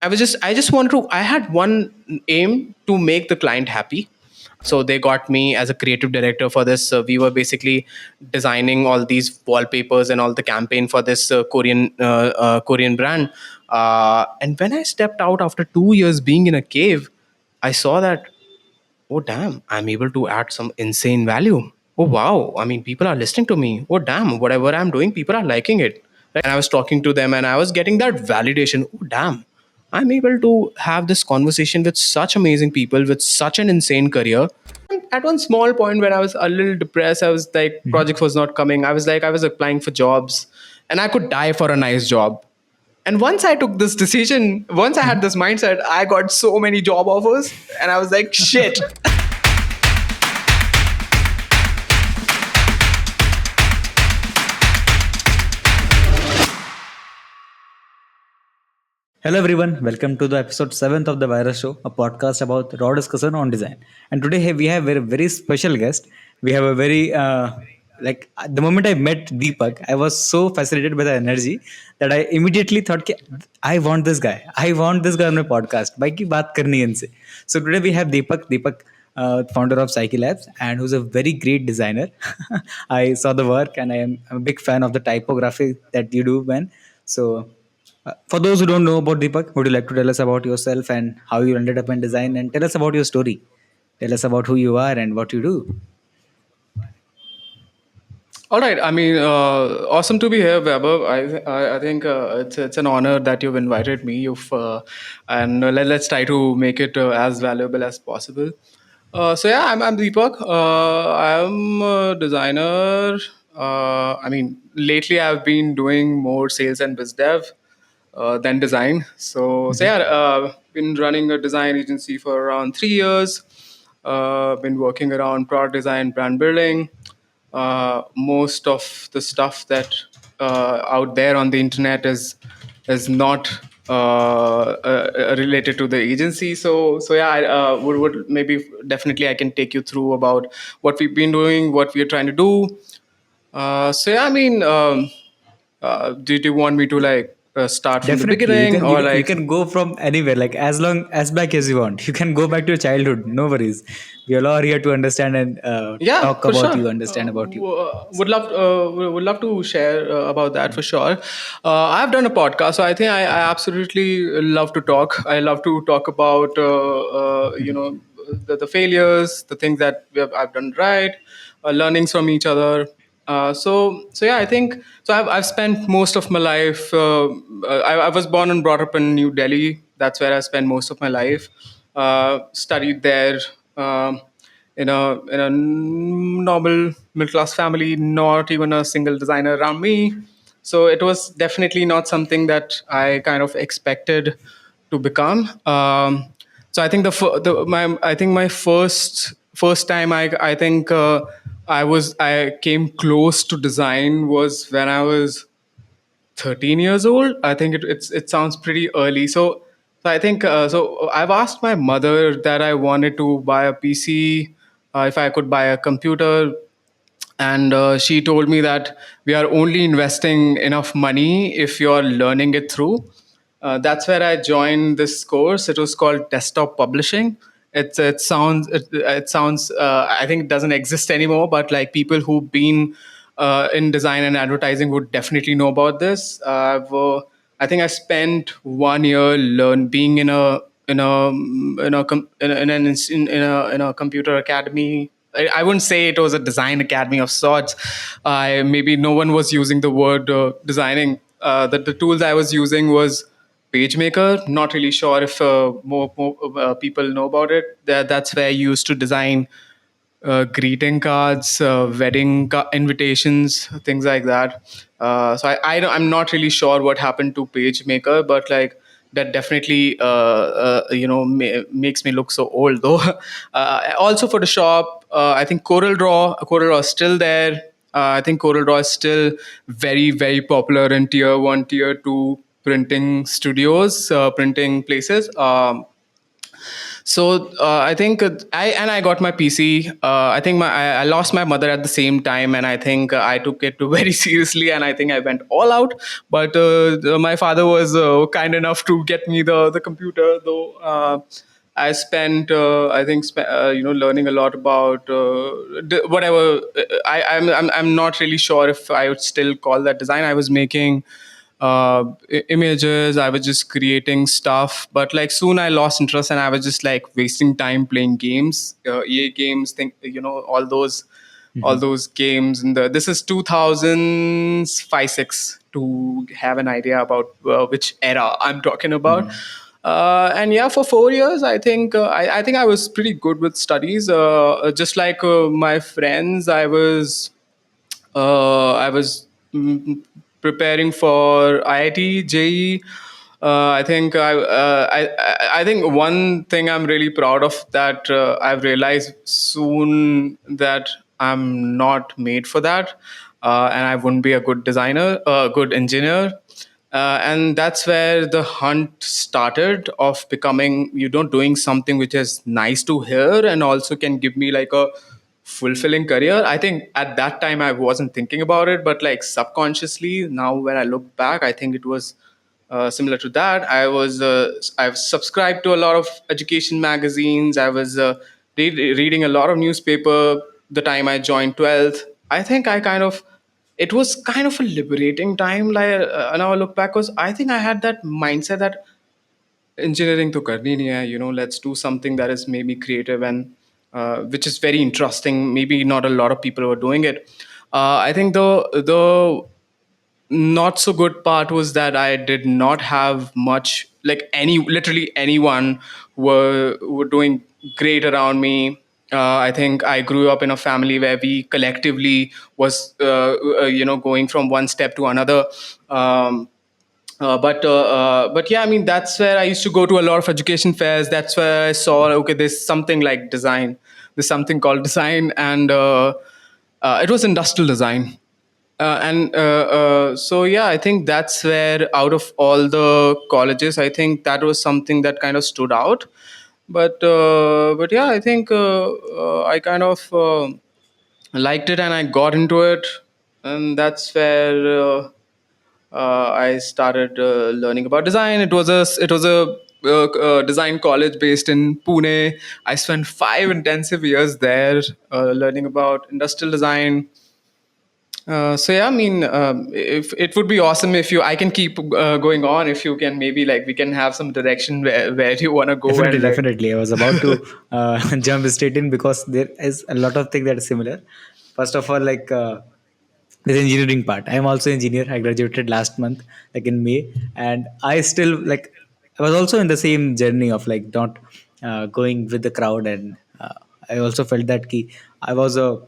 I just wanted to. I had one aim to make the client happy. So they got me as a creative director for this. We were basically designing all these wallpapers and all the campaign for this Korean brand. And when I stepped out after 2 years being in a cave, I saw that, oh damn, I'm able to add some insane value. Oh wow, I mean, people are listening to me. Oh damn, whatever I'm doing, people are liking it. And I was talking to them and I was getting that validation. Oh damn, I'm able to have this conversation with such amazing people with such an insane career. At one small point when I was a little depressed, I was like, project was not coming. I was applying for jobs and I could die for a nice job. And once I took this decision, once I had this mindset, I got so many job offers and I was like, shit. Hello everyone, welcome to the episode 7th of the VYRus Show, a podcast about raw discussion on design. And today we have a very special guest. We have a very the moment I met Deepak, I was so fascinated by the energy that I immediately thought, "Ki, I want this guy. I want this guy on my podcast. Bhai ki baat karni hai inse." So today we have Deepak, founder of Psych Labs, and who's a very great designer. I saw the work, and I'm a big fan of the typography that you do, man. So for those who don't know about Deepak, would you like to tell us about yourself and how you ended up in design, and tell us about your story? Tell us about who you are and what you do. All right. I mean, awesome to be here, Vaibhav. I think it's an honor that you've invited me. And let's try to make it as valuable as possible. So yeah, I'm Deepak. I'm a designer. I mean, lately I've been doing more sales and biz dev than design. So yeah, been running a design agency for around 3 years. Been working around product design, brand building. Most of the stuff that out there on the internet is not related to the agency. So yeah, I would maybe definitely I can take you through about what we've been doing, what we are trying to do. So yeah, I mean, did you want me to like start from the Definitely, beginning or you like? can go from anywhere, like as long as back as you want. You can go back to your childhood. No worries. We all are here to understand and Yeah, talk for about sure. you, understand about you. Would love to share about that for sure. I've done a podcast, so I think I absolutely love to talk. I love to talk about the failures, the things that I've done right, learnings from each other. So yeah, I think so. I've spent most of my life. I was born and brought up in New Delhi. That's where I spent most of my life. Studied there. In a normal middle class family, not even a single designer around me. So it was definitely not something that I kind of expected to become. So I think my first time I think I came close to design was when I was 13 years old. I think it sounds pretty early. So I think I've asked my mother that I wanted to buy a PC, if I could buy a computer, and she told me that we are only investing enough money if you're learning it through. That's where I joined this course. It was called desktop publishing. It sounds I think it doesn't exist anymore, but like people who've been in design and advertising would definitely know about this. I think I spent 1 year learn being in a computer academy. I wouldn't say it was a design academy of sorts. I maybe no one was using the word designing. The tools I was using was PageMaker. Not really sure if more people know about it. That's where I used to design greeting cards, invitations, things like that. I'm not really sure what happened to PageMaker, but like that definitely makes me look so old though. Also Photoshop, I think CorelDRAW is still there. I think CorelDRAW is still very, very popular in tier one, tier two printing studios, printing places. So I think I got my PC. I think I lost my mother at the same time, and I think I took it very seriously, and I think I went all out. But my father was kind enough to get me the computer, though. I spent, I think, learning a lot about whatever. I'm not really sure if I would still call that design. I was making images. I was just creating stuff, but like soon I lost interest, and I was just like wasting time playing games, EA games, think, all Mhm. those games. And this is 2005 6 to have an idea about which era I'm talking about. Mhm. And yeah, for 4 years, I think I was pretty good with studies. Just like my friends, I was preparing for IIT, JEE. I think one thing I'm really proud of, that I've realized soon that I'm not made for that, and I wouldn't be a good designer, a good engineer. And that's where the hunt started of becoming, doing something which is nice to hear and also can give me like a fulfilling career. I think at that time I wasn't thinking about it, but like subconsciously now when I look back, I think it was similar to that. I've subscribed to a lot of education magazines. I was reading a lot of newspaper the time I joined 12th. I think I kind of it was kind of a liberating time. Like now I look back, because I think I had that mindset that engineering to karni nahi hai, let's do something that is maybe creative and which is very interesting. Maybe not a lot of people were doing it. I think the not so good part was that I did not have much, like literally anyone were doing great around me. I think I grew up in a family where we collectively was going from one step to another. But yeah, I mean, that's where I used to go to a lot of education fairs. That's where I saw, okay, there's something like design. There's something called design, and it was industrial design. So yeah, I think that's where, out of all the colleges, I think that was something that kind of stood out. But yeah, I think I kind of liked it, and I got into it, and that's where I started learning about design. It was a design college based in Pune. I spent 5 intensive years there learning about industrial design. So yeah, I mean, if it would be awesome if I can keep going on. If you can, maybe like we can have some direction where you want to go Definitely, and like. definitely. I was about to jump straight in because there is a lot of things that are similar. First of all, like this engineering part. I am also engineer. I graduated last month, like in May, and I still like. I was also in the same journey of like not going with the crowd, and I also felt that key. I was a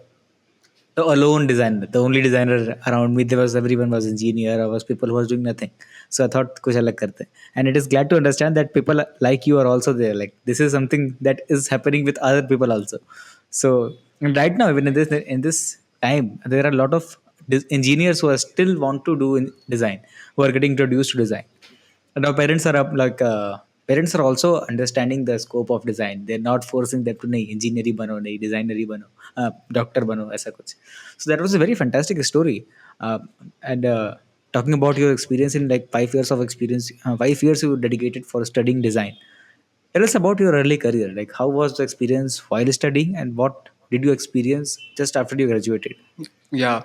the alone designer, the only designer around me. There was everyone was engineer, or was people who was doing nothing. So I thought kuch alag karte. And it is glad to understand that people like you are also there. Like this is something that is happening with other people also. So and right now, even in this time, there are a lot of engineers who are still want to do in design, who are getting introduced to design. And our parents are up like parents are also understanding the scope of design. They're not forcing them to nahi engineer hi bano, nahi designer hi bano, doctor bano, aisa kuch. So that was a very fantastic story. And talking about your experience in like 5 years of experience, 5 years you dedicated for studying design. Tell us about your early career. Like how was the experience while studying, and what did you experience just after you graduated? Yeah.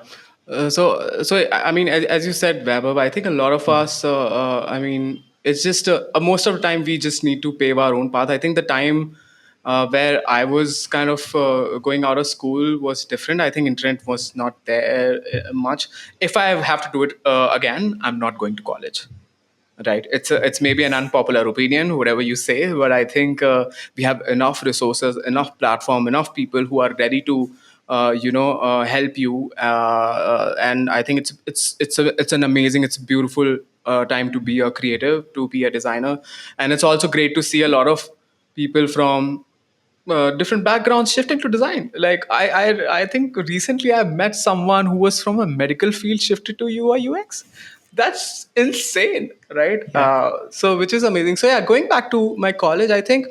I mean, as you said, Vaibhav, I think a lot of us, I mean, it's just most of the time we just need to pave our own path. I think the time where I was kind of going out of school was different. I think internet was not there much. If I have to do it again, I'm not going to college. Right. It's maybe an unpopular opinion, whatever you say, but I think we have enough resources, enough platform, enough people who are ready to help you. And I think it's an amazing, it's a beautiful time to be a creative, to be a designer, and it's also great to see a lot of people from different backgrounds shifting to design. Like I think recently I met someone who was from a medical field, shifted to UI UX. That's insane, right? Yeah. So which is amazing. So yeah, going back to my college, I think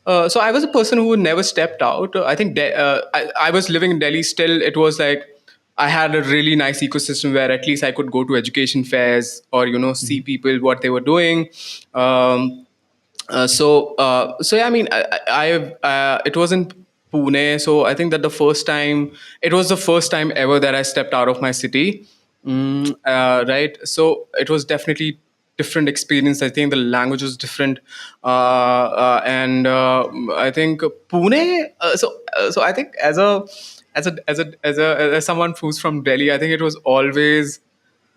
So I was a person who never stepped out. I think I was living in Delhi still. It was like I had a really nice ecosystem where at least I could go to education fairs or see people what they were doing. So yeah, I mean, it was in Pune, so I think that it was the first time ever that I stepped out of my city. Right, so it was definitely different experience. I think the language was different, and I think Pune. So I think as someone who's from Delhi, I think it was always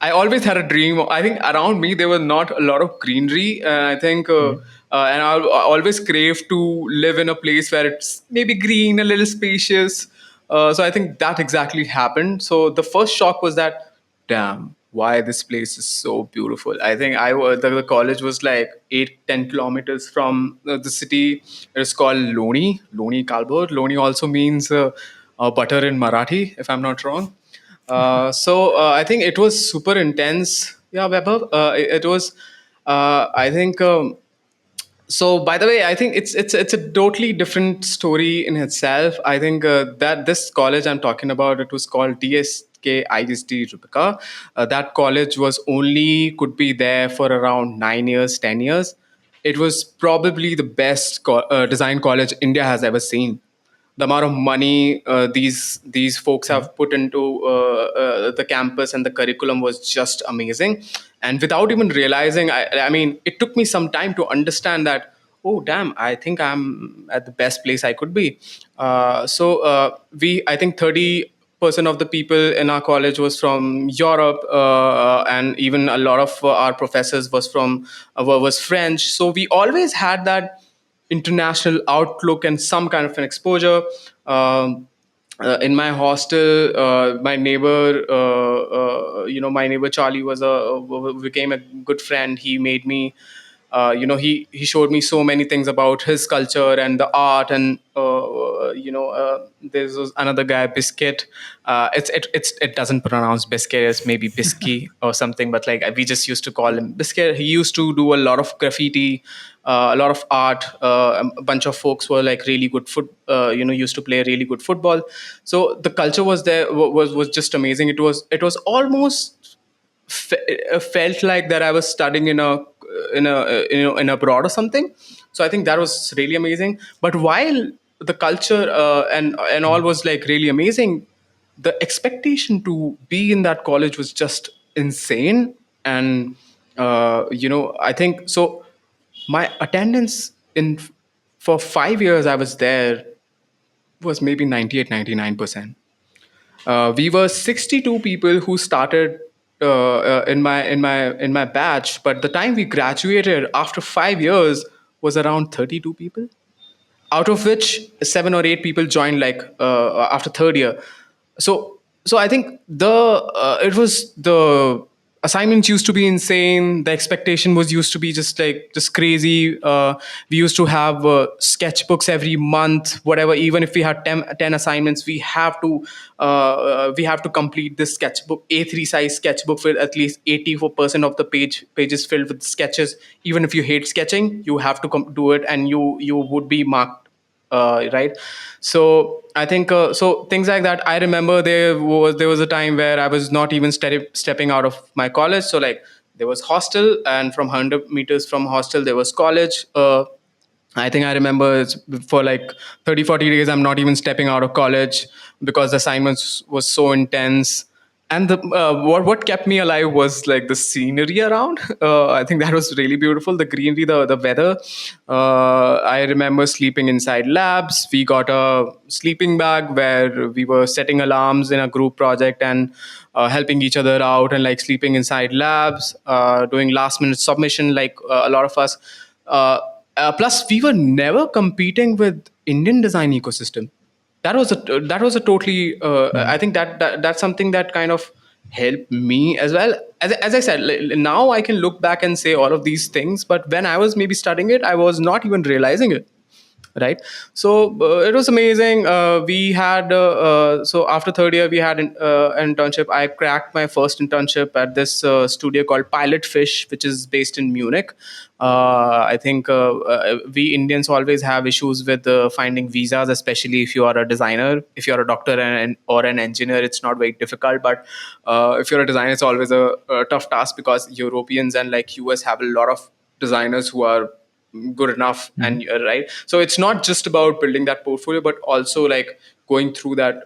I always had a dream. I think around me there was not a lot of greenery. I think, and I always crave to live in a place where it's maybe green, a little spacious. So I think that exactly happened. So the first shock was that, damn, why this place is so beautiful. I think the college was like 8-10 kilometers from the city. It's called Loni Kalbur. Loni also means butter in Marathi, if I'm not wrong. So I think it was super intense. Yeah, Vaibhav. It was. I think. So by the way, I think it's a totally different story in itself. I think that this college I'm talking about, it was called DSK ISD Rupika. That college was only could be there for around 9 years, 10 years. It was probably the best design college India has ever seen. The amount of money these folks have put into the campus and the curriculum was just amazing. And without even realizing, I mean, it took me some time to understand that, oh damn, I think I'm at the best place I could be. I think 30% of the people in our college was from Europe, and even a lot of our professors was French. So we always had that international outlook and some kind of an exposure. In my hostel, my neighbor Charlie became a good friend. He made me, he showed me so many things about his culture and the art. And there's another guy, Biscuit. It doesn't pronounce Biscuit, it's maybe Bisky or something, but like we just used to call him Biscuit. He used to do a lot of graffiti, a lot of art. A bunch of folks were like really good used to play really good football. So the culture was there, was just amazing. It was almost felt like that I was studying in abroad or something. So I think that was really amazing. But while the culture and all was like really amazing, the expectation to be in that college was just insane. And I think so. My attendance in for 5 years I was there was maybe 98-99%. We were 62 people who started in my batch, but the time we graduated after 5 years was around 32 people, out of which 7 or 8 people joined like after third year. So I think it was the assignments used to be insane. The expectation was used to be just crazy. We used to have sketchbooks every month, whatever. Even if we had 10 assignments, we have to complete this sketchbook, A3 size sketchbook, with at least 84% of the pages filled with sketches. Even if you hate sketching, you have to do it, and you would be marked, right? So I think so things like that. I remember there was a time where I was not even stepping out of my college. So like there was hostel, and from 100 meters from hostel there was college. I think I remember for like 30-40 days I'm not even stepping out of college because the assignments was so intense. And what kept me alive was like the scenery around. I think that was really beautiful. The greenery, the weather. I remember sleeping inside labs. We got a sleeping bag where we were setting alarms in a group project and helping each other out, and like sleeping inside labs, doing last minute submission like a lot of us. Plus, we were never competing with Indian design ecosystem. That was a totally. I think that's something that kind of helped me as well. As I said, now I can look back and say all of these things, but when I was maybe studying it, I was not even realizing it. right? So it was amazing. We had so after third year we had an internship. I cracked my first internship at this studio called Pilot Fish, which is based in Munich. I think we Indians always have issues with finding visas, especially if you are a designer. If you're a doctor or an engineer, it's not very difficult. But if you're a designer, it's always a tough task, because Europeans and like US have a lot of designers who are good enough. And right, so it's not just about building that portfolio, but also like going through that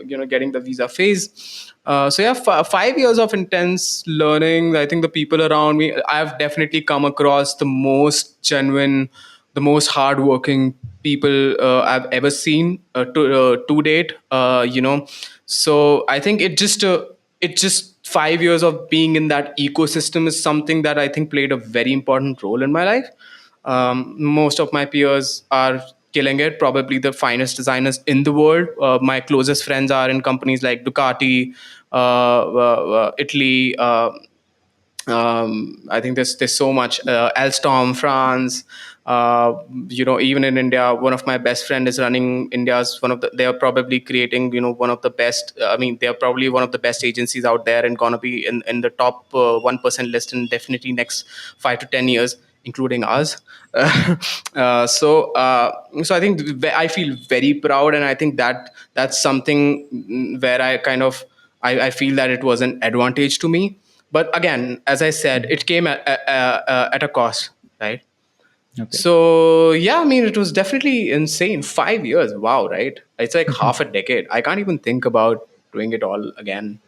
getting the visa phase. So yeah, 5 years of intense learning. I think the people around me, I've definitely come across the most genuine, the most hardworking people I've ever seen to date. So I think it just 5 years of being in that ecosystem is something that I think played a very important role in my life. Most of my peers are killing it, probably the finest designers in the world. My closest friends are in companies like Ducati, Italy. I think there's so much. Alstom, France. Even in India, one of my best friend is running India's one of the. They are probably creating one of the best. I mean, they are probably one of the best agencies out there, and gonna be in the top 1% list in definitely next 5 to 10 years, including us. So I think I feel very proud, and I think that's something where I kind of I feel that it was an advantage to me. But again, as I said, it came at a cost, right? Okay. So yeah, I mean, it was definitely insane. 5 years, wow, right? It's like half a decade. I can't even think about doing it all again.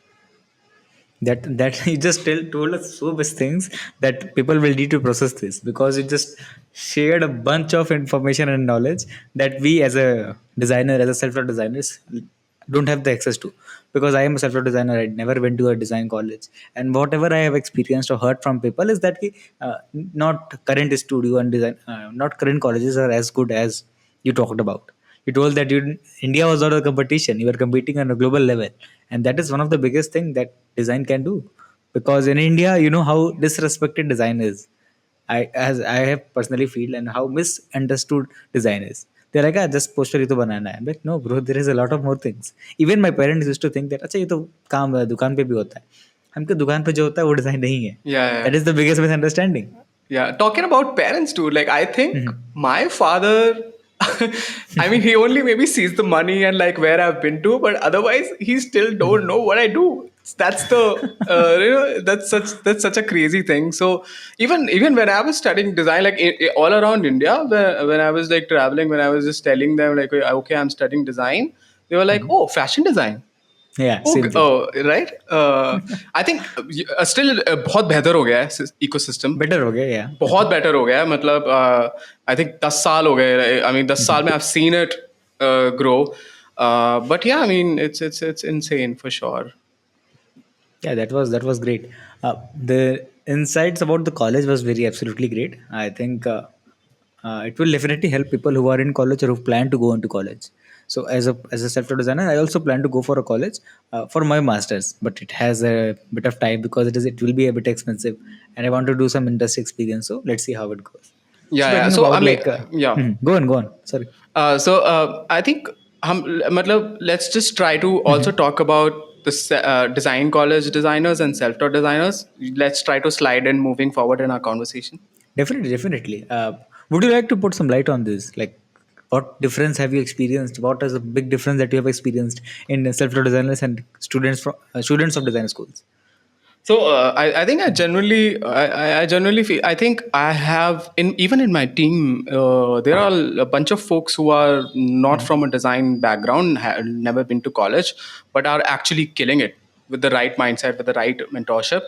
That you just told us so much things that people will need to process this, because you just shared a bunch of information and knowledge that we as a designer, as a self-taught designers, don't have the access to. Because I am a self-taught designer, I never went to a design college, and whatever I have experienced or heard from people is that not current studio and design, not current colleges are as good as you talked about. You told that India was not a competition, you were competing on a global level, and that is one of the biggest thing that design can do. Because in India, you know how disrespected design is. I have personally feel, and how misunderstood design is. They're like, ah, just poster ही तो बनाना है. I'm like, no bro, there is a lot of more things. Even my parents used to think that अच्छा ये तो काम दुकान पे भी होता है. हमको दुकान पे जो होता है वो डिजाइन नहीं है. Yeah, yeah. That is the biggest misunderstanding. Yeah, talking about parents too, like I think my father, I mean, he only maybe sees the money and like where I've been to, but otherwise he still don't know what I do. That's the that's such a crazy thing. So even when I was studying design, like all around India, when I was like traveling, when I was just telling them like, okay, I'm studying design, they were like, oh, fashion design. Yeah, Okay, same thing. right. I think still बहुत बेहतर हो गया है ecosystem. Better हो गया, yeah. बहुत better हो गया है. मतलब आई थिंक 10 साल हो गए. आई मीन 10 साल में I have seen it grow. But yeah, I mean, it's insane for sure. Yeah, that was great. The insights about the college was very absolutely great. I think it will definitely help people who are in college or who plan to go into college. So as a self-taught designer, I also plan to go for a college for my masters, but it has a bit of time because it will be a bit expensive, and I want to do some industry experience. So let's see how it goes. So Yeah, yeah. talking So I about mean, like, yeah. go on. Sorry. I think matlab, let's just try to also talk about the design college designers and self-taught designers. Let's try to slide in moving forward in our conversation. Definitely, definitely. Would you like to put some light on this? Like, what difference have you experienced? What is a big difference that you have experienced in self-taught designers and students of design schools? So I think I genuinely feel, I think I have even in my team there are a bunch of folks who are not from a design background, never been to college, but are actually killing it with the right mindset, with the right mentorship.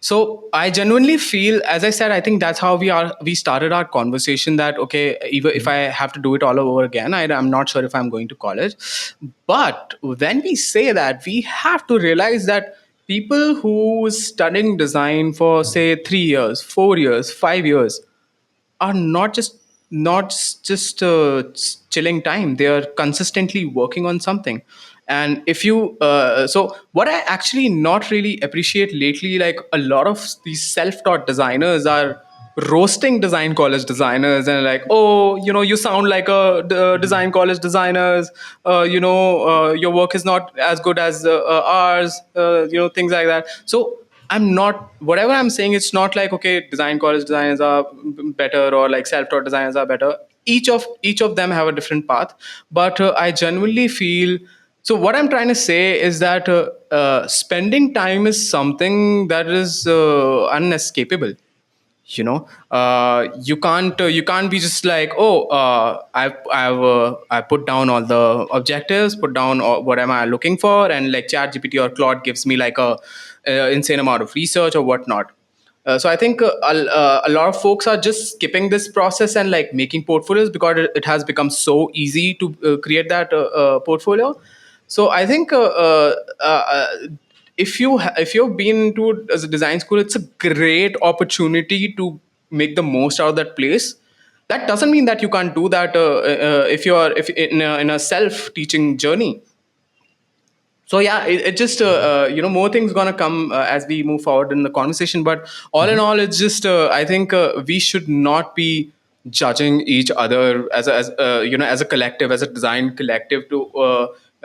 So I genuinely feel, as I said, I think that's how we started our conversation, that okay, even if I have to do it all over again, I'm not sure if I'm going to college. But when we say that, we have to realize that people who is studying design for say 3 years, 4 years, 5 years are not just chilling time. They are consistently working on something. And if you so what I actually not really appreciate lately, like a lot of these self-taught designers are roasting design college designers and like, oh, you sound like a design college designers. Your work is not as good as ours. Things like that. So I'm not, whatever I'm saying, it's not like, okay, design college designers are better or like self-taught designers are better. Each of them have a different path, but I genuinely feel, so what I'm trying to say is that spending time is something that is unescapable. You can't be just like, oh, I put down all the objectives, put down what am I looking for, and like chat gpt or claude gives me like a insane amount of research or whatnot. So I think a lot of folks are just skipping this process and like making portfolios because it has become so easy to create that portfolio. So I think if you've been to as a design school, it's a great opportunity to make the most out of that place. That doesn't mean that you can't do that if in a self teaching journey. So yeah, it just more things gonna come as we move forward in the conversation, but all in all, it's just I think we should not be judging each other as a collective, as a design collective to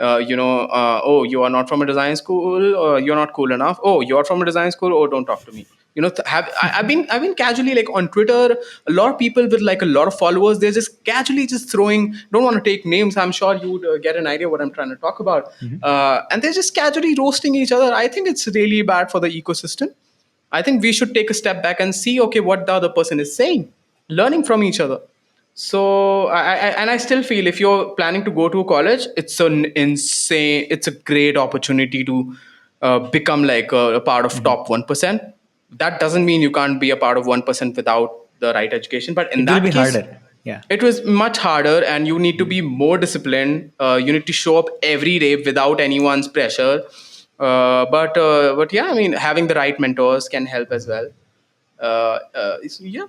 oh, you are not from a design school, or you're not cool enough, oh, you're from a design school, oh, don't talk to me. I've been casually like on Twitter, a lot of people with like a lot of followers, they're just casually just throwing, don't want to take names, I'm sure you would get an idea what I'm trying to talk about. And they're just casually roasting each other. I think it's really bad for the ecosystem. I think we should take a step back and see, okay, what the other person is saying, learning from each other. So I still feel if you're planning to go to a college, it's a great opportunity to become like a part of top 1%. That doesn't mean you can't be a part of 1% without the right education. But in It will be that case, harder. Yeah. it was much harder, and you need to be more disciplined. You need to show up every day without anyone's pressure. But yeah, I mean, having the right mentors can help as well. So yeah,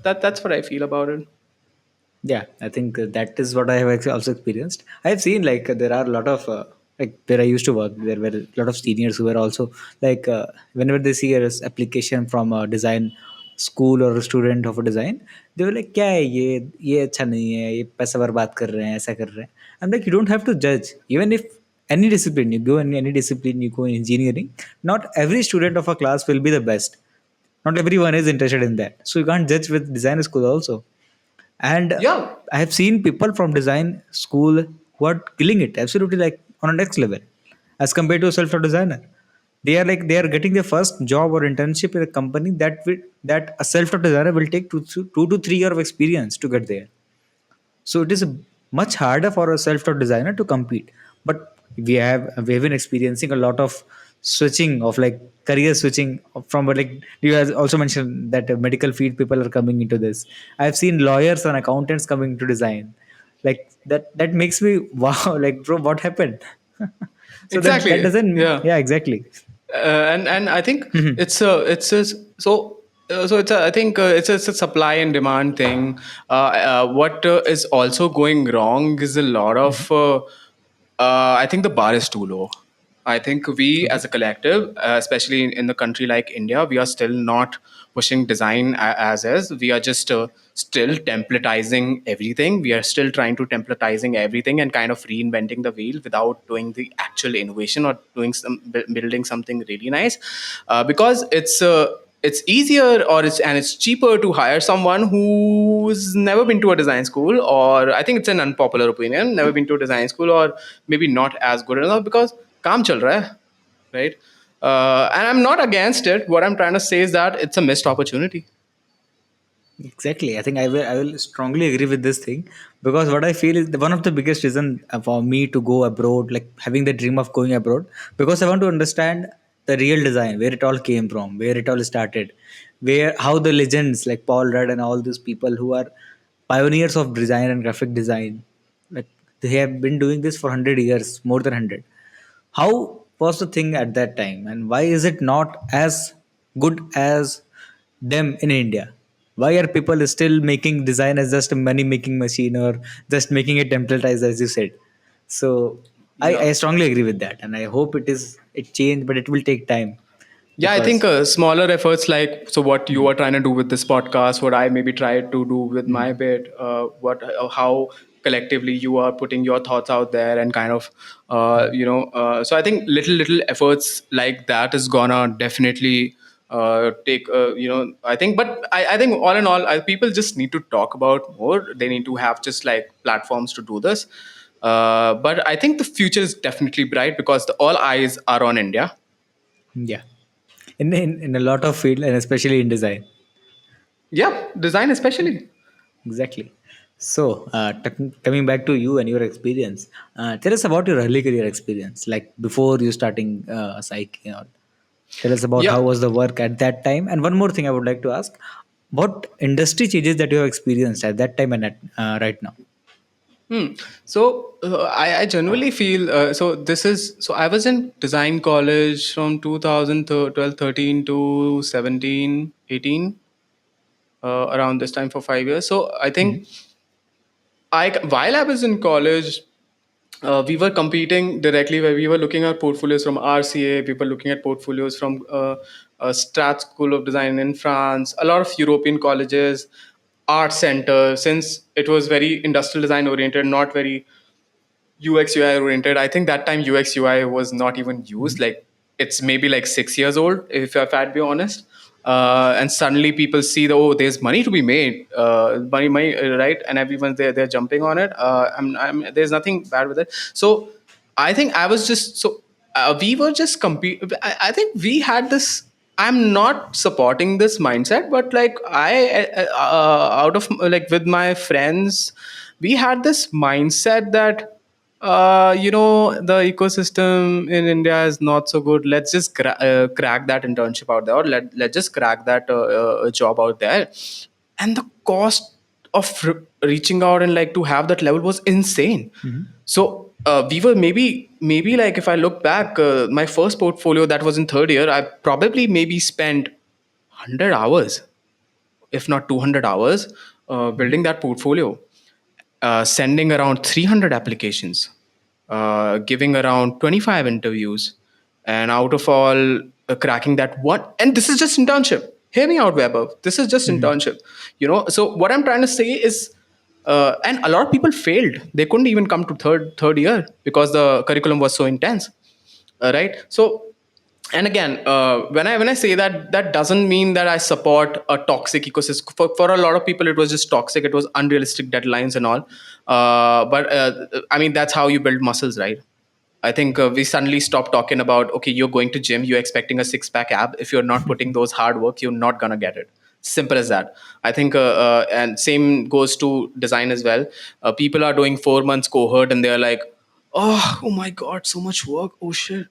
that's what I feel about it. Yeah, I think that is what I have also experienced. I have seen like there are a lot of like where I used to work, there were a lot of seniors who were also like whenever they see a application from a design school or a student of a design, they were like, क्या है ये अच्छा नहीं है, ये पैसा बर्बाद कर रहे हैं, ऐसा कर रहे हैं. I'm like, you don't have to judge. Even if any discipline you go in, any discipline you go in engineering, not every student of a class will be the best. Not everyone is interested in that, so you can't judge with design school also. And Yeah, I have seen people from design school who are killing it absolutely like on a next level as compared to a self-taught designer. They are getting their first job or internship in a company that a self-taught designer will take 2 to 3 years of experience to get there. So it is much harder for a self-taught designer to compete. But we have been experiencing a lot of switching of like career switching from like you guys also mentioned that medical field people are coming into this. I've seen lawyers and accountants coming to design. Like that makes me wow, like bro, what happened? So that exactly. doesn't, Yeah. yeah, exactly. And I think I think it's a supply and demand thing. What is also going wrong is a lot of. I think the bar is too low. I think we, Okay. as a collective, especially in the country like India, we are still not pushing design as is. We are just still templatizing everything. We are still trying to templatizing everything and kind of reinventing the wheel without doing the actual innovation or building something really nice, because it's easier or it's cheaper to hire someone who's never been to a design school, or I think it's an unpopular opinion, never been to a design school, or maybe not as good enough because काम चल रहा है, right? And I'm not against it. What I'm trying to say is that it's a missed opportunity. Exactly. I think I will strongly agree with this thing because what I feel is one of the biggest reason for me to go abroad, like having the dream of going abroad, because I want to understand the real design, where it all came from, where it all started, where how the legends like Paul Rudd and all these people who are pioneers of design and graphic design, like they have been doing this for 100 years, more than 100. How was the thing at that time, and why is it not as good as them in India? Why are people still making design as just a money making machine or just making it templatized, as you said? So I Yeah. strongly agree with that, and I hope it changed, but it will take time. Yeah, I think Because smaller efforts like so what you are trying to do with this podcast, what I maybe tried to do with my bit, what how collectively you are putting your thoughts out there and kind of so I think little efforts like that is gonna definitely take I think, but I think all in all people just need to talk about more. They need to have just like platforms to do this. But I think the future is definitely bright because all eyes are on India. yeah, in a lot of field and especially in design. Yeah, design especially. Exactly. So, coming back to you and your experience, tell us about your early career experience, like before you starting Psych. Tell us about Yeah. how was the work at that time. And one more thing I would like to ask: what industry changes that you have experienced at that time and at right now? So I genuinely feel so. This is so I was in design college from 2012, 13 to 17, 18, around this time for 5 years. So I think I while I was in college, we were competing directly where we were looking at portfolios from RCA, we were looking at portfolios from Strat School of Design in France, a lot of European colleges, art center, since it was very industrial design oriented, not very UX UI oriented. I think that time UX UI was not even used. Like it's maybe like 6 years old, if I'd be honest. And suddenly people see the there's money to be made, money, right? And everyone's there, they're jumping on it. There's nothing bad with it. So I think I was just so we were just compete. I think we had this. I'm not supporting this mindset, but like out of like with my friends, we had this mindset that the ecosystem in India is not so good. Let's just crack that internship out there, or let's just crack that job out there. And the cost of reaching out and like to have that level was insane. So we were maybe like if I look back, my first portfolio that was in third year, I probably maybe spent 100 hours, if not 200 hours, building that portfolio, sending around 300 applications, giving around 25 interviews, and out of all, cracking that one. And this is just internship. Hear me out, Vaibhav. This is just internship. So what I'm trying to say is, and a lot of people failed. They couldn't even come to third year because the curriculum was so intense, right? So and again, when I say that, that doesn't mean that I support a toxic ecosystem. For a lot of people it was just toxic, it was unrealistic deadlines and all, but I mean that's how you build muscles, right? I think we suddenly stop talking about, okay, you're going to gym, you're expecting a six-pack ab. If you're not putting those hard work, you're not gonna get it. Simple as that. I think, and same goes to design as well. People are doing 4 months cohort and they're like, oh my god, so much work. Oh shit.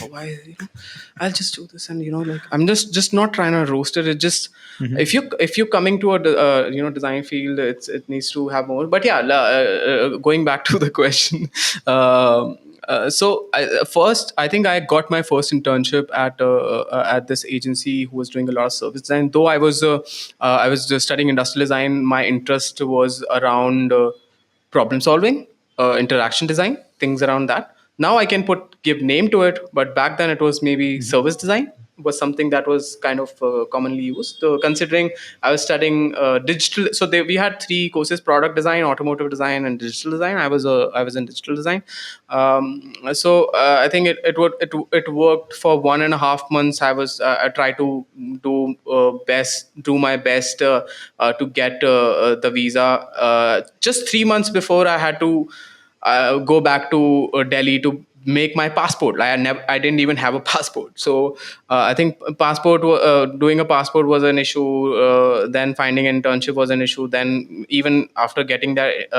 Why? I'll just do this, and like I'm just not trying to roast it. It just if you're coming to a design field, it needs to have more. But yeah, going back to the question. First, I think I got my first internship at this agency who was doing a lot of service design. Though I was just studying industrial design, my interest was around problem solving, interaction design, things around that. Now I can give name to it, but back then it was maybe service design was something that was kind of commonly used. So considering I was studying digital, so we had three courses: product design, automotive design, and digital design. I was in digital design. I think it worked for 1.5 months. I tried to do my best to get the visa. Just 3 months before, I had to go back to Delhi to make my passport. I didn't even have a passport. So I think doing a passport was an issue. Then finding an internship was an issue. Then even after getting that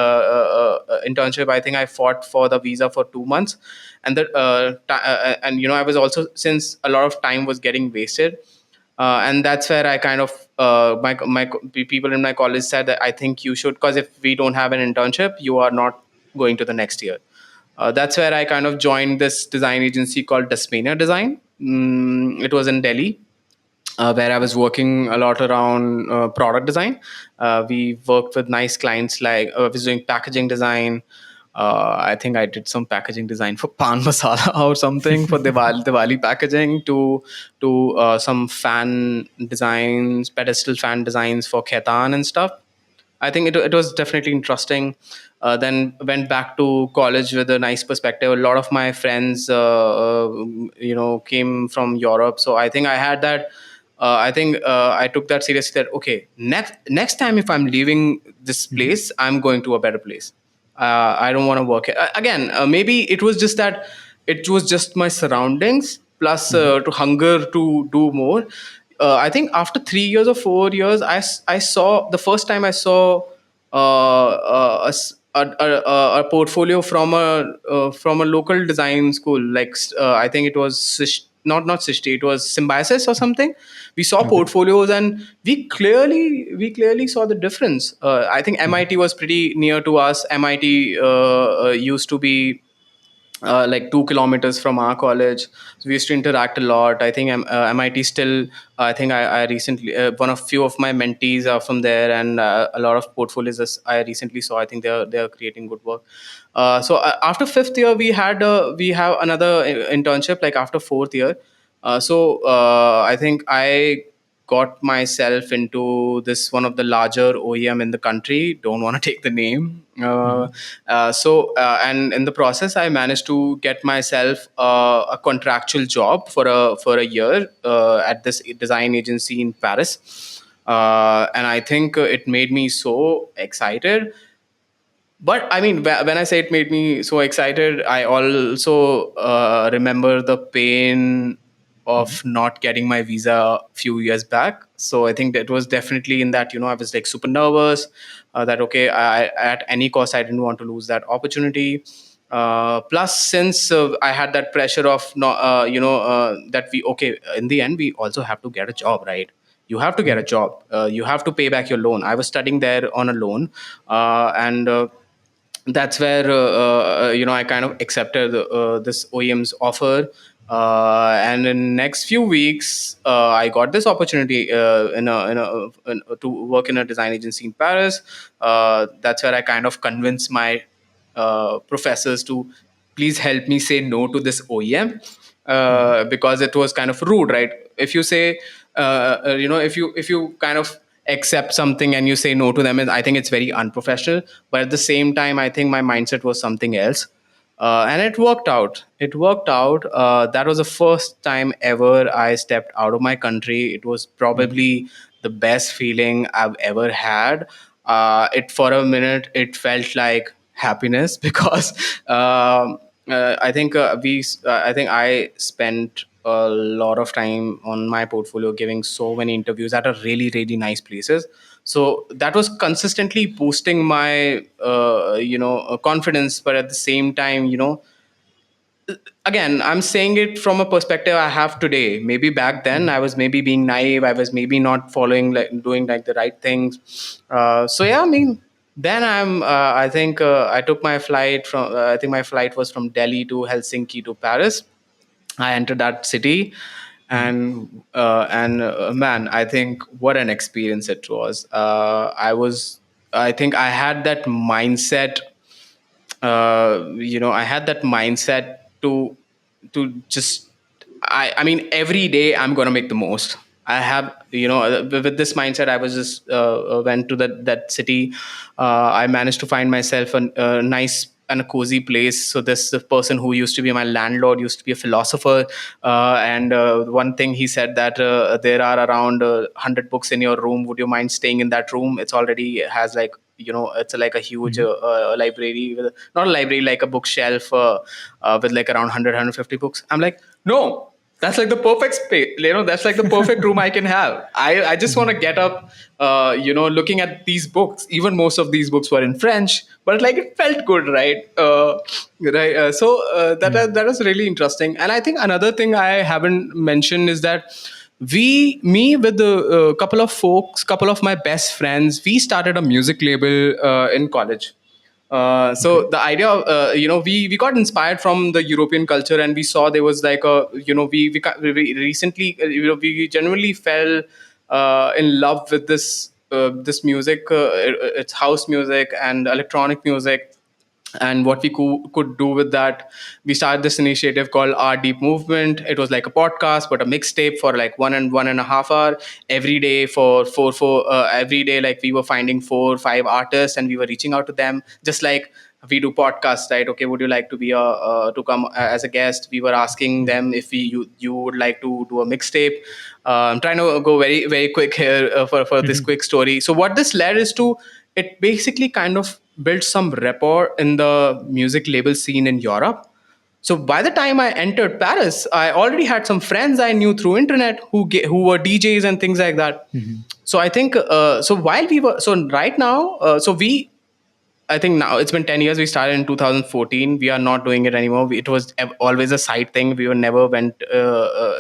internship, I think I fought for the visa for 2 months. And I was also, since a lot of time was getting wasted, and that's where I kind of my people in my college said that I think you should, because if we don't have an internship, you are not going to the next year. That's where I kind of joined this design agency called Dasmania Design. It was in Delhi, where I was working a lot around product design. We worked with nice clients, like I was doing packaging design, I think I did some packaging design for pan masala or something for Diwali packaging to some fan designs, pedestal fan designs for Khaitan and stuff. I think it was definitely interesting. Then went back to college with a nice perspective. A lot of my friends, came from Europe, so I think I had that. I think I took that seriously. That okay, next time if I'm leaving this place, I'm going to a better place. I don't want to work here. Again. Maybe it was just that it was just my surroundings plus to hunger to do more. I think after 3 years or 4 years, I saw the first time I saw a portfolio from a local design school. Like I think it was not Sishti, it was Symbiosis or something. We saw Okay. portfolios and we clearly saw the difference. I think MIT was pretty near to us. MIT used to be like 2 kilometers from our college. So we used to interact a lot. I think MIT still. I think I recently one of few of my mentees are from there, and a lot of portfolios I recently saw. I think they're creating good work. So after fifth year, we have another internship. Like after fourth year, I think I got myself into this one of the larger OEM in the country. Don't want to take the name. And in the process, I managed to get myself a contractual job for a year at this design agency in Paris. And I think it made me so excited. But I mean, when I say it made me so excited, I also remember the pain of not getting my visa a few years back. So I think that was definitely in that, I was like super nervous that, okay, at any cost, I didn't want to lose that opportunity. Plus, since I had that pressure of, not, that okay, in the end, we also have to get a job, right? You have to get a job. You have to pay back your loan. I was studying there on a loan. And That's where I kind of accepted this OEM's offer. And in next few weeks, I got this opportunity to work in a design agency in Paris. That's where I kind of convinced my professors to please help me say no to this OEM, because it was kind of rude, right? If you say, if you kind of accept something and you say no to them, I think it's very unprofessional. But at the same time, I think my mindset was something else. And it worked out. That was the first time ever I stepped out of my country. It was probably the best feeling I've ever had. It For a minute, it felt like happiness because I think I spent a lot of time on my portfolio giving so many interviews at a really really nice places. So that was consistently boosting my confidence. But at the same time, again, I'm saying it from a perspective I have today. Maybe back then I was maybe being naive. I was maybe not following, like doing like the right things. So yeah, I mean, then I think I took my flight from. I think my flight was from Delhi to Helsinki to Paris. I entered that city, and man, I think what an experience it was. I think I had that mindset. I had that mindset to just I mean, every day I'm gonna make the most. I have, with this mindset, I was just went to that city. I managed to find myself a nice and a cozy place. So this the person who used to be my landlord used to be a philosopher, and one thing he said that there are around 100 books in your room. Would you mind staying in that room? It's already has like, it's like a huge library not a library, like a bookshelf with like around 100 books. I'm like, no, that's like the perfect space, that's like the perfect room I can have. I just want to get up, looking at these books. Even most of these books were in French, but like it felt good, right? That was really interesting. And I think another thing I haven't mentioned is that me with the couple of my best friends, we started a music label in college. So the idea of, we got inspired from the European culture, and we saw there was like a, we recently, we genuinely fell in love with this music. It's house music and electronic music. And what we could do with that, we started this initiative called Our Deep Movement. It was like a podcast but a mixtape for like 1 and 1.5 hour every day for every day. Like we were finding 4 or 5 artists and we were reaching out to them, just like we do podcasts, right? Okay, would you like to be to come as a guest? We were asking them if you would like to do a mixtape. I'm trying to go very very quick here for this quick story. So what this led is to, it basically kind of built some rapport in the music label scene in Europe. So by the time I entered Paris, I already had some friends I knew through internet who were DJs and things like that. So I think so while we were so right now so we I think now it's been 10 years. We started in 2014. We are not doing it anymore. It was always a side thing. We were never went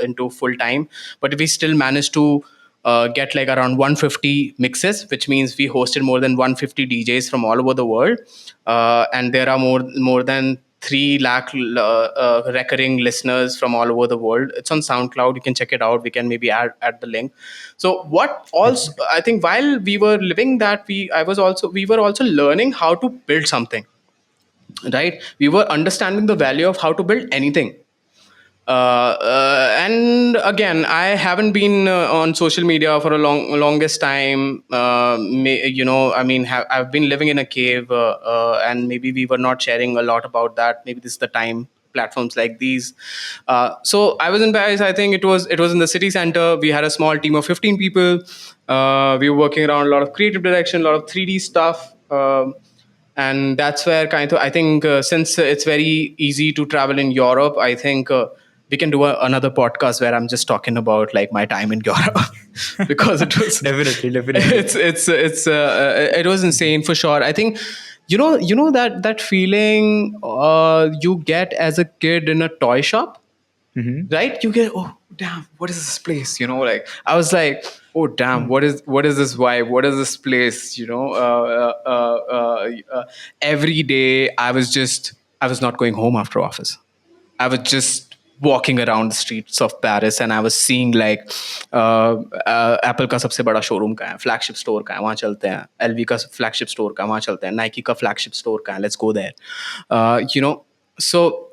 into full time, but we still managed to get like around 150 mixes, which means we hosted more than 150 DJs from all over the world. And there are more than 3 lakh recurring listeners from all over the world. It's on SoundCloud. You can check it out. We can maybe add the link. So what also, I think while we were living that, we were also learning how to build something, right? We were understanding the value of how to build anything. And again, I haven't been on social media for a longest time. I mean, I've been living in a cave, and maybe we were not sharing a lot about that. Maybe this is the time. Platforms like these. So I was in Paris. I think it was in the city center. We had a small team of 15 people. We were working around a lot of creative direction, a lot of 3D stuff. And that's where kind of I think since it's very easy to travel in Europe, I think we can do another podcast where I'm just talking about like my time in Europe because it was Definitely. it was insane for sure. I think you know that feeling you get as a kid in a toy shop, right? You get, oh damn, what is this place? Like I was like, oh damn, what is this vibe? What is this place? Every day I was not going home after office. I was just walking around the streets of Paris and I was seeing like Apple का सबसे बड़ा showroom का है, flagship store का है, वहाँ चलते हैं. LV का फ्लैगशिप स्टोर का है, वहाँ चलते हैं. Nike का फ्लैगशिप स्टोर का है, let's go there. So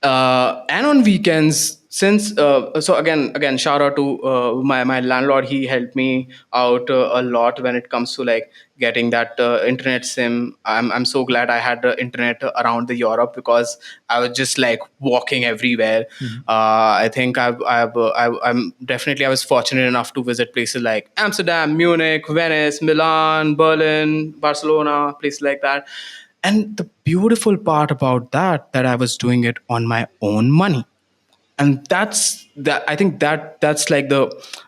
and on weekends, since so again shout out to my landlord. He helped me out a lot when it comes to like getting that internet sim. I'm so glad I had the internet around the Europe because I was just like walking everywhere. I think I'm definitely, I was fortunate enough to visit places like Amsterdam, Munich, Venice, Milan, Berlin, Barcelona, places like that. And the beautiful part about that I was doing it on my own money. And I think that's like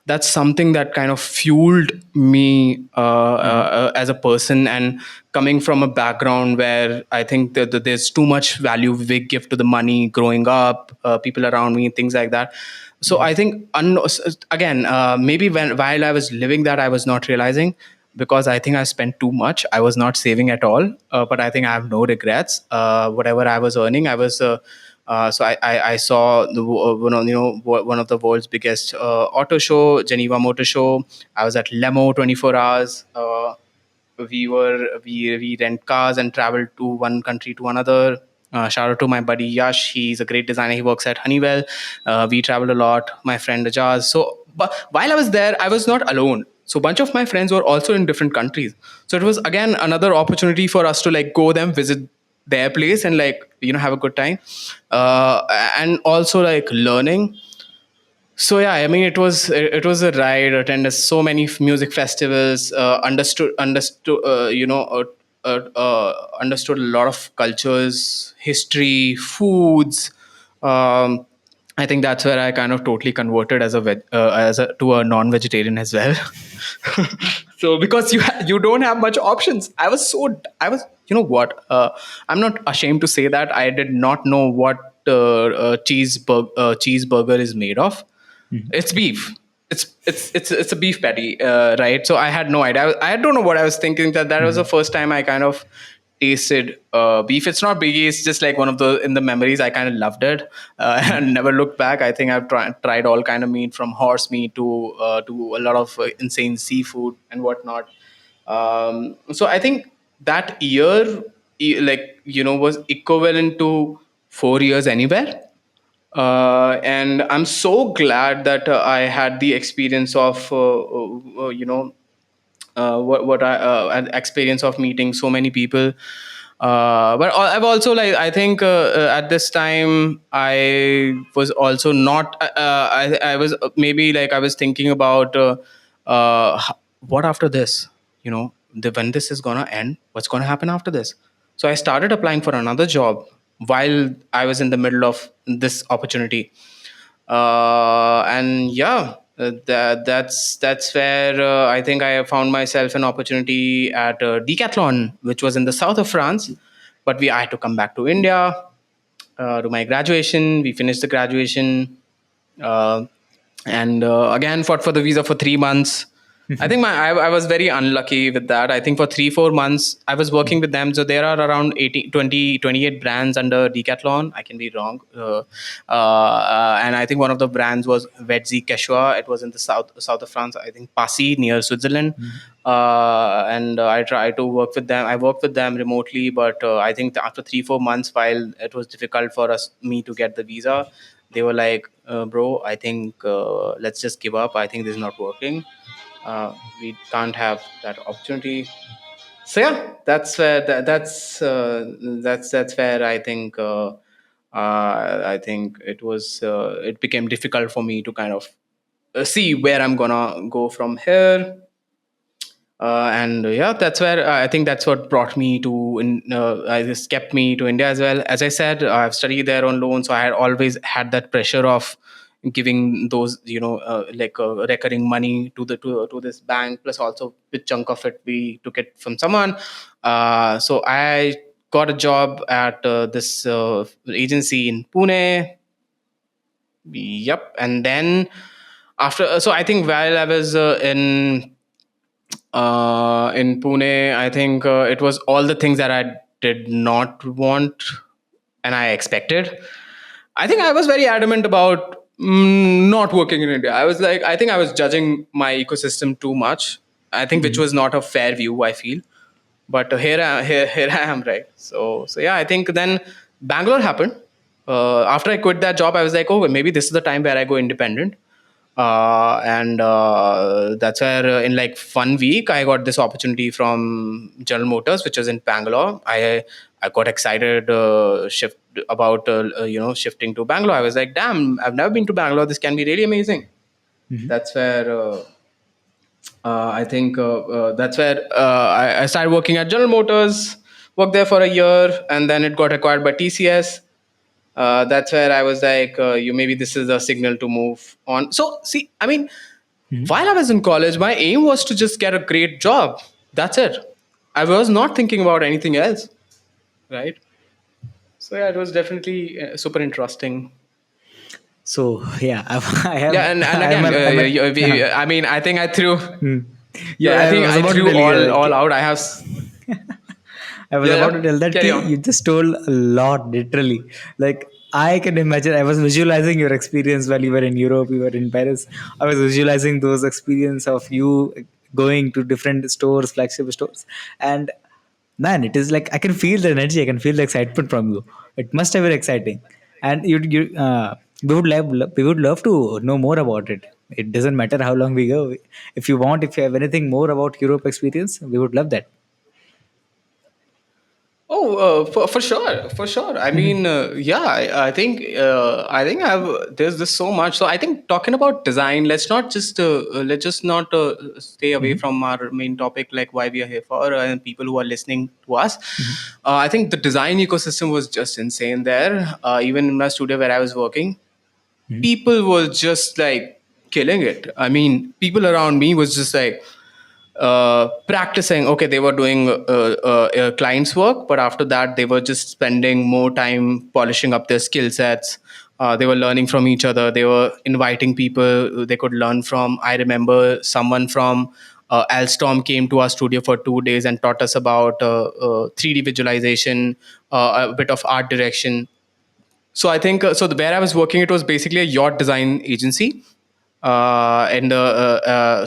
that's something that kind of fueled me as a person. And coming from a background where I think that there's too much value we give to the money growing up, people around me, things like that. So I think again, maybe while I was living that, I was not realizing, because I think I spent too much. I was not saving at all. But I think I have no regrets. Whatever I was earning, I was. So I saw one of the world's biggest auto show, Geneva Motor Show. I was at Lemo 24 hours. We rent cars and travel to one country to another. Shout out to my buddy Yash. He's a great designer. He works at Honeywell. We traveled a lot. My friend Ajaz. So, but while I was there, I was not alone. So, a bunch of my friends were also in different countries. So it was again another opportunity for us to like go them, visit their place, and like have a good time, and also like learning. So yeah, I mean, it was a ride. Attended so many music festivals. Understood a lot of cultures, history, foods. Um, I think that's where I kind of totally converted to a non-vegetarian as well. So because you don't have much options, I was what, I'm not ashamed to say that I did not know what cheeseburger is made of. It's beef. It's a beef patty, right? So I had no idea. I don't know what I was thinking. That was the first time I kind of tasted beef. It's not biggie. It's just like one of the in the memories. I kind of loved it and never looked back. I think I've tried all kind of meat, from horse meat to a lot of insane seafood and whatnot. So I think that year was equivalent to 4 years anywhere. And I'm so glad that I had the experience of what I an experience of meeting so many people. But I've also, like, I think at this time I was also not. I was maybe, like, I was thinking about what after this. When this is gonna end, what's gonna happen after this? So I started applying for another job while I was in the middle of this opportunity. And yeah, that's where I think I found myself an opportunity at Decathlon, which was in the south of France. But I had to come back to India to my graduation. We finished the graduation, uh, and again fought for the visa for 3 months. I think I was very unlucky with that. I think for 3-4 months I was working with them. So there are around 80, 20, 28 brands under Decathlon. I can be wrong. And I think one of the brands was Vetzi Quechua. It was in the south of France. I think Passy, near Switzerland. And I tried to work with them. I worked with them remotely, but I think after 3-4 months, while it was difficult for me to get the visa, they were like, "Bro, I think let's just give up. I think this is not working. We can't have that opportunity." So yeah, that's where that's where I think it became difficult for me to kind of see where I'm gonna go from here. And yeah, that's where I think that's what brought me to I just kept me to India as well. As I said, I've studied there on loan, so I had always had that pressure of giving those, like recurring money to this bank. Plus, also a chunk of it we took it from someone. So I got a job at this agency in Pune. Yep, and then after, so I think while I was in Pune, I think it was all the things that I did not want and I expected. I think I was very adamant about not working in India. I was like, I think I was judging my ecosystem too much. I think which was not a fair view, I feel. But here I am, right? So yeah, I think then Bangalore happened. After I quit that job, I was like, oh, maybe this is the time where I go independent. And that's where in like 1 week I got this opportunity from General Motors, which was in Bangalore. I got excited shifting to Bangalore. I was like, damn, I've never been to Bangalore. This can be really amazing. That's where I think that's where I started working at General Motors. Worked there for a year, and then it got acquired by TCS. That's where I was like, you maybe this is a signal to move on. So see, I mean, while I was in college, my aim was to just get a great job. That's it. I was not thinking about anything else, right? So yeah, it was definitely super interesting. So yeah, I have Yeah, and I'm, again, I'm at, I mean, I think I threw. yeah, Yeah, I I think was I about to threw tell you all out. I have. I was Yeah, about to yeah. tell that Carry key, on. you just told a lot, literally. Like I can imagine. I was visualizing your experience while you were in Europe, you were in Paris. I was visualizing those experience of you going to different stores, flagship stores, and man, it is like I can feel the energy. I can feel the excitement from you. It must have been exciting, and we would love to know more about it. It doesn't matter how long we go. If you want, if you have anything more about Europe experience, we would love that. Oh, for sure, for sure. I mean, yeah, I think there's this so much. So I think talking about design, let's just not stay away Mhm. from our main topic, like why we are here for, and people who are listening to us. Mhm. I think the design ecosystem was just insane there. Even in my studio where I was working, Mhm. people were just like killing it. I mean, people around me was just like practicing. Okay, they were doing clients work, but after that they were just spending more time polishing up their skill sets. They were learning from each other. They were inviting people they could learn from. I remember someone from Alstom came to our studio for 2 days and taught us about 3D visualization, a bit of art direction. So I think where I was working, it was basically a yacht design agency. And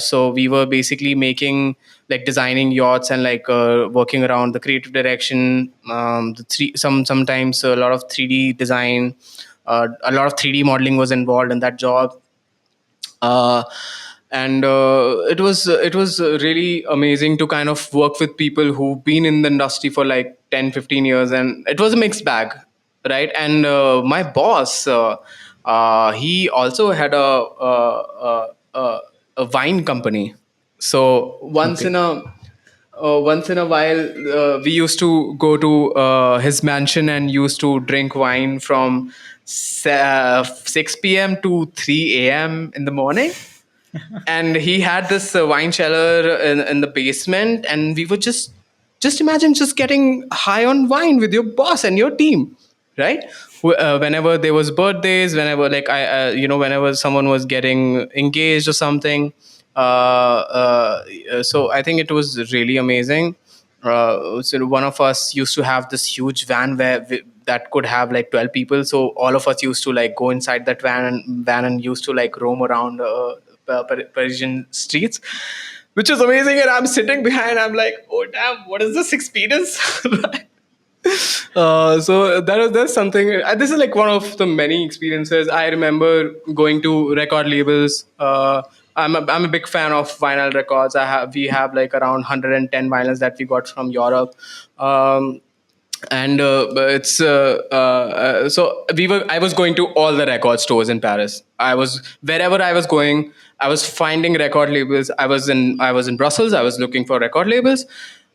so we were basically making, like, designing yachts and like working around the creative direction, the three sometimes a lot of 3D design, a lot of 3D modeling was involved in that job. uh, and it was really amazing to kind of work with people who've been in the industry for like 10-15 years, and it was a mixed bag, right? And my boss, he also had a wine company. So Okay. once in a while, we used to go to his mansion and used to drink wine from 6 p.m. to 3 a.m. in the morning. And he had this wine cellar in the basement, and we would just imagine just getting high on wine with your boss and your team, right? Whenever there was birthdays, whenever, like, whenever someone was getting engaged or something. So I think it was really amazing. So one of us used to have this huge van that could have like 12 people. So all of us used to like go inside that van and used to like roam around Parisian streets, which is amazing. And I'm sitting behind, I'm like, oh damn, what is this experience? So that's something. This is like one of the many experiences. I remember going to record labels. I'm a big fan of vinyl records. We have like around 110 vinyls that we got from Europe. And it's so we were I was going to all the record stores in Paris. I was Wherever I was going, I was finding record labels. I was in Brussels. I was looking for record labels.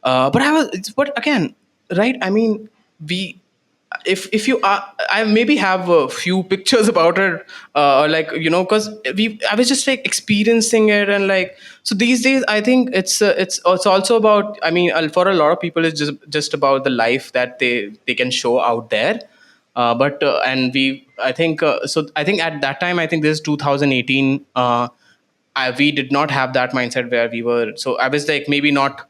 But again, right, I mean, we if you are, I maybe have a few pictures about it, or like, because we I was just like experiencing it. And like, so these days I think it's also about, I mean, for a lot of people it's just about the life that they can show out there. But and we I think so I think at that time, I think this is 2018. We did not have that mindset where we were. So I was like, maybe not.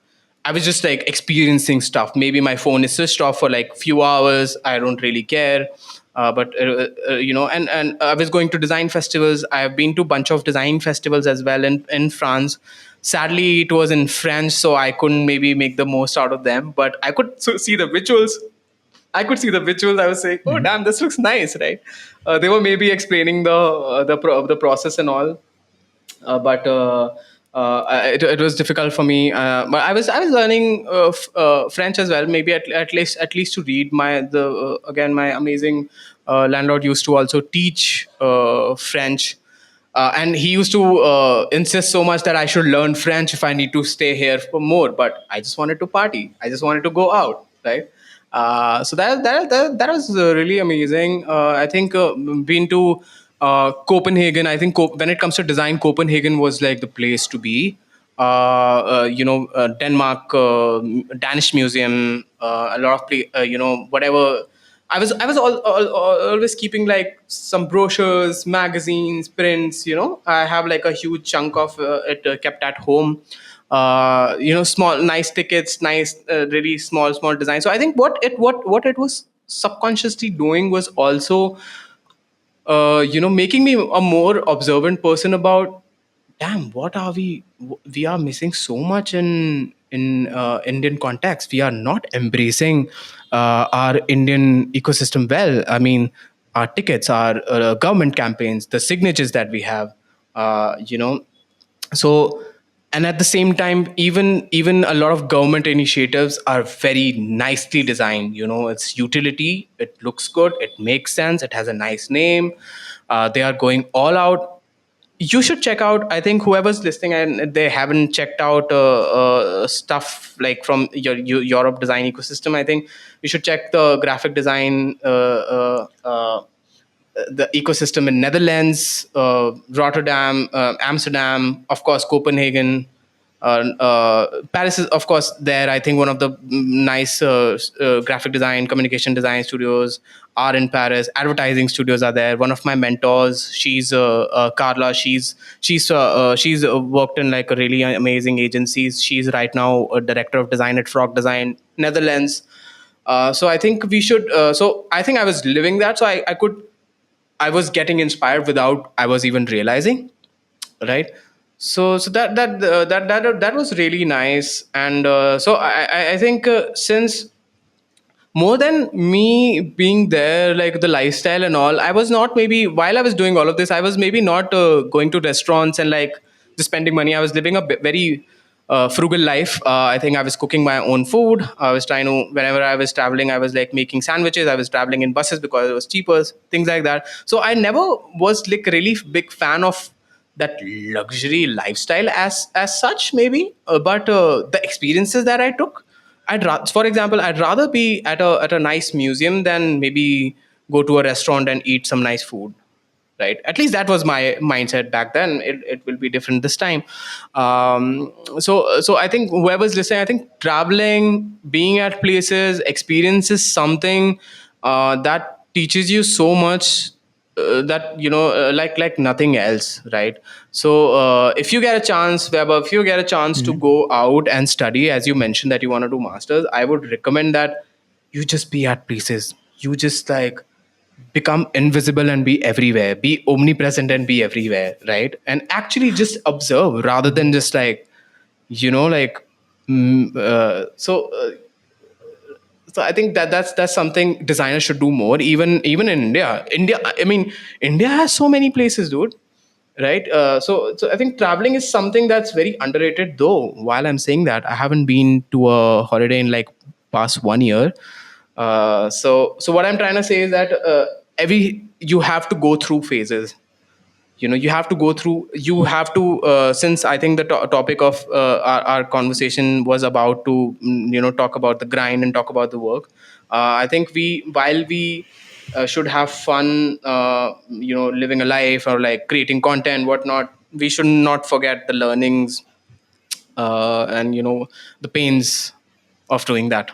I was just like experiencing stuff. Maybe my phone is switched off for like few hours. I don't really care. And I was going to design festivals. I've been to a bunch of design festivals as well in France. Sadly, it was in French, so I couldn't maybe make the most out of them. But I could see the visuals. I was saying, "Oh, damn, this looks nice, right?" They were maybe explaining the process and all. But it was difficult for me. But I was learning French as well. Maybe at least to read. My amazing landlord used to also teach French. And he used to insist so much that I should learn French if I need to stay here for more. But I just wanted to party. I just wanted to go out, right? So that was really amazing. I think been to Copenhagen. I think when it comes to design, Copenhagen was like the place to be. Denmark, Danish Museum, a lot of whatever. Always keeping like some brochures, magazines, prints. I have like a huge chunk of it kept at home. Small, nice tickets, nice, really small design. So I think what it was subconsciously doing was also making me a more observant person about, damn, what are we are missing so much in Indian context. We are not embracing our Indian ecosystem well. I mean, our tickets, our government campaigns, the signatures that we have, uh, you know so, and at the same time, even a lot of government initiatives are very nicely designed. It's utility, it looks good, it makes sense, it has a nice name. They are going all out. You should check out, I think, whoever's listening and they haven't checked out stuff like from your Europe design ecosystem. I think you should check the graphic design the ecosystem in Netherlands, Rotterdam, Amsterdam, of course, Copenhagen. Paris is, of course, there. I think one of the nice graphic design, communication design studios are in Paris. Advertising studios are there. One of my mentors, she's Carla. She's worked in like a really amazing agencies. She's right now a director of design at Frog Design, Netherlands. So I think we should. So I think I was living that. So I was getting inspired without I was even realizing. right? So that was really nice. And I think since more than me being there, like the lifestyle and all, I was not, maybe while I was doing all of this, I was maybe not going to restaurants and like just spending money. I was living a very frugal life. I think I was cooking my own food. I was trying to, whenever I was traveling, I was like making sandwiches. I was traveling in buses because it was cheaper, things like that. So I never was like really big fan of that luxury lifestyle as such, maybe. But the experiences that I took, for example, I'd rather be at a nice museum than maybe go to a restaurant and eat some nice food, right? At least that was my mindset back then. It will be different this time. So I think whoever's listening, I think traveling, being at places, experiences something that teaches you so much, that like nothing else, right? So if you get a chance, Weber, if you get a chance to Mhm. go out and study, as you mentioned that you want to do masters, I would recommend that you just be at places. You just like become invisible and be everywhere, be omnipresent and be everywhere, right? And actually just observe rather than just like, like mm, uh, so uh, so I think that's something designers should do more, even in India, I mean, India has so many places, dude, right? So I think traveling is something that's very underrated, though while I'm saying that, I haven't been to a holiday in like past 1 year. So what I'm trying to say is that every you have to go through phases. You have to go through, you have to since I think the topic of our conversation was about to talk about the grind and talk about the work. I think while we should have fun, living a life or like creating content, whatnot, we should not forget the learnings, and the pains of doing that.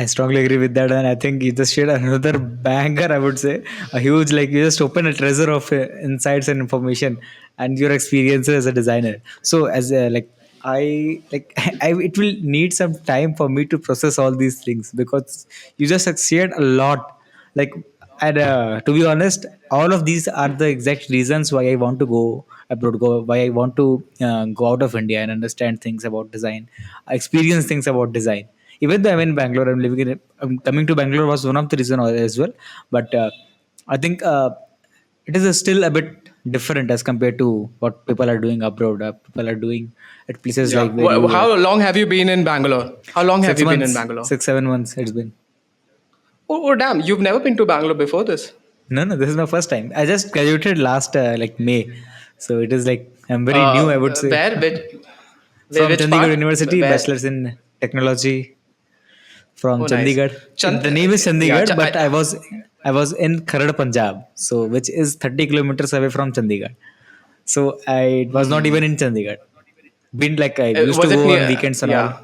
I strongly agree with that, and I think you just shared another banger. I would say a huge, like you just open a treasure of insights and information, and your experiences as a designer. So, as like like it will need some time for me to process all these things because you just shared a lot. Like, and to be honest, all of these are the exact reasons why I want to go abroad, why I want to go out of India and understand things about design, experience things about design. Even though I'm in Bangalore, I'm living in coming to Bangalore was one of the reason as well. But I think it is still a bit different as compared to what people are doing abroad. People are doing at places Yeah. like where you How long have you been in Bangalore? How long have six you been in months, Bangalore? 6 7 months it's been. Oh, damn, you've never been to Bangalore before this. No, no, this is my first time. I just graduated last like May, so it is like I'm very new. I would say Where? from Which Chandigarh part? University, Where? bachelor's in technology from Oh, nice. Chandigarh. Chand, The name is yeah, Chandigarh, but I was in Kharad, Punjab, so which is 30 kilometers away from Chandigarh. So I was not even in Chandigarh. Been like I used to was it go on near? weekends and all. Yeah.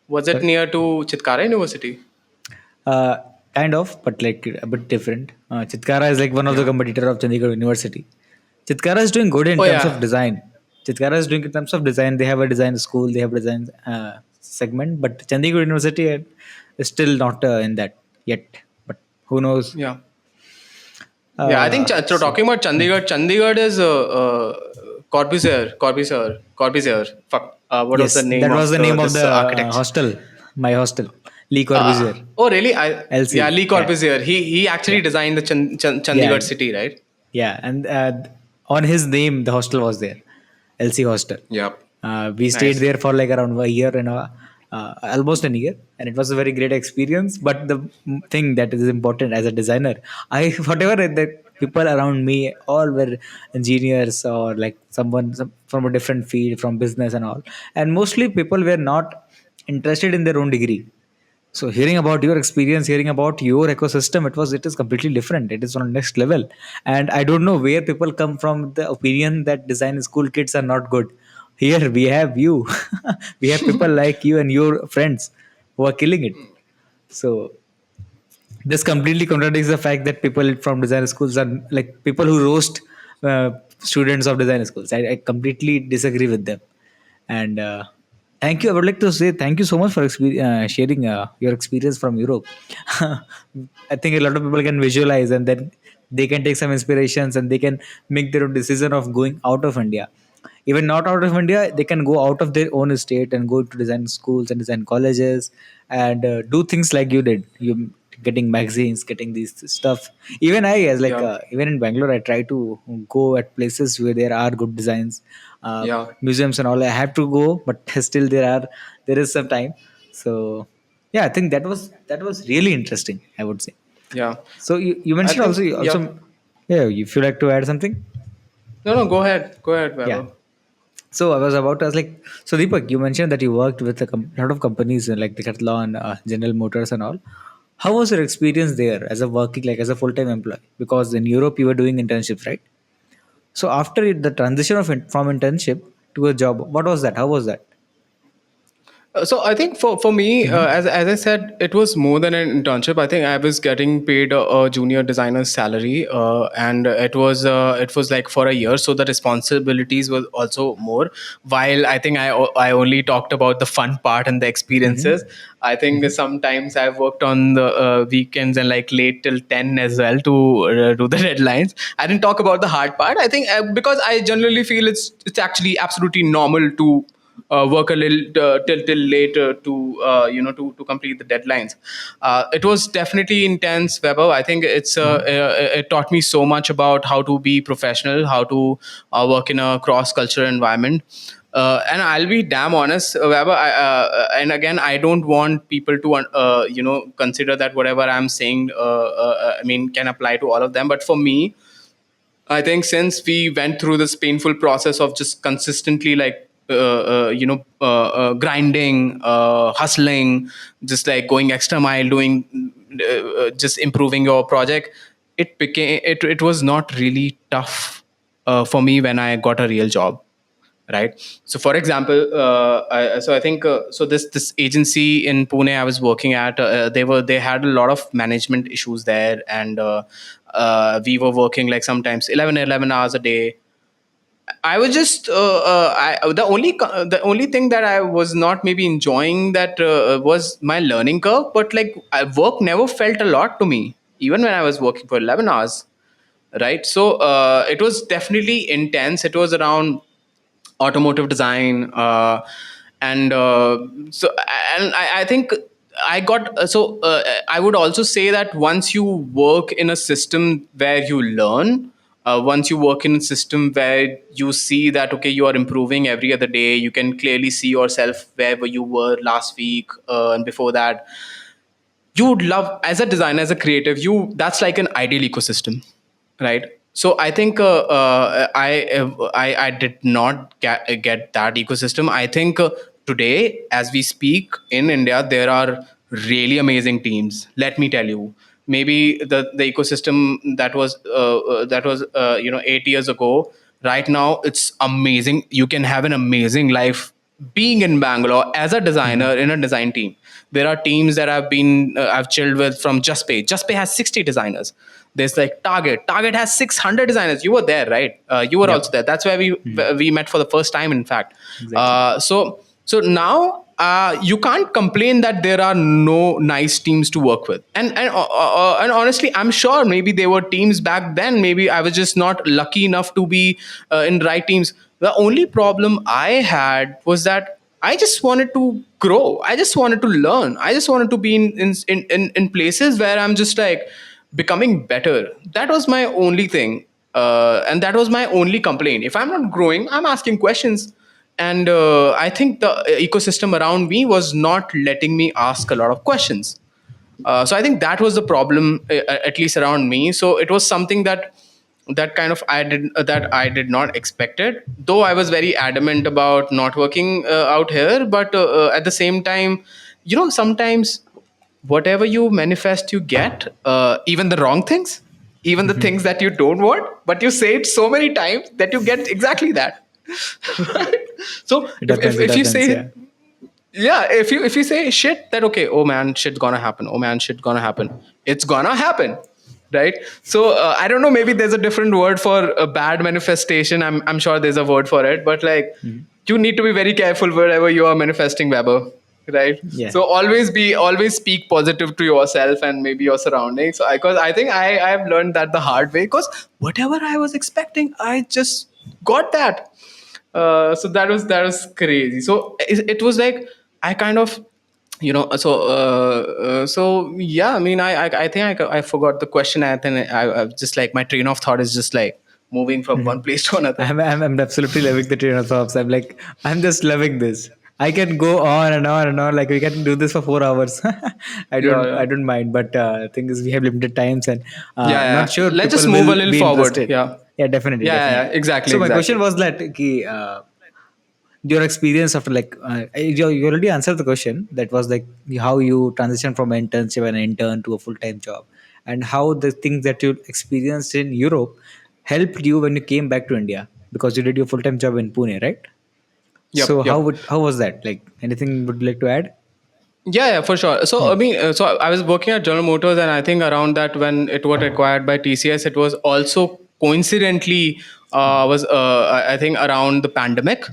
Was it Sorry. near to Chitkara University? Uh, kind of, but like a bit different. Chitkara is like one of the Yeah. competitor of Chandigarh University. Chitkara is doing good in Oh, terms of yeah. design. Chitkara is doing in terms of design. They have a design school. They have a design segment, but Chandigarh University is still not in that yet. But who knows? Yeah. Yeah, I think so. So Talking about Chandigarh, Chandigarh is Corbusier. Fuck. What was the yes, name that was of the name of this the architect? hostel. My hostel, Lee Corbusier, Oh, really? Yeah, LC. Lee Yeah, Corbusier. He actually yeah, designed the Chandigarh yeah. city, right? Yeah, and on his name, the hostel was there, LC Hostel. Yep. We stayed Nice. there for like around a year and almost a year, and it was a very great experience. But the thing that is important as a designer, I whatever the people around me all were engineers or like from a different field, from business and all, and mostly people were not interested in their own degree. So hearing about your experience, hearing about your ecosystem, it is completely different. It is on next level. And I don't know where people come from the opinion that design school kids are not good. Here we have you. We have people like you and your friends who are killing it. So this completely contradicts the fact that people from design schools are like people who roast students of design schools. I completely disagree with them. And thank you. I would like to say thank you so much for sharing your experience from Europe. I think a lot of people can visualize and then they can take some inspirations and they can make their own decision of going out of India. Even not out of India, they can go out of their own state and go to design schools and design colleges and do things like you did. You getting magazines, getting these stuff. Even I, as like Yeah. even in Bangalore, I try to go at places where there are good designs, Yeah. museums and all. I have to go, but still there is some time. So yeah, I think that was really interesting, I would say. Yeah. So you I mentioned also think, yeah. yeah, if you like to add something. No, no, go ahead. Go ahead, Yeah. Vaibhav. So I was about to ask, like, so Deepak, you mentioned that you worked with a lot of companies like Decathlon, General Motors, and all. How was your experience there as a working, like as a full-time employee? Because in Europe you were doing internships, right? So after the transition from internship to a job, what was that? How was that? So I think for me, Mm-hmm. as I said, it was more than an internship. I think I was getting paid a junior designer's salary, and it was like for a year. So the responsibilities was also more. While I think I only talked about the fun part and the experiences. Mm-hmm. I think Mm-hmm. sometimes I've worked on the weekends and like late till 10 as well to do the deadlines. I didn't talk about the hard part. I think because I generally feel it's actually absolutely normal to work a little till late to complete the deadlines. It was definitely intense, Weber. I think it taught me so much about how to be professional, how to work in a cross cultural environment. And I'll be damn honest, Weber. And again, I don't want people to consider that whatever I'm saying, I mean, can apply to all of them. But for me, I think since we went through this painful process of just consistently like grinding, hustling, just like going extra mile, doing just improving your project, it was not really tough for me when I got a real job, right? So for example, I think so this agency in Pune I was working at, they had a lot of management issues there, and we were working like sometimes 11 hours a day. I was just the only thing that I was not maybe enjoying that was my learning curve, but like work never felt a lot to me even when I was working for 11 hours, right? So it was definitely intense. It was around automotive design, and so and I think I got I would also say that once you work in a system where you learn, once you work in a system where you see that okay, you are improving every other day, you can clearly see yourself where you were last week and before that, you would love, as a designer, as a creative, you that's like an ideal ecosystem, right? So I think I did not get that ecosystem. I think today as we speak in India there are really amazing teams, let me tell you. Maybe the ecosystem that was 8 years ago, right now it's amazing. You can have an amazing life being in Bangalore as a Mm-hmm. designer in a design team. There are teams that I've chilled with from Justpay. Justpay has 60 designers. There's like Target has 600 designers. You were there, right? You were also Yep. there. That's where Mm-hmm. we met for the first time, in fact. Exactly. So now you can't complain that there are no nice teams to work with. And honestly, I'm sure maybe there were teams back then. Maybe I was just not lucky enough to be in the right teams. The only problem I had was that I just wanted to grow. I just wanted to learn. I just wanted to be in places where I'm just like becoming better. That was my only thing. And that was my only complaint. If I'm not growing, I'm asking questions. And I think the ecosystem around me was not letting me ask a lot of questions. So I think that was the problem, at least around me. So it was something that kind of I did not expect it. Though I was very adamant about not working out here, but at the same time, sometimes whatever you manifest, you get. Even the wrong things, even the things that you don't want, but you say it so many times that you get exactly that. Right? So It happens. It if you happens. say Yeah. yeah, if you say shit, that okay, oh man, shit's gonna happen, oh man, shit gonna happen, it's gonna happen, right? So I don't know, maybe there's a different word for a bad manifestation. I'm sure there's a word for it, but like Mhm. you need to be very careful wherever you are manifesting, Weber. right? Yeah. So always speak positive to yourself and maybe your surroundings. So because I think I have learned that the hard way, because whatever I was expecting, I just got that. So that was crazy. So it was like I kind of, so yeah, I mean, I think I forgot the question. I think I just like my train of thought is just like moving from one place to another. I'm absolutely loving the train of thoughts. I'm just loving this. I can go on and on and on. Like we can do this for 4 hours. Yeah, I yeah, don't mind. But thing is, we have limited times, and yeah, not yeah. sure Let's just people move a will little be forward. interested. Yeah, Yeah, definitely, yeah, yeah, yeah. definitely. Exactly, So my question exactly. was that your experience after you already answered the question. That was like how you transition from internship and intern to a full time job, and how the things that you experienced in Europe helped you when you came back to India because you did your full time job in Pune, right? Yep, So yep. how was that? Like anything would you like to add? Yeah, yeah, for sure. So Hmm. I mean, so I was working at General Motors, and I think around that when it was acquired by TCS, it was also coincidentally was I think around the pandemic.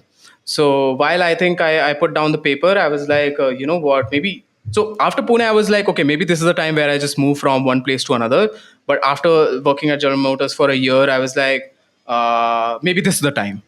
So while I think I put down the paper, I was like, you know what, maybe. So after Pune, I was like, okay, maybe this is the time where I just move from one place to another. But after working at General Motors for a year, I was like, maybe this is the time,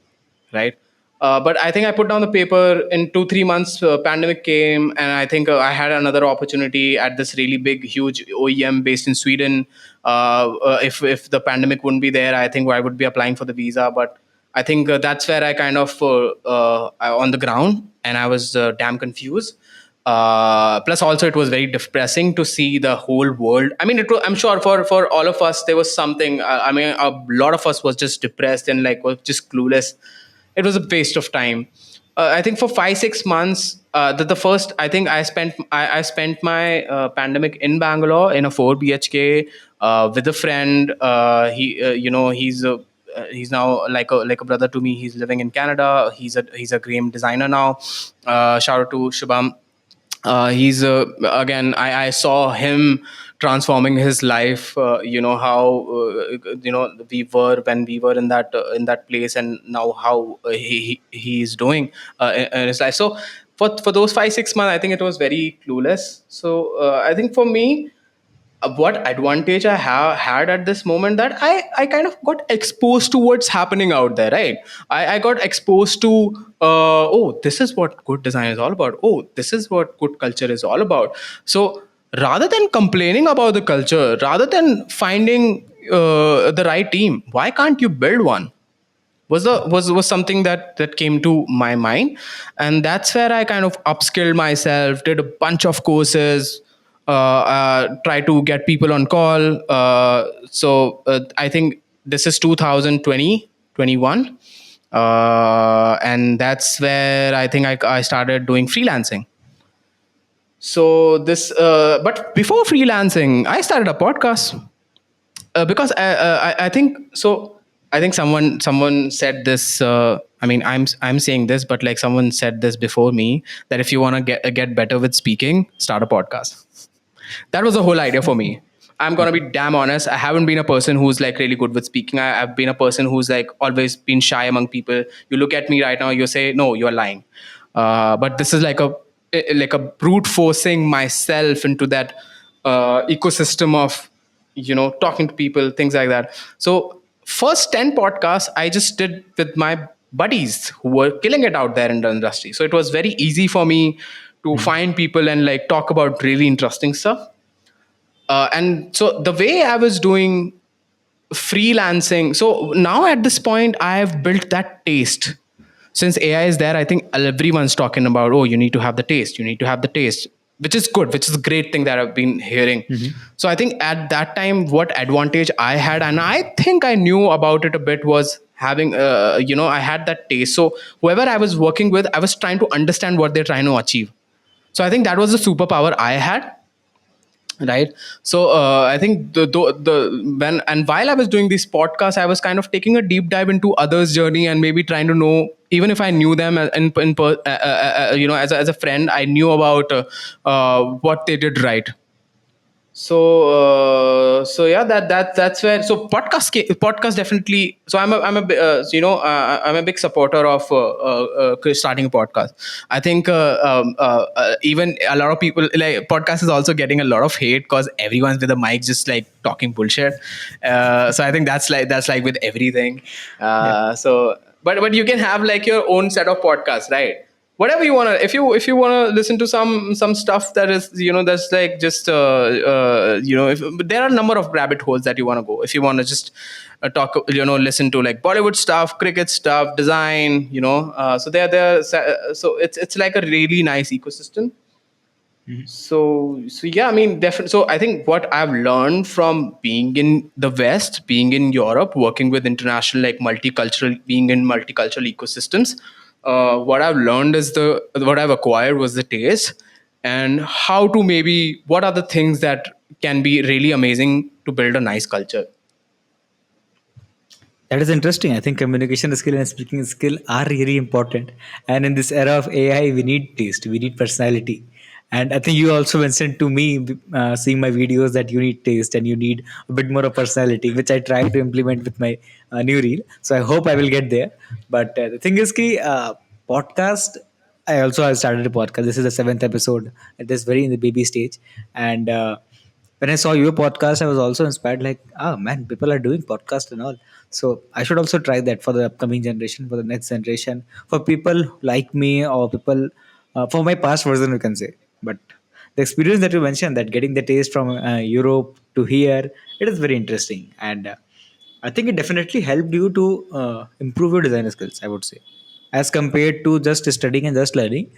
right? But I think I put down the paper in 2 3 months. Pandemic came, and I think I had another opportunity at this really big, huge OEM based in Sweden. If the pandemic wouldn't be there, I think I would be applying for the visa. But I think that's where I kind of on the ground, and I was damn confused. Plus, also it was very depressing to see the whole world. I mean, I'm sure for all of us there was something. I mean, a lot of us was just depressed and like was just clueless. It was a waste of time. I think for 5 6 months, the first I think I spent my pandemic in Bangalore in a 4 BHK with a friend. He's now like a brother to me. He's living in Canada. He's a game designer now. Shout out to Shubham. He's again, I saw him transforming his life. How we were when we were in that place, and now how he is doing in his life. So for those 5 6 months, I think it was very clueless. So I think for me, what advantage I have had at this moment, that I kind of got exposed to what's happening out there, right? I got exposed to oh, this is what good design is all about. Oh, this is what good culture is all about. So rather than complaining about the culture, rather than finding the right team, why can't you build one? Was something that came to my mind, and that's where I kind of upskilled myself, did a bunch of courses, try to get people on call. I think this is 2020 21, and that's where I think I started doing freelancing. So but before freelancing, I started a podcast because I think so. I think someone said this. I mean, I'm saying this, but like someone said this before me, that if you want to get better with speaking, start a podcast. That was the whole idea for me. I'm gonna be damn honest. I haven't been a person who's like really good with speaking. I've been a person who's like always been shy among people. You look at me right now, you say, no, you're lying. But this is like a brute forcing myself into that ecosystem of talking to people, things like that. So first 10 podcasts I just did with my buddies who were killing it out there in the industry. So it was very easy for me to find people and like talk about really interesting stuff. And so the way I was doing freelancing, so now at this point I have built that taste. Since AI is there, I think everyone's talking about, oh, you need to have the taste, you need to have the taste, which is good, which is a great thing that I've been hearing. So I think at that time, what advantage I had, and I think I knew about it a bit, was having I had that taste. So whoever I was working with, I was trying to understand what they're trying to achieve. So I think that was the superpower I had, right? So I think the when and while I was doing these podcasts, I was kind of taking a deep dive into others journey, and maybe trying to know, even if I knew them as a friend, I knew about what they did right. So yeah, that's where, so podcast definitely. So I'm a big supporter of starting a podcast. I think even a lot of people, like, podcast is also getting a lot of hate because everyone's with a mic just like talking bullshit. So I think that's like with everything. Yeah. But you can have like your own set of podcasts, right? Whatever you want to, if you want to listen to some stuff that is, that's like just if there are a number of rabbit holes that you want to go, if you want to just talk, listen to like Bollywood stuff, cricket stuff, design, so so it's like a really nice ecosystem. So yeah, I mean, definitely. So I think what I've learned from being in the West, being in Europe, working with international, like multicultural, being in multicultural ecosystems, what I've learned is what I've acquired was the taste, and how to, maybe what are the things that can be really amazing to build a nice culture. That is interesting. I think communication skill and speaking skill are really important. And in this era of AI, we need taste, we need personality. And I think you also mentioned to me, seeing my videos, that you need taste and you need a bit more of personality, which I try to implement with my new reel. So I hope I will get there. But the thing is, podcast. I started a podcast. This is the seventh episode. It is very in the baby stage, and when I saw your podcast, I was also inspired. Like, oh man, people are doing podcast and all. So I should also try that for the upcoming generation, for the next generation, for people like me or people for my past version, you can say. But the experience that you mentioned, that getting the taste from Europe to here, it is very interesting, and I think it definitely helped you to improve your design skills, I would say, as compared to just studying and just learning.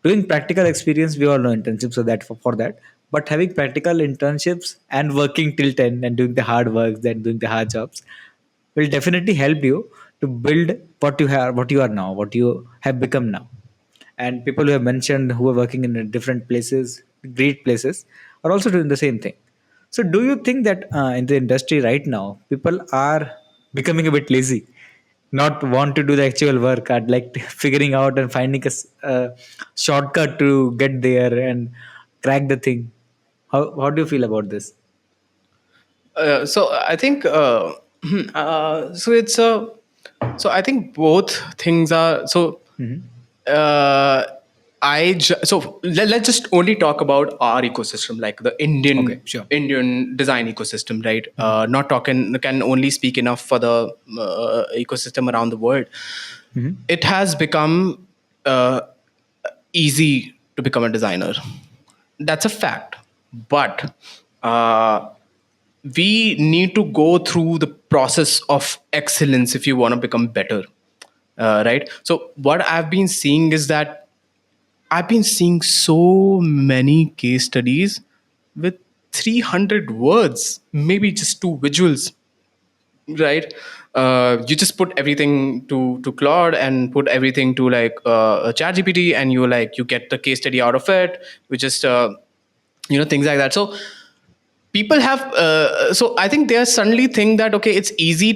Doing practical experience, we all know internships are that for that. But having practical internships and working till 10 and doing the hard work, then doing the hard jobs, will definitely help you to build what you are now, what you have become now. And people who have mentioned who are working in different places, great places, are also doing the same thing. So do you think that in the industry right now, people are becoming a bit lazy, not want to do the actual work, at like figuring out and finding a shortcut to get there and crack the thing? How do you feel about this? So I think so it's a so I think both things are so. Hmm. Uh, let's just only talk about our ecosystem, like the Okay, sure. Indian design ecosystem, right? Hmm. Not talking, can only speak enough for the ecosystem around the world. Hmm. It has become uh, easy to become a designer. That's a fact. But uh, we need to go through the process of excellence if you want to become better. Right. So what I've been seeing is that I've been seeing so many case studies with 300 words, maybe just two visuals, right? You just put everything to Claude and put everything to like a chat GPT, and you get the case study out of it. We just things like that. So people have so I think they suddenly think that, okay, it's easy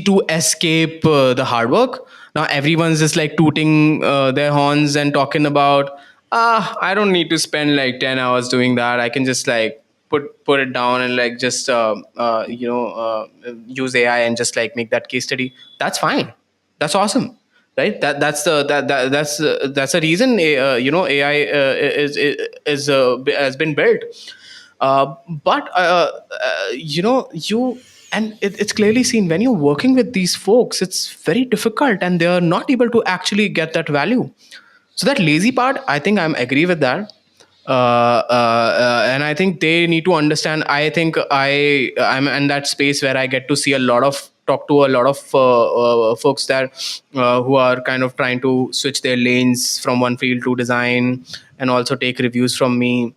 to escape the hard work. Now everyone's just like tooting their horns and talking about, I don't need to spend like 10 hours doing that. I can just like put it down and like just use AI and just like make that case study. That's fine. That's awesome, right? That's the reason AI has been built. But you and it's clearly seen when you're working with these folks, it's very difficult and they are not able to actually get that value. So that lazy part, I think I'm agree with that. And I think they need to understand. I think I'm in that space where I get to see a lot of talk to a lot of folks that who are kind of trying to switch their lanes from one field to design, and also take reviews from me.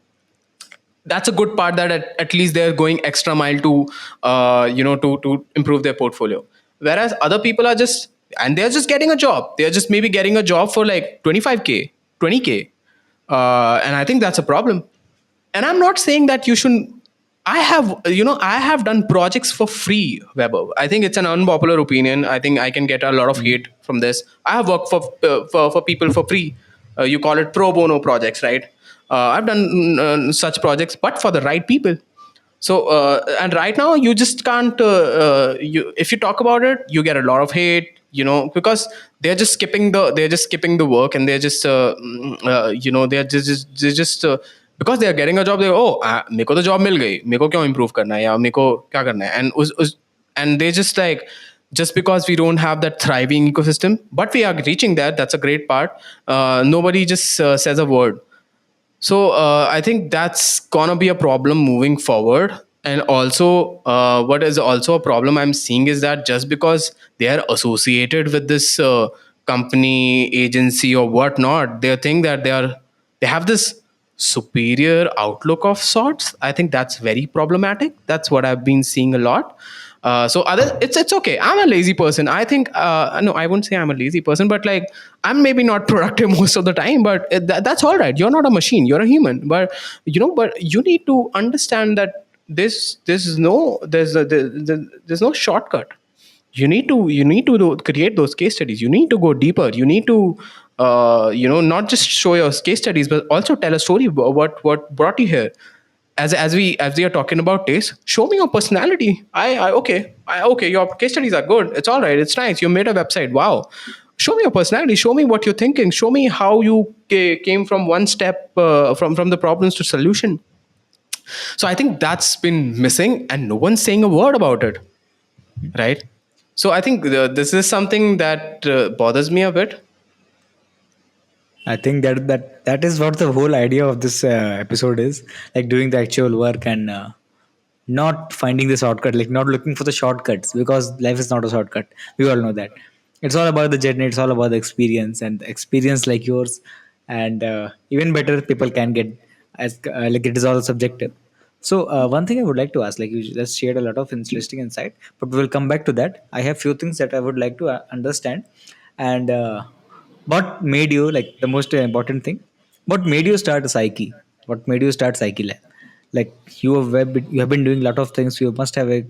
That's a good part, that at least they're going extra mile to to improve their portfolio. Whereas other people are just, and they're just getting a job, they're just maybe getting a job for like 25K, 20K, and I think that's a problem. And I'm not saying that you shouldn't. I have done projects for free, Weber. I think it's an unpopular opinion. I think I can get a lot of Hmm. hate from this. I have worked for people for free. You call it pro bono projects, right? I've done such projects, but for the right people. So and right now you just can't you if you talk about it, you get a lot of hate, because they're just skipping the work, and they're just they're just because they are getting a job, they go, oh, मेरे को तो job मिल गई, मेरे को क्यों improve करना है, या मेरे को क्या करना है, and they just like, just because we don't have that thriving ecosystem, but we are reaching that. That's a great part. Nobody just says a word. So I think that's gonna be a problem moving forward. And also, what is also a problem I'm seeing is that just because they are associated with this company, agency, or whatnot, they think that they have this superior outlook of sorts. I think that's very problematic. That's what I've been seeing a lot. So other, it's okay. I'm a lazy person. I think no, I wouldn't say I'm a lazy person, but like, I'm maybe not productive most of the time. But that's all right. You're not a machine. You're a human. But but you need to understand that this is no there's no shortcut. You need to create those case studies. You need to go deeper. You need to not just show your case studies, but also tell a story. What brought you here. As we are talking about taste, show me your personality. Okay, your case studies are good. It's all right. It's nice. You made a website. Wow. Show me your personality. Show me what you're thinking. Show me how you came from one step from the problems to solution. So I think that's been missing, and no one's saying a word about it, right? So I think this is something that bothers me a bit. I think that is what the whole idea of this episode is, like doing the actual work and not finding the shortcut, like not looking for the shortcuts, because life is not a shortcut. We all know that. It's all about the journey. It's all about the experience, and the experience like yours, and even better, people can get as like it is all subjective. So one thing I would like to ask, like you just shared a lot of interesting insight, but we'll come back to that. I have few things that I would like to understand, and what made you, like the most important thing, what made you start Psyche? What made you start Psyche Lab? Like you have been doing a lot of things. You must have a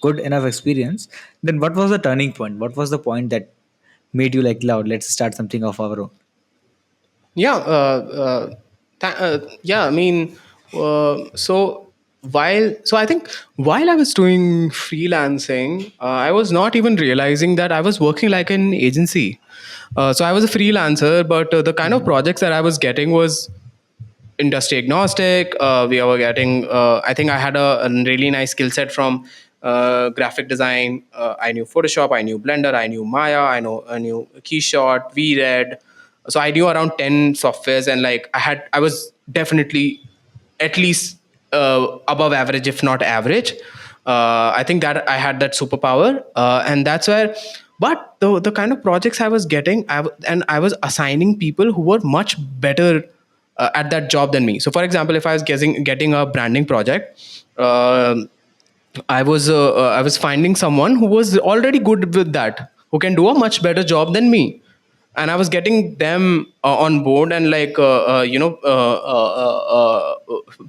good enough experience. Then what was the turning point? What was the point that made you like, loud, let's start something of our own? Yeah, yeah. I mean, so I think while I was doing freelancing, I was not even realizing that I was working like an agency. So I was a freelancer, but the kind of projects that I was getting was industry agnostic. We were getting. I think I had a really nice skill set from graphic design. I knew Photoshop, I knew Blender, I knew Maya, I knew Keyshot, VRED. So I knew around 10 softwares, and like I was definitely at least above average, if not average. I think that I had that superpower, and that's where. But the kind of projects I was getting, and I was assigning people who were much better at that job than me. So, for example, if I was getting a branding project, I was finding someone who was already good with that, who can do a much better job than me, and I was getting them on board, and like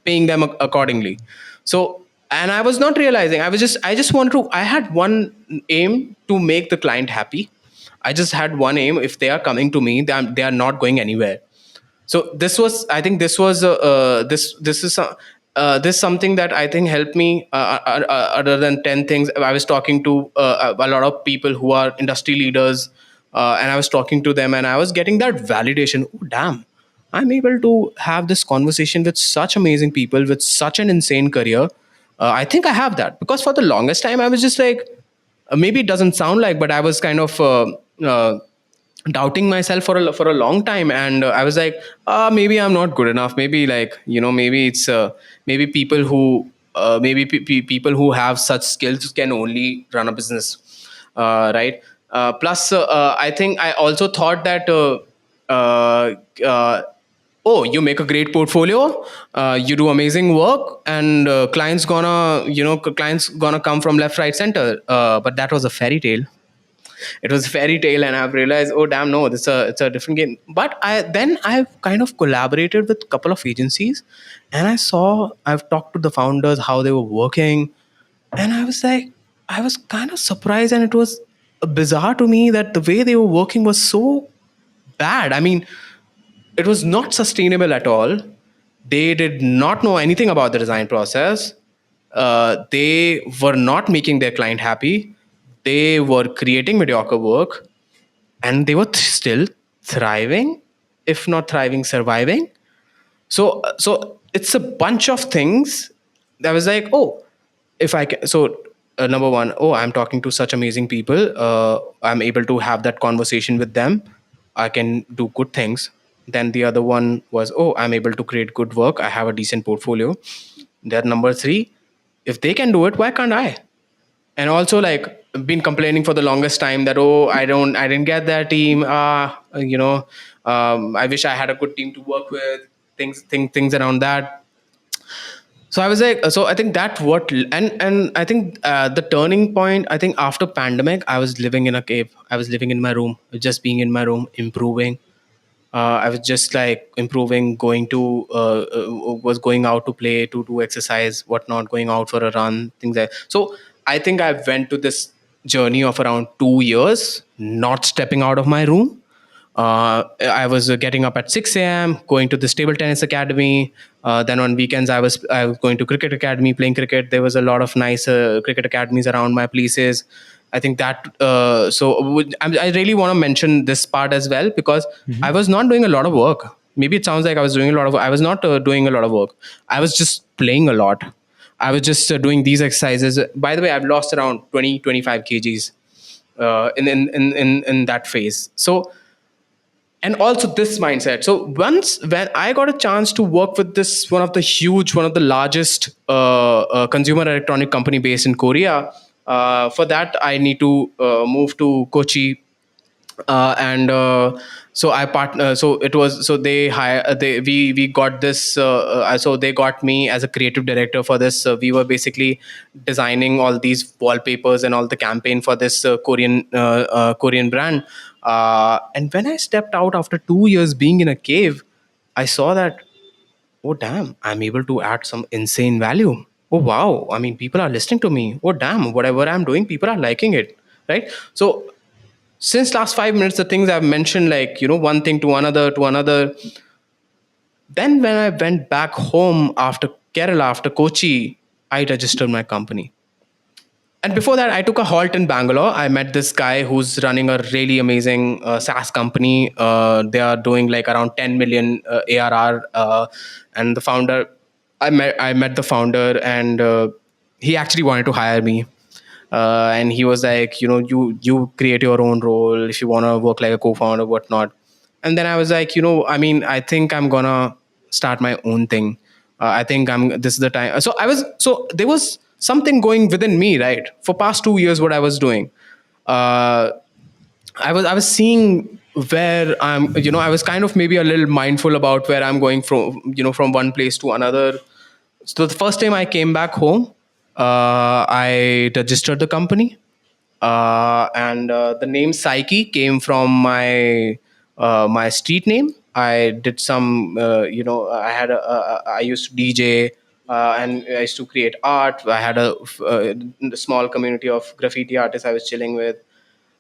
paying them accordingly. So, and I was not realizing. I just wanted to. I had one aim to make the client happy. I just had one aim. If they are coming to me, they are not going anywhere. So this was, I think this was this something that I think helped me, other than 10 things. I was talking to a lot of people who are industry leaders, and I was talking to them, and I was getting that validation. Oh, damn, I'm able to have this conversation with such amazing people with such an insane career. I think I have that, because for the longest time I was just like, maybe it doesn't sound like, but I was kind of doubting myself for a long time, and I was like, maybe I'm not good enough. Maybe, like, maybe it's maybe people who people who have such skills can only run a business, right? Plus, I think I also thought that uh, uh, oh, you make a great portfolio, you do amazing work, and clients gonna come from left, right, center. But that was a fairy tale. It was a fairy tale, and I've realized, oh damn, no, it's a different game. But I've kind of collaborated with a couple of agencies, and I've talked to the founders how they were working, and I was like, I was kind of surprised, and it was bizarre to me that the way they were working was so bad. I mean, it was not sustainable at all. They did not know anything about the design process. They were not making their client happy. They were creating mediocre work, and they were still thriving, if not thriving, surviving. So it's a bunch of things that was like, oh, if I can. So number one, oh, I'm talking to such amazing people. I'm able to have that conversation with them. I can do good things. Then the other one was, oh, I'm able to create good work. I have a decent portfolio. Then number three, if they can do it, why can't I? And also, like, I've been complaining for the longest time that, oh, I didn't get that team. I wish I had a good team to work with. Things around that. So I was like, so I think that what, and I think the turning point, I think after pandemic, I was living in a cave. I was living in my room, just being in my room, improving. I was just like improving, was going out to play, to do exercise, whatnot, going out for a run, things like. So I think I went to this journey of around 2 years, not stepping out of my room. I was getting up at 6 a.m., going to this table tennis academy. Then on weekends, I was going to cricket academy, playing cricket. There was a lot of nice cricket academies around my places. I think that I really want to mention this part as well, because I was not doing a lot of work. Maybe it sounds like I was doing a lot of work. I was not doing a lot of work. I was just playing a lot. I was just doing these exercises. By the way, I've lost around 20-25 kgs in that phase. So, and also this mindset. So once when I got a chance to work with this one of the largest consumer electronic company based in Korea, for that I need to move to Kochi, and so I partner. So it was so they hire they we got this. So they got me as a creative director for this. We were basically designing all these wallpapers and all the campaign for this Korean brand. And when I stepped out after 2 years being in a cave, I saw that, oh damn, I'm able to add some insane value. Oh wow, I mean, people are listening to me. Oh damn, whatever I'm doing, people are liking it, right? So since last 5 minutes, the things I've mentioned, like, one thing to another to another. Then when I went back home after Kerala, after Kochi, I registered my company. And before that, I took a halt in Bangalore. I met this guy who's running a really amazing SaaS company. They are doing like around 10 million ARR. And the founder, I met the founder, and he actually wanted to hire me. And he was like, you create your own role if you want to work like a co-founder, whatnot. And then I was like, I mean, I think I'm gonna start my own thing. I think this is the time. So there was something going within me, right? For past 2 years, what I was doing, uh, I was seeing where I was kind of maybe a little mindful about where I'm going from one place to another. So the first time I came back home, I registered the company, and the name Psyche came from my street name. I did some, I used to DJ, and I used to create art. I had a small community of graffiti artists I was chilling with.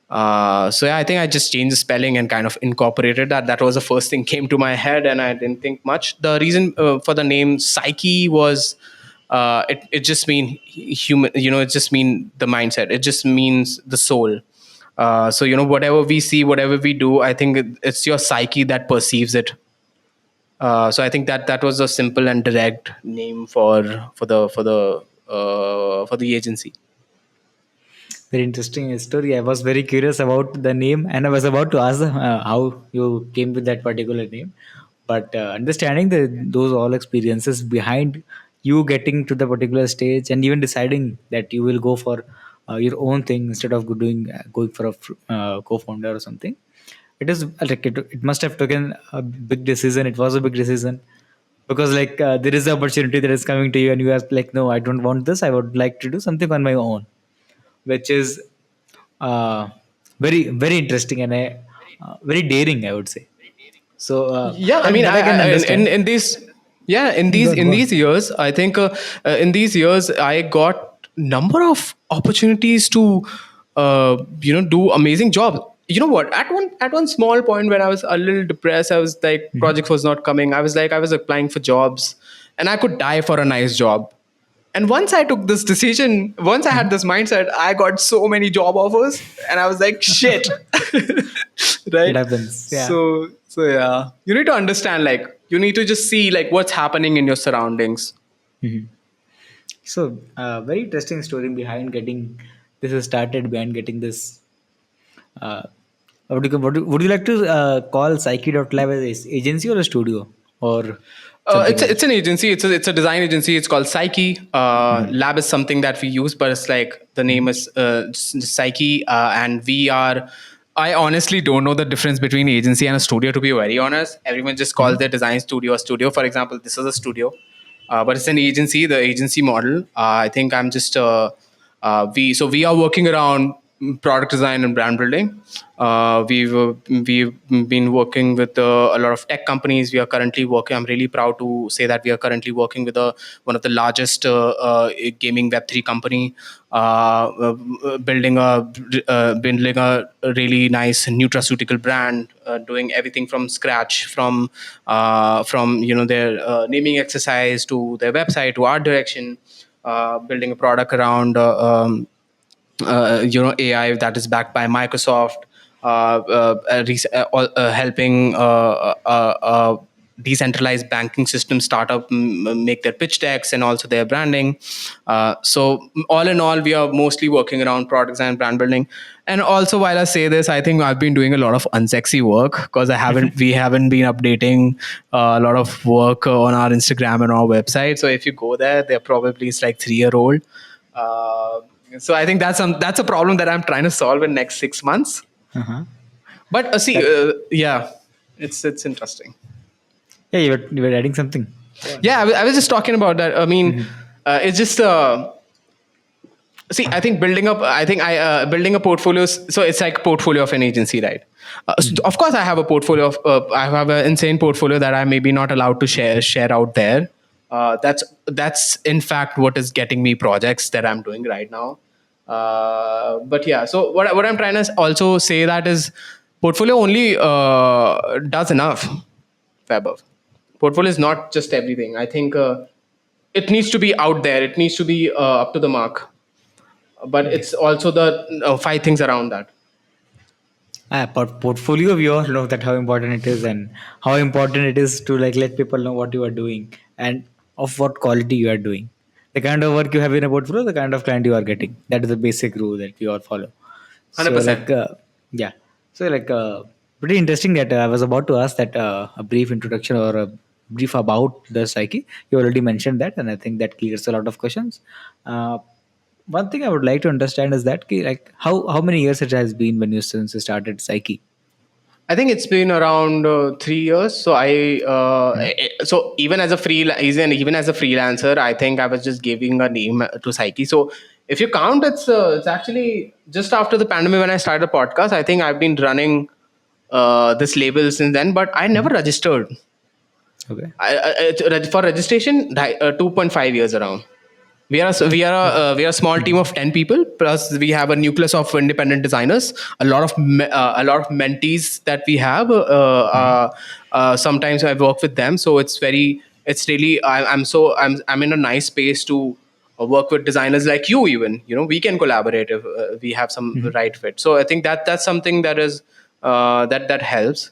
So yeah, I think I just changed the spelling and kind of incorporated that. That was the first thing came to my head, and I didn't think much. The reason for the name Psyche was, it just mean human. It just mean the mindset. It just means the soul. So whatever we see, whatever we do, I think it's your psyche that perceives it. So I think that was a simple and direct name for the agency. Very interesting story. I was very curious about the name, and I was about to ask how you came with that particular name. But understanding those all experiences behind you getting to the particular stage, and even deciding that you will go for your own thing instead of going for a co-founder or something, it is like it must have taken a big decision. It was a big decision because like there is an opportunity that is coming to you, and you are like, no, I don't want this. I would like to do something on my own, which is uh, very interesting and very daring, I would say. So Yeah, I mean, that I can understand. in these, yeah, in Go these on, in go on. these years, I think in these years I got number of opportunities to do amazing jobs. you know what, at one small point when I was a little depressed, I was like, project was not coming, I was like, I was applying for jobs, and I could die for a nice job. And once I took this decision, once I had this mindset, I got so many job offers, and I was like, shit. It Right? happens. Yeah. So yeah, you need to understand, like, you need to just see like what's happening in your surroundings. Mhm. So, very interesting story behind getting this started, behind getting this. Uh, would you like to call Psyche.lab as agency or a studio or something It's else? an agency. It's a design agency. It's called Psyche. Lab is something that we use, but it's like the name is Psyche, and we are. I honestly don't know the difference between agency and a studio. To be very honest, everyone just calls their design studio a studio. For example, this is a studio, but it's an agency. The agency model. I think I'm just we are working around product design and brand building. We've been working with a lot of tech companies. We are currently working. I'm really proud to say that we are currently working with one of the largest gaming Web3 company, building a really nice nutraceutical brand, doing everything from scratch, from their naming exercise to their website to art direction, building a product around AI that is backed by Microsoft, helping decentralized banking system startup make their pitch decks and also their branding. So all in all, we are mostly working around products and brand building. And also, while I say this, I think I've been doing a lot of unsexy work because we haven't been updating a lot of work on our Instagram and our website. So if you go there, they're probably it's like 3 year old. Uh, so I think that's a problem that I'm trying to solve in next 6 months. Uh-huh. But That yeah, it's interesting. yeah, you were adding something. Yeah, I was just talking about that. I mean, it's just see. I think building up. I think I building a portfolio. So it's like portfolio of an agency, right? Of course, I have a portfolio of. I have an insane portfolio that I may be not allowed to share out there. That's in fact what is getting me projects that I'm doing right now. But yeah, so what I'm trying to also say that is portfolio only does enough. Vaibhav. Portfolio is not just everything. I think it needs to be out there. It needs to be up to the mark. But Yeah. it's also the five things around that. Portfolio, we all know that how important it is and how important it is to like let people know what you are doing and of what quality you are doing. The kind of work you have in a portfolio, the kind of client you are getting. That is the basic rule that we all follow. Hundred So percent. like yeah, so like pretty interesting that I was about to ask that a brief introduction or a brief about the psyche. You already mentioned that, and I think that clears a lot of questions. Uh, One thing I would like to understand is that like how many years it has been when you since you started Psyche? I think it's been around 3 years. So Hmm. so even as a freelancer, I think I was just giving a name to Psyche. So if you count, it's actually just after the pandemic when I started the podcast. I think I've been running this label since then, but I never registered. Okay. For registration, 2.5 years around. We are a small team of 10 people. Plus, we have a nucleus of independent designers. A lot of mentees that we have. Sometimes I work with them, so it's very. It's really. I'm in a nice space to work with designers like you. Even we can collaborate if we have some Mhm. right fit. So I think that's something that is that helps.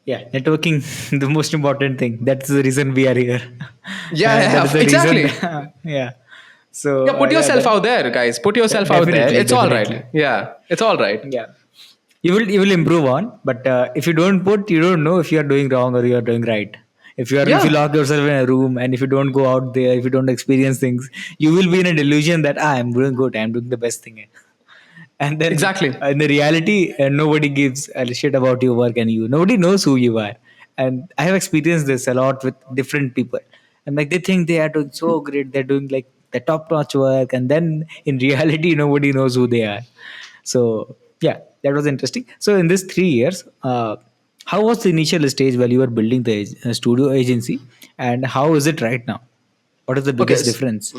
Yeah, networking, the most important thing. That's the reason we are here, Yeah, and that is yeah, the reason. exactly. Yeah. So Yeah, put yeah, yourself out there, guys. Put yourself out there. definitely, It's all right. definitely. Yeah, it's all right. Yeah. You will improve on, but if you don't put, you don't know if you are doing wrong or you are doing right. If you Yeah, lock yourself in a room and if you don't go out there, if you don't experience things, you will be in a delusion that I'm doing good, I'm doing the best thing. And then exactly. in the reality, nobody gives a shit about your work and you. Nobody knows who you are. And I have experienced this a lot with different people. And like they think they are doing so great, they're doing like the top notch work, and then in reality, nobody knows who they are. So yeah, that was interesting. So in this 3 years, how was the initial stage while you were building the studio agency, and how is it right now? What is the Okay. biggest difference?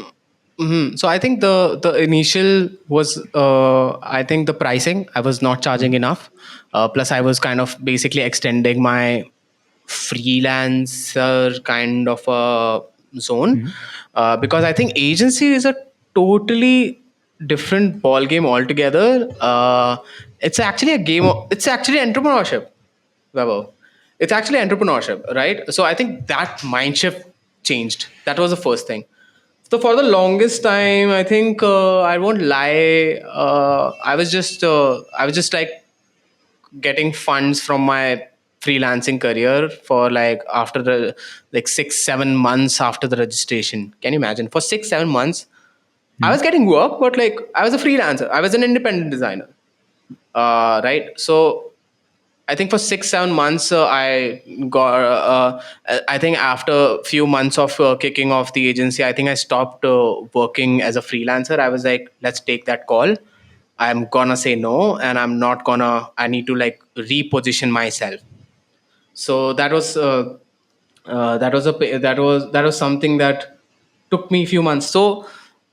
So I think the initial was I think the pricing I was not charging enough. Plus I was kind of basically extending my freelancer kind of a zone, Mhm. because I think agency is a totally different ball game altogether. It's actually a game. It's actually entrepreneurship. Vaibhav. It's actually entrepreneurship, right? So I think that mind shift changed. That was the first thing. So for the longest time, I think I won't lie. I was just like getting funds from my freelancing career for like after the like 6 7 months after the registration. Can you imagine? For 6 7 months, I was Mhm. getting work, but like I was a freelancer. I was an independent designer, right? So I think for 6 7 months, I got. I think after a few months of kicking off the agency, I think I stopped working as a freelancer. I was like, let's take that call. I'm gonna say no, and I'm not gonna. I need to like reposition myself. So that was something that took me a few months. So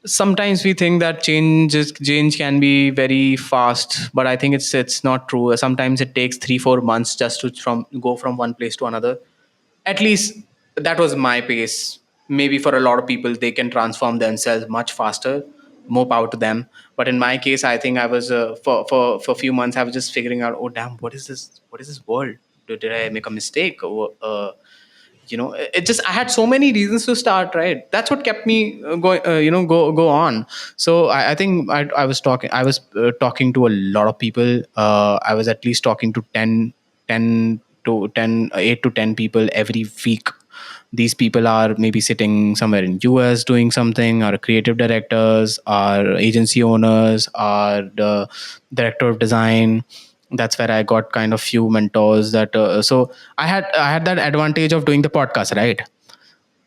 sometimes we think that change can be very fast, but I think it's not true. Sometimes it takes 3 4 months just to from go from one place to another. At least that was my pace. Maybe for a lot of people they can transform themselves much faster. More power to them. But in my case, I think I was for a few months I was just figuring out, oh damn, what is this world? Did I make a mistake? Or it just, I had so many reasons to start, right? That's what kept me going, go on. So I think I was talking to a lot of people. I was at least talking to 10 to 10 8 to 10 people every week. These people are maybe sitting somewhere in US doing something, are creative directors, are agency owners, are the director of design. That's where I got kind of few mentors that so I had that advantage of doing the podcast, right?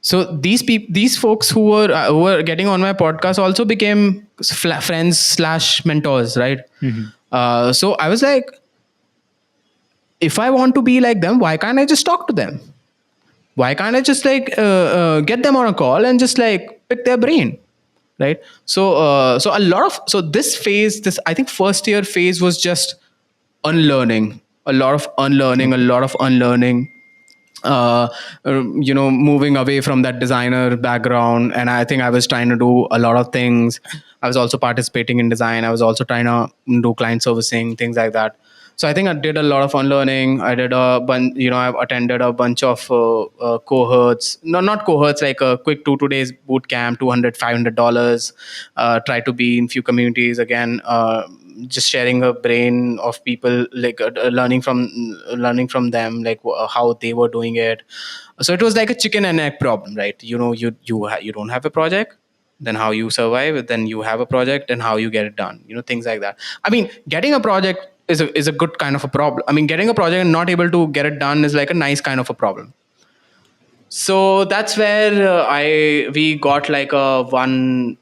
So these folks who were getting on my podcast also became friends slash mentors, right? Mhm. So I was like, if I want to be like them, why can't I just talk to them? Why can't I just like get them on a call and just like pick their brain, right? So a lot of, so this phase, this I think first year phase was just unlearning, a lot of unlearning, a Okay. lot of unlearning. uh, Moving away from that designer background, and I think I was trying to do a lot of things. I was also participating in design. I was also trying to do client servicing, things like that. So I think I did a lot of unlearning. I did a bunch, I've attended a bunch of cohorts, no, not cohorts, like a quick 2 days boot camp, 200 $500. Try to be in few communities again, just sharing a brain of people, like learning from them, like how they were doing it. So it was like a chicken and egg problem, right? You don't have a project, then how you survive, then you have a project, and how you get it done, things like that. I mean, getting a project is a good kind of a problem. I mean, getting a project and not able to get it done is like a nice kind of a problem. So that's where I we got like a one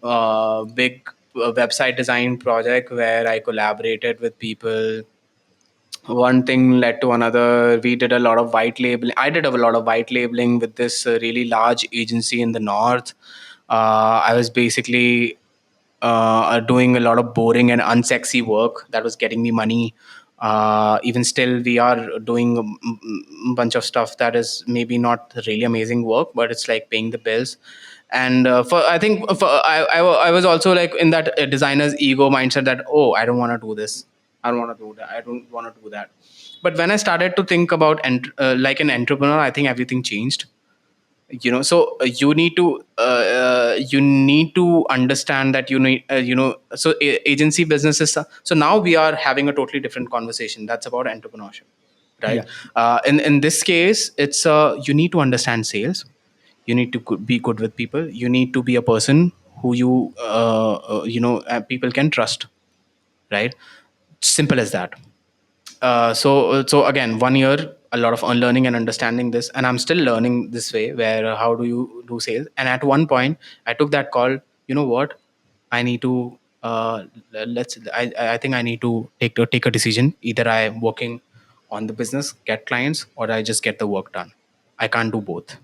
big website design project where I collaborated with people. One thing led to another. We did a lot of white labeling. I did a lot of white labeling with this really large agency in the north. I was basically doing a lot of boring and unsexy work that was getting me money. Even still, we are doing a bunch of stuff that is maybe not really amazing work, but it's like paying the bills. And for I think for I was also like in that designer's ego mindset that, oh, I don't want to do this, I don't want to do that, I don't want to do that. But when I started to think about like an entrepreneur, I think everything changed. So you need to understand that you need so agency businesses. So now we are having a totally different conversation that's about entrepreneurship, right? Yeah. In this case, it's you need to understand sales. You need to be good with people. You need to be a person who people can trust, right? Simple as that. So again, 1 year, a lot of unlearning and understanding this, and I'm still learning this way, where how do you do sales. And at one point I took that call. You know what, I need to let's I think I need to take a decision. Either I am working on the business, get clients, or I just get the work done. I can't do both.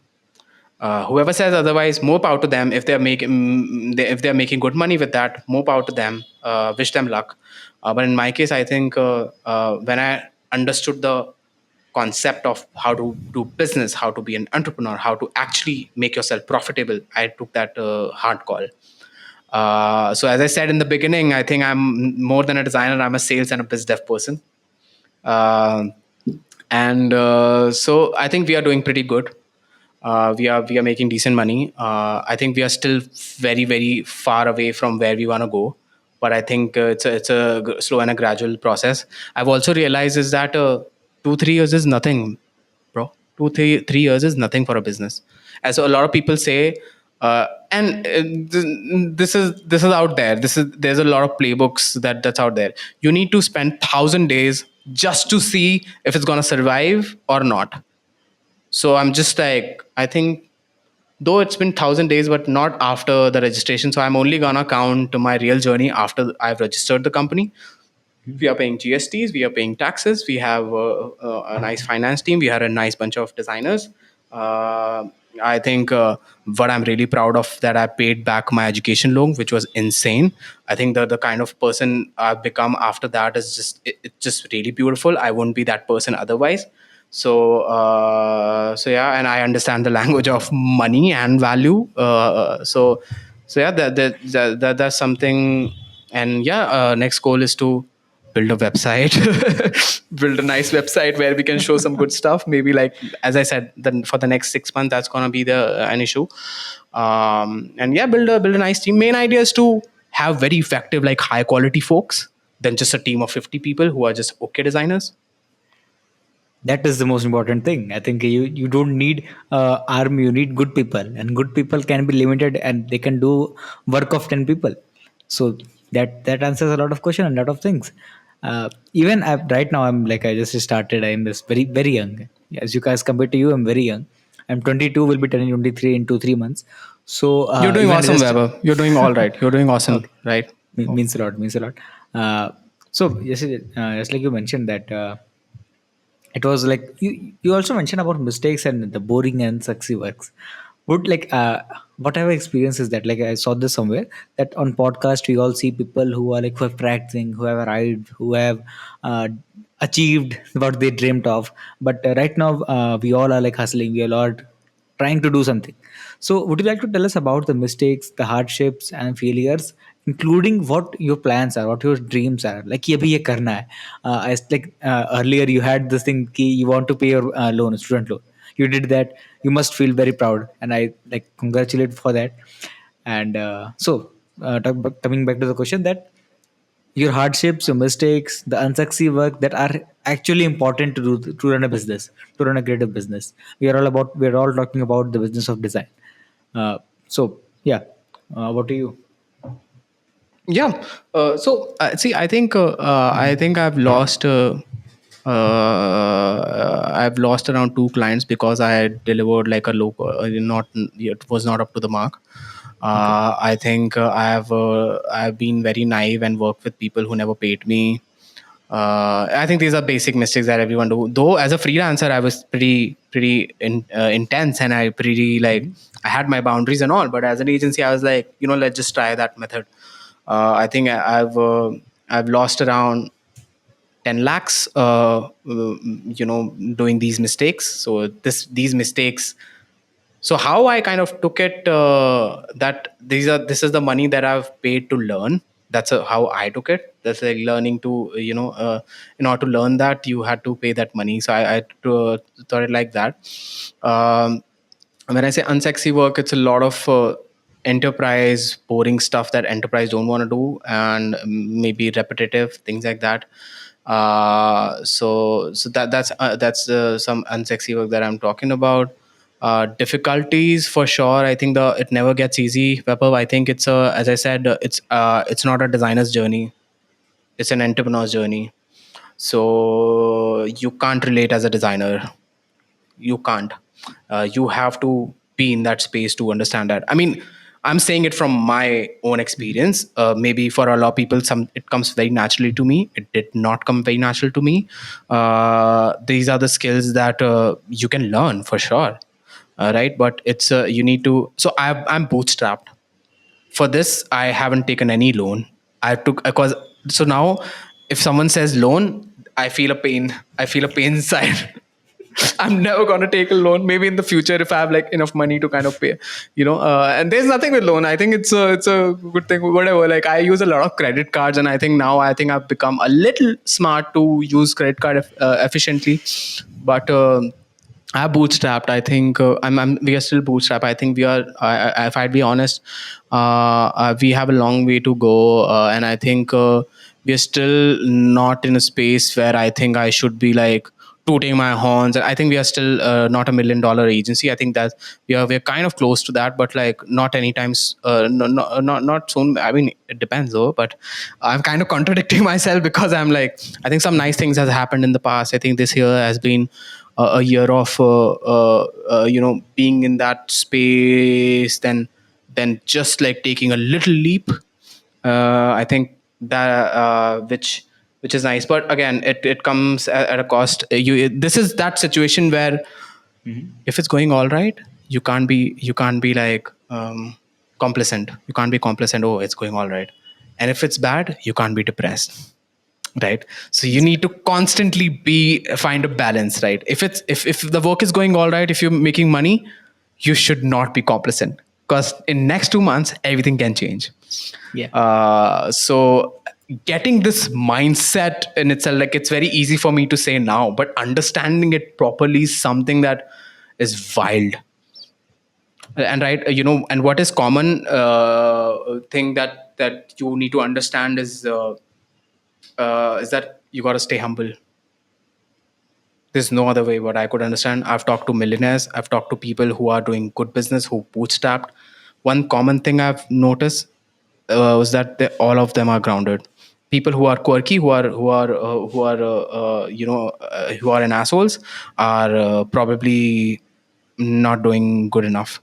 Whoever says otherwise, more power to them. If if they're making good money with that, more power to them. Wish them luck. But in my case, I think when I understood the concept of how to do business, how to be an entrepreneur, how to actually make yourself profitable, I took that hard call. So as I said in the beginning, I think I'm more than a designer. I'm a sales and a biz dev person. Um and So I think we are doing pretty good. We are making decent money. I think we are still very far away from where we want to go, but I think it's a slow and a gradual process. I've also realized is that 2-3 years is nothing, bro. 2 3 3 years is nothing for a business, as a lot of people say. This is out there. There's a lot of playbooks that's out there. You need to spend 1,000 days just to see if it's gonna survive or not. So I'm just like, I think though it's been 1,000 days, but not after the registration. So I'm only gonna count my real journey after I've registered the company. We are paying GSTs, we are paying taxes, we have a nice finance team, we have a nice bunch of designers. Uh, I think what I'm really proud of that I paid back my education loan, which was insane. I think the kind of person I've become after that is it's just really beautiful. I wouldn't be that person otherwise. So yeah, and I understand the language of money and value. So yeah, that's something. And yeah, next goal is to build a website, build a nice website where we can show some good stuff. Maybe like as I said, then for the next 6 months, that's gonna be the an issue. And yeah, build a nice team. Main idea is to have very effective, like high quality folks, than just a team of 50 people who are just okay designers. That is the most important thing. I think you don't need army, you need good people, and good people can be limited and they can do work of 10 people. So that answers a lot of question and a lot of things. Even right now I'm like, I just started, I'm this very young. As you guys, compared to you, I'm very young. I'm 22, will be turning 23 in 2 3 months. So You're doing even I awesome, just Weber. You're doing all right. You're doing awesome, okay, right? means a lot, means a lot. So yes, just like you mentioned that it was like you also mentioned about mistakes and the boring and sexy works. Would like whatever experience is that, like I saw this somewhere, that on podcast we all see people who are like, who have practicing, who have arrived, who have uh, achieved what they dreamt of. But right now we all are like hustling, we are all trying to do something. So, would you like to tell us about the mistakes, the hardships, and failures, including what your plans are, what your dreams are? Like, ये भी ये करना है. As like earlier, you had this thing कि you want to pay your loan, student loan. You did that. You must feel very proud, and I like congratulate for that. And coming back to the question, that your hardships, your mistakes, the unsexy work that are actually important to do to run a business, to run a creative business. We're all talking about the business of design. So yeah, what do you? Yeah. See, I think I've lost around two clients because I delivered like a low, not it was not up to the mark. Okay. I think I've been very naive and worked with people who never paid me. I think these are basic mistakes that everyone do. Though as a freelancer, I was pretty intense, and I pretty like Mhm. I had my boundaries and all. But as an agency, I was like, let's just try that method. I think I've lost around 10 lakhs, doing these mistakes. So these mistakes. So how I kind of took it, that this is the money that I've paid to learn. That's how I took it. That's like learning to, in order to learn that you had to pay that money. So I thought it like that. Um, when I say unsexy work, it's a lot of enterprise boring stuff that enterprise don't want to do, and maybe repetitive things like that. So that's some unsexy work that I'm talking about. Difficulties for sure. I think the it never gets easy, Pepper. I think it's as I said, it's not a designer's journey. It's an entrepreneur's journey. So you can't relate as a designer. You can't. You have to be in that space to understand that. I mean, I'm saying it from my own experience. Maybe for a lot of people, some it comes very naturally to me. It did not come very natural to me. These are the skills that you can learn for sure. right? But it's you need to. So I'm bootstrapped. For this, I haven't taken any loan. I took because so now, if someone says loan, I feel a pain. I feel a pain inside. I'm never gonna take a loan. Maybe in the future, if I have like enough money to kind of pay, And there's nothing with loan. I think it's a good thing. Whatever. Like I use a lot of credit cards, and I think I've become a little smart to use credit card efficiently. But I bootstrapped. I think we are still bootstrapped. I think we are. If I'd be honest, we have a long way to go, and I think we are still not in a space where I think I should be like tooting my horns. I think we are still not $1 million agency. I think that we're kind of close to that, but like not anytime. Not soon. I mean, it depends though. But I'm kind of contradicting myself because I'm like, I think some nice things has happened in the past. I think this year has been a year of being in that space, then just like taking a little leap. I think that which is nice, but again, it comes at a cost. This is that situation where if it's going all right, you can't be like complacent. You can't be complacent. Oh, it's going all right. And if it's bad, you can't be depressed, right? So you need to constantly be find a balance, right? If the work is going all right, if you're making money, you should not be complacent, because in next 2 months everything can change. Yeah. So getting this mindset in itself, like it's very easy for me to say now, but understanding it properly is something that is wild. And right, and what is common thing that you need to understand is that you got to stay humble. There's no other way what I could understand. I've talked to millionaires, I've talked to people who are doing good business, who bootstrapped. One common thing I've noticed was that all of them are grounded. People who are quirky, who are an assholes, are probably not doing good enough.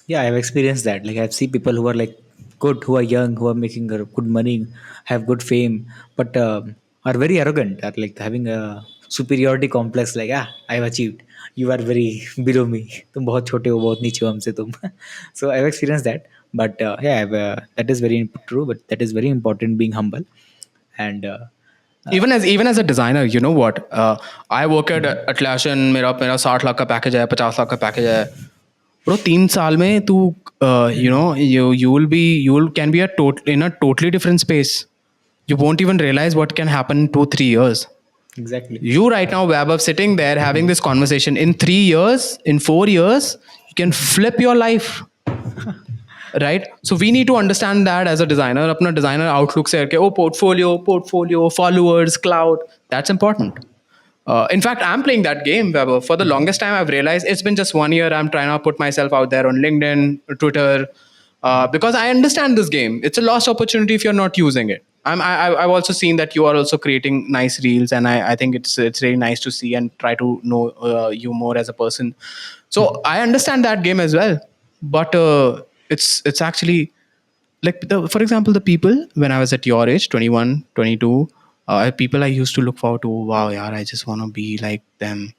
Yeah, I've experienced that. Like I've seen people who are like good, who are young, who are making good money, have good fame, but are very arrogant, are like having a superiority complex. Like I've achieved. You are very below me. तुम बहुत छोटे हो, बहुत नीचे हो हमसे तुम. So I've experienced that. But yeah, that is very true. But that is very important, being humble. And Even as a designer, you know what, I work at Atlassian. मेरा 60 लाख का पैकेज है, 50 लाख का पैकेज है. Bro, 3 साल में तू you will be, can be in a totally different space. You won't even realize what can happen in 2-3 years. exactly. You right now, Vaibhav, sitting there having this conversation, in 3 years, in 4 years, you can flip your life. Right? So we need to understand that as a designer. अपना designer outlook से करके, oh, portfolio, followers, cloud, that's important. In fact, I'm playing that game, Weber. For the longest time, I've realized it's been just 1 year. I'm trying to put myself out there on LinkedIn, Twitter, because I understand this game. It's a lost opportunity if you're not using it. I've also seen that you are also creating nice reels, and I think it's really nice to see and try to know you more as a person. So I understand that game as well, but it's actually like for example, the people when I was at your age, 21, 22, people I used to look forward to. Wow, yeah, I just want to be like them.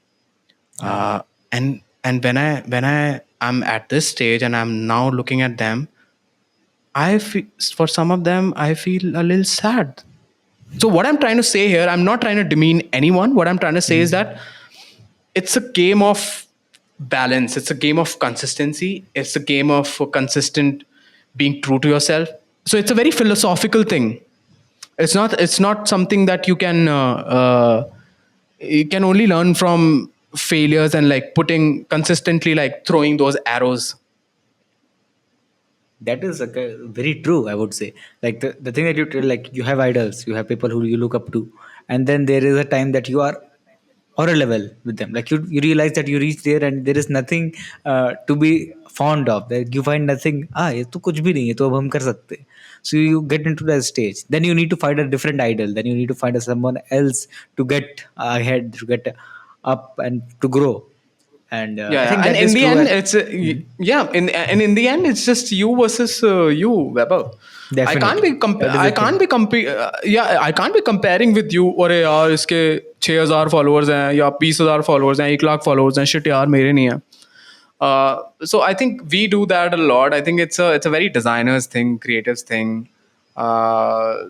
And I'm at this stage and I'm now looking at them, I feel, for some of them I feel a little sad. So what I'm trying to say here, I'm not trying to demean anyone. What I'm trying to say is that it's a game of balance. It's a game of consistency. It's a game of consistent being true to yourself. So it's a very philosophical thing. It's not something that you can only learn from failures and like putting consistently, like throwing those arrows. That is very true, I would say. Like the thing that you tell, like you have idols, you have people who you look up to, and then there is a time that you are on a level with them. Like you realize that you reach there and there is nothing to be fond of. That you find nothing. ये तो कुछ भी नहीं है, तो अब हम कर सकते हैं. So you get into that stage. Then you need to find a different idol. Then you need to find someone else to get ahead, to get up, and to grow. And I Yeah, think and that in is the true. end, it's yeah, in the end, it's just you versus you, Weber. Definitely. That is I the thing. can't be yeah, I can't be comparing with you. Or yaar, iske 6,000 followers हैं या 20,000 followers हैं, 1 lakh followers हैं, shit यार मेरे नहीं है. So I think we do that a lot. I think it's a very designers thing, creatives thing.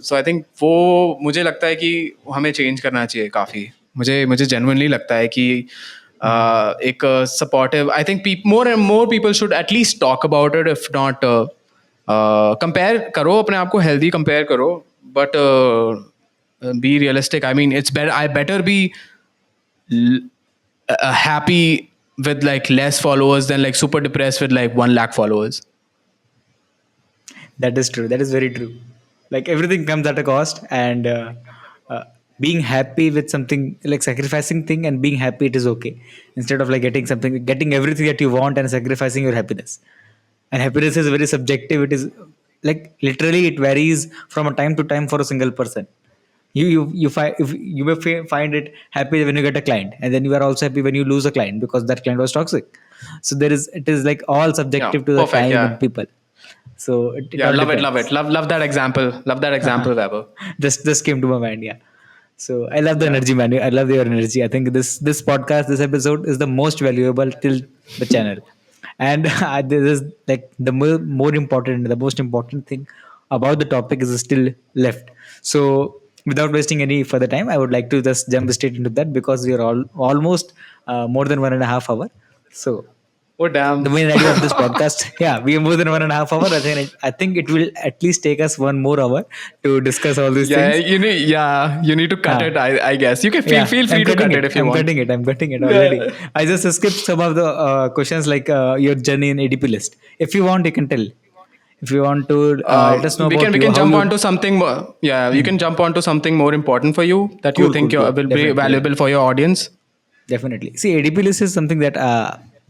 So I think वो मुझे लगता है कि हमें चेंज करना चाहिए काफ़ी. मुझे genuinely लगता है कि एक supportive. I think more and more people should at least talk about it, if not compare करो अपने आप को, healthy compare करो, but be realistic. I mean, it's better. I better be happy with like less followers than like super depressed with like 1 lakh followers. That is true. That is very true. Like everything comes at a cost, and uh, being happy with something, like sacrificing thing and being happy, it is okay. Instead of like getting everything that you want and sacrificing your happiness. And happiness is very subjective. It is like literally it varies from a time to time for a single person. You find, if you may find it happy when you get a client, and then you are also happy when you lose a client because that client was toxic. So it is like all Yeah, subjective to the perfect. time Yeah, and people. So it yeah, all love it, love it, depends. love that example, love that example, Weber. Just came to my mind. Yeah. So I love the Yeah. energy, man. I love your energy. I think this podcast, this episode is the most valuable till the channel, and this is like the more important, the most important thing about the topic is still left. So without wasting any further time, I would like to just jump straight into that because we are all almost more than 1.5 hours. So Oh the damn. main idea of this podcast, yeah, we are more than 1.5 hours. I think it will at least take us 1 more hour to discuss all these Yeah, things. you need to cut uh, it. I guess you can yeah, feel i'm free to cutting cut it it if you i'm want. cutting it I'm cutting it already. Yeah. I just skipped some of the questions, like your journey in ADP list. If you want, you can tell. If you want to let us know We about can you, how jump you. on to something more. Yeah, you can jump on to something more important for you that you Cool, cool, think cool. will be Definitely, valuable for your audience. definitely. See, ADP list is something that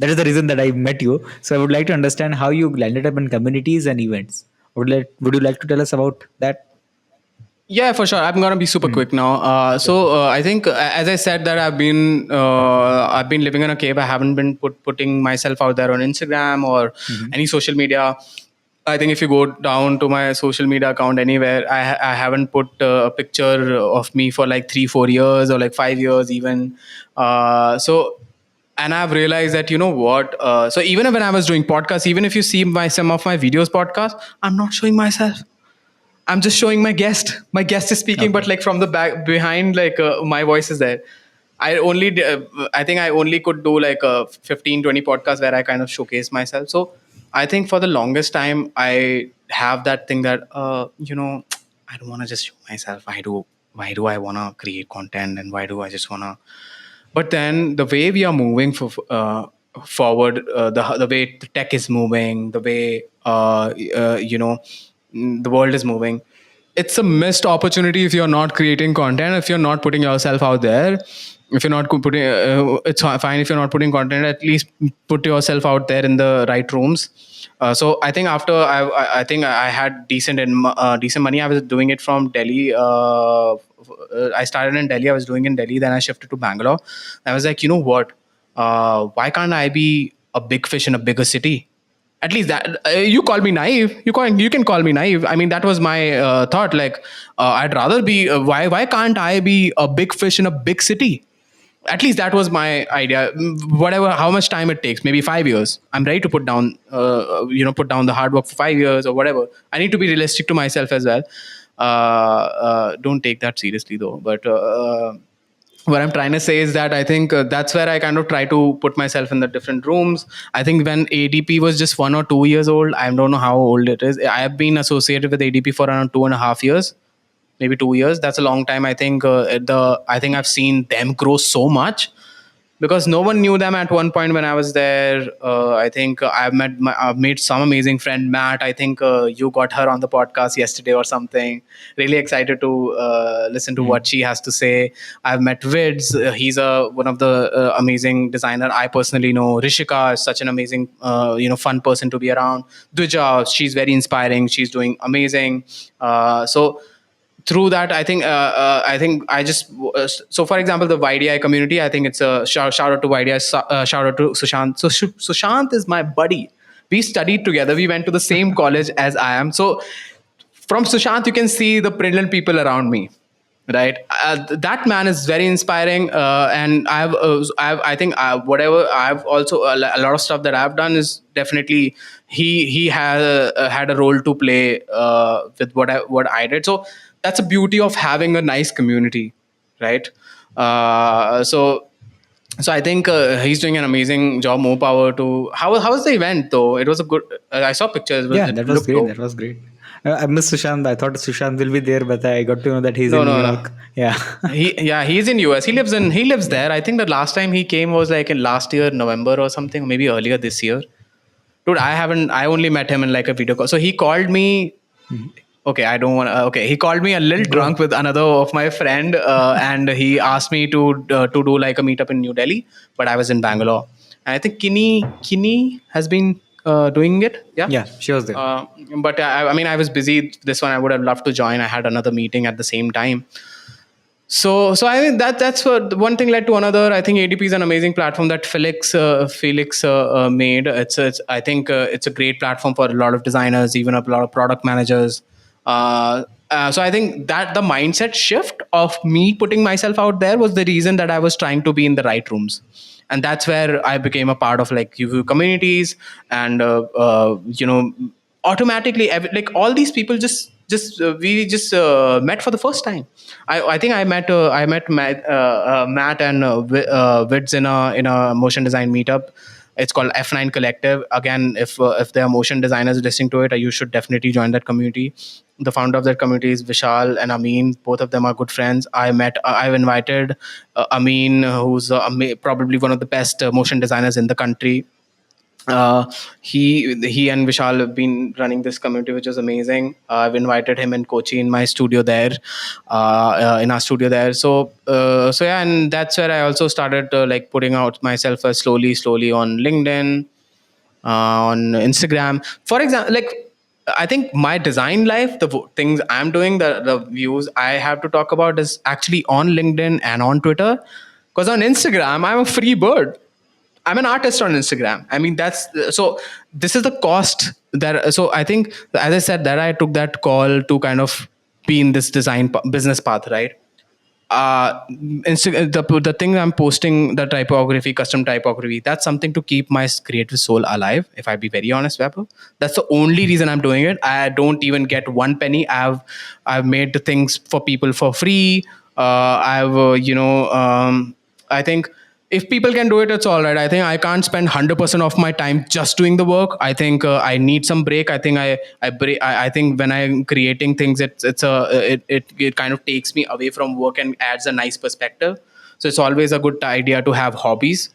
that is the reason that I met you. So I would like to understand how you landed up in communities and events. Would you like to tell us about that? Yeah, for sure. I'm gonna be super quick now. Sure. I think, as I said, that I've been living in a cave. I haven't been putting myself out there on Instagram or Mhm. any social media. I think if you go down to my social media account anywhere, I haven't put a picture of me for like 3 4 years or like 5 years even. And I've realized that, you know what? So even when I was doing podcasts, even if you see some of my videos podcast, I'm not showing myself. I'm just showing my guest. My guest is speaking, but Okay. like from the back behind, like my voice is there. I think I only could do like a 15 20 podcasts where I kind of showcase myself. So I think for the longest time, I have that thing that, I don't want to just show myself. Why do I want to create content, and why do I just want to, but then the way we are moving forward, the way the tech is moving, the way the world is moving, it's a missed opportunity if you're not creating content, if you're not putting yourself out there, if you're not putting. It's fine if you're not putting content. At least put yourself out there in the right rooms. So I think after I think I had decent money. I was doing it from Delhi. I started in Delhi. I was doing in Delhi. Then I shifted to Bangalore. I was like, you know what? Why can't I be a big fish in a bigger city? At least that, you call me naive. You can call me naive. I mean, that was my thought. Like, I'd rather be. Why can't I be a big fish in a big city? At least that was my idea. Whatever, how much time it takes, maybe 5 years. I'm ready to put down the hard work for 5 years or whatever. I need to be realistic to myself as well. Don't take that seriously though. But what I'm trying to say is that I think that's where I kind of try to put myself in the different rooms. I think when ADP was just 1 or 2 years old, I don't know how old it is. I have been associated with ADP for around 2.5 years, maybe 2 years. That's a long time. I think I think I've seen them grow so much because no one knew them at one point when I was there. I think I've made some amazing friend, Matt. I think you got her on the podcast yesterday or something. Really excited to listen to what Mhm. she has to say. I've met Vids. He's one of the amazing designer I personally know. Rishika is such an amazing, fun person to be around. Dvija, she's very inspiring. She's doing amazing. So through that, I think I just so for example, the YDI community, I think it's a shout out to YDI, shout out to Sushant. So Sushant is my buddy. We studied together, we went to the same college as I am. So from Sushant you can see the brilliant people around me. right? That man is very inspiring, and I think whatever I've also a lot of stuff that I've done is definitely he has had a role to play with what I did. So that's a beauty of having a nice community, right? So I think he's doing an amazing job. More power to how was the event though? It was a good. I saw pictures. Yeah, It that was looked great. dope. That was great. I miss Sushant. I thought Sushant will be there, but I got to know that he's No, in New no, no. York. Yeah. He's in US. He lives there. I think the last time he came was like in last year November or something, maybe earlier this year. Dude, I only met him in like a video call. So he called me. Okay, I don't want to. Okay, he called me a little Go. drunk with another of my friend, and he asked me to do like a meetup in New Delhi, but I was in Bangalore, and I think Kini has been doing it. Yeah. Yeah, she was there. Uh, but I mean, I was busy. This one I would have loved to join. I had another meeting at the same time. So I think that's what one thing led to another. I think ADP is an amazing platform that Felix made. It's I think it's a great platform for a lot of designers, even a lot of product managers. So I think that the mindset shift of me putting myself out there was the reason that I was trying to be in the right rooms, and that's where I became a part of like UV communities, and automatically like all these people just we just met for the first time. I think I met Matt and Vids in a motion design meetup. It's called F9 Collective. Again, if there are motion designers listening to it, you should definitely join that community. The founder of that community is Vishal and Amin. Both of them are good friends. I've invited Amin, who's probably one of the best motion designers in the country. He and Vishal have been running this community, which is amazing. I've invited him and Kochi in my studio there, in our studio there. So yeah, and that's where I also started like putting out myself slowly on LinkedIn, on Instagram. For example, like I think my design life, things I'm doing, the views I have to talk about is actually on LinkedIn and on Twitter. Because on Instagram, I'm a free bird. I'm an artist on Instagram. I mean, that's so. This is the cost that. So I think, as I said, that I took that call to kind of be in this business path, right? The thing I'm posting, the typography, custom typography, that's something to keep my creative soul alive. If I be very honest, Vaibhav, that's the only reason I'm doing it. I don't even get one penny. I've made the things for people for free. I've I think if people can do it, it's all right. I think I can't spend 100% of my time just doing the work. I think I need some break. I think I think when I'm creating things, it kind of takes me away from work and adds a nice perspective. So it's always a good idea to have hobbies.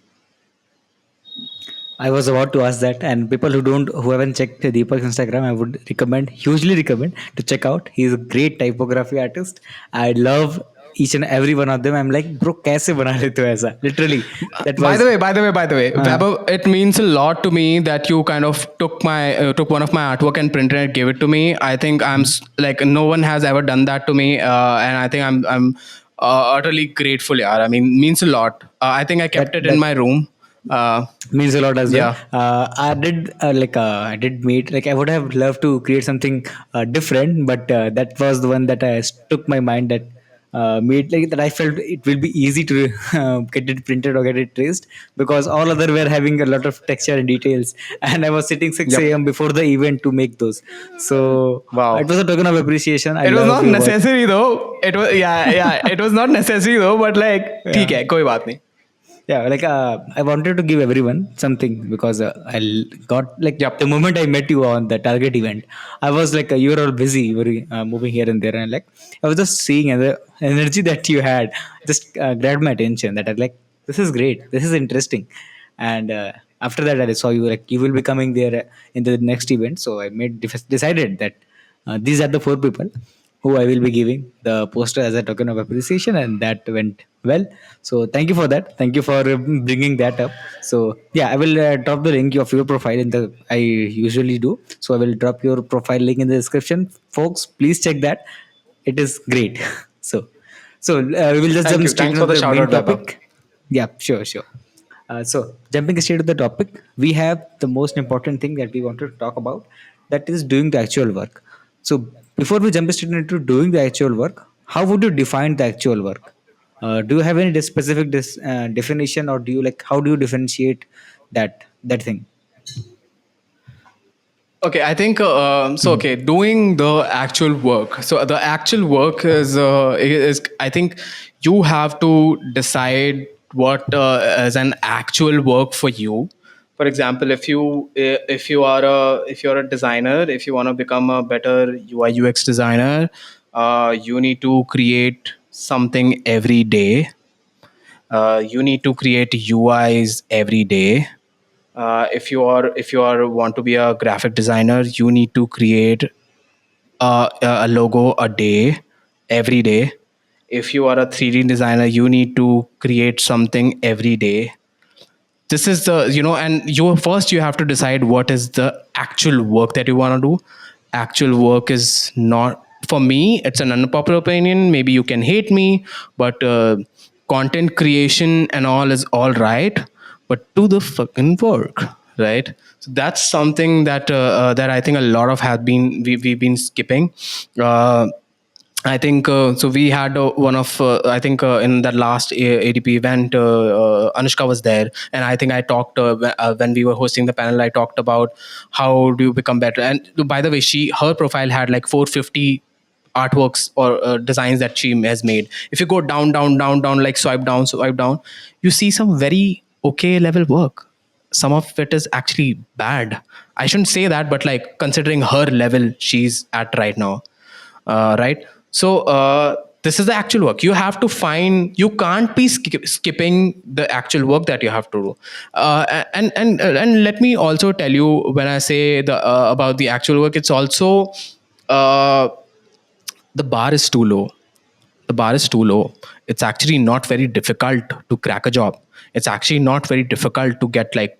I was about to ask that, and people who haven't checked Deepak's Instagram, I would hugely recommend to check out. He's a great typography artist. I love each and every one of them. I'm like, bro, kaise bana leते हो ऐसा? Literally, that By the was. way, Vaibhav, it means a lot to me that you kind of took one of my artwork and printed it, gave it to me. I think like no one has ever done that to me, and I think I'm utterly grateful. Yeah, I mean, means a lot. I think I kept it in That my room. means a lot as well. Yeah. I did meet, like, I would have loved to create something different, but that was the one that I took my mind, that made like that I felt it will be easy to get it printed or get it traced, because all other were having a lot of texture and details, and I was sitting 6 Yep. a.m. before the event to make those. So it Wow. was a token of appreciation. I It was love not your work. necessary though. It was yeah. It was not necessary though. But like, ठीक Yeah. है, कोई बात नहीं. Yeah, like I wanted to give everyone something, because got like Yep. the moment I met you on the Target event, I was like, you were all busy, you were moving here and there, and like I was just seeing, and the energy that you had just grabbed my attention. That I like, this is great, this is interesting, and after that I saw you, like, you will be coming there in the next event. So I decided that these are the four people who I will be giving the poster as a token of appreciation, and that went well. So thank you for that. Thank you for bringing that up. So yeah, I will drop the link of your profile in the. I usually do. So I will drop your profile link in the description, folks. Please check that. It is great. so we will just Thank jump you. straight Thanks into for the the shout main out, Vaibhav. topic. Yeah, sure. So jumping straight to the topic, we have the most important thing that we wanted to talk about. That is doing the actual work. So before we jump straight into doing the actual work, how would you define the actual work? Do you have any specific definition, or do you like how do you differentiate that thing? Okay, I think so. Mhm. Okay, doing the actual work. So the actual work is I think you have to decide what is an actual work for you. For example, if you're a designer, if you want to become a better UI UX designer, you need to create something every day. You need to create UIs every day. If you are want to be a graphic designer, you need to create a logo a day, every day. If you are a 3D designer, you need to create something every day. This is the, and you have to decide what is the actual work that you want to do. Actual work is not, for me, it's an unpopular opinion, maybe you can hate me, but content creation and all is all right, but do the fucking work, right? So that's something that I think a lot of have been we've been skipping. uh, I think so. We had one of I think in that last ADP event, Anushka was there, and I think I talked when we were hosting the panel. I talked about how do you become better. And by the way, her profile had like 450 artworks or designs that she has made. If you go down, down, down, down, like swipe down, you see some very okay level work. Some of it is actually bad. I shouldn't say that, but like considering her level she's at right now, right? So this is the actual work you have to find. You can't be skipping the actual work that you have to do. And let me also tell you, when I say the about the actual work, it's also uh, the bar is too low. The bar is too low. It's actually not very difficult to crack a job. It's actually not very difficult to get like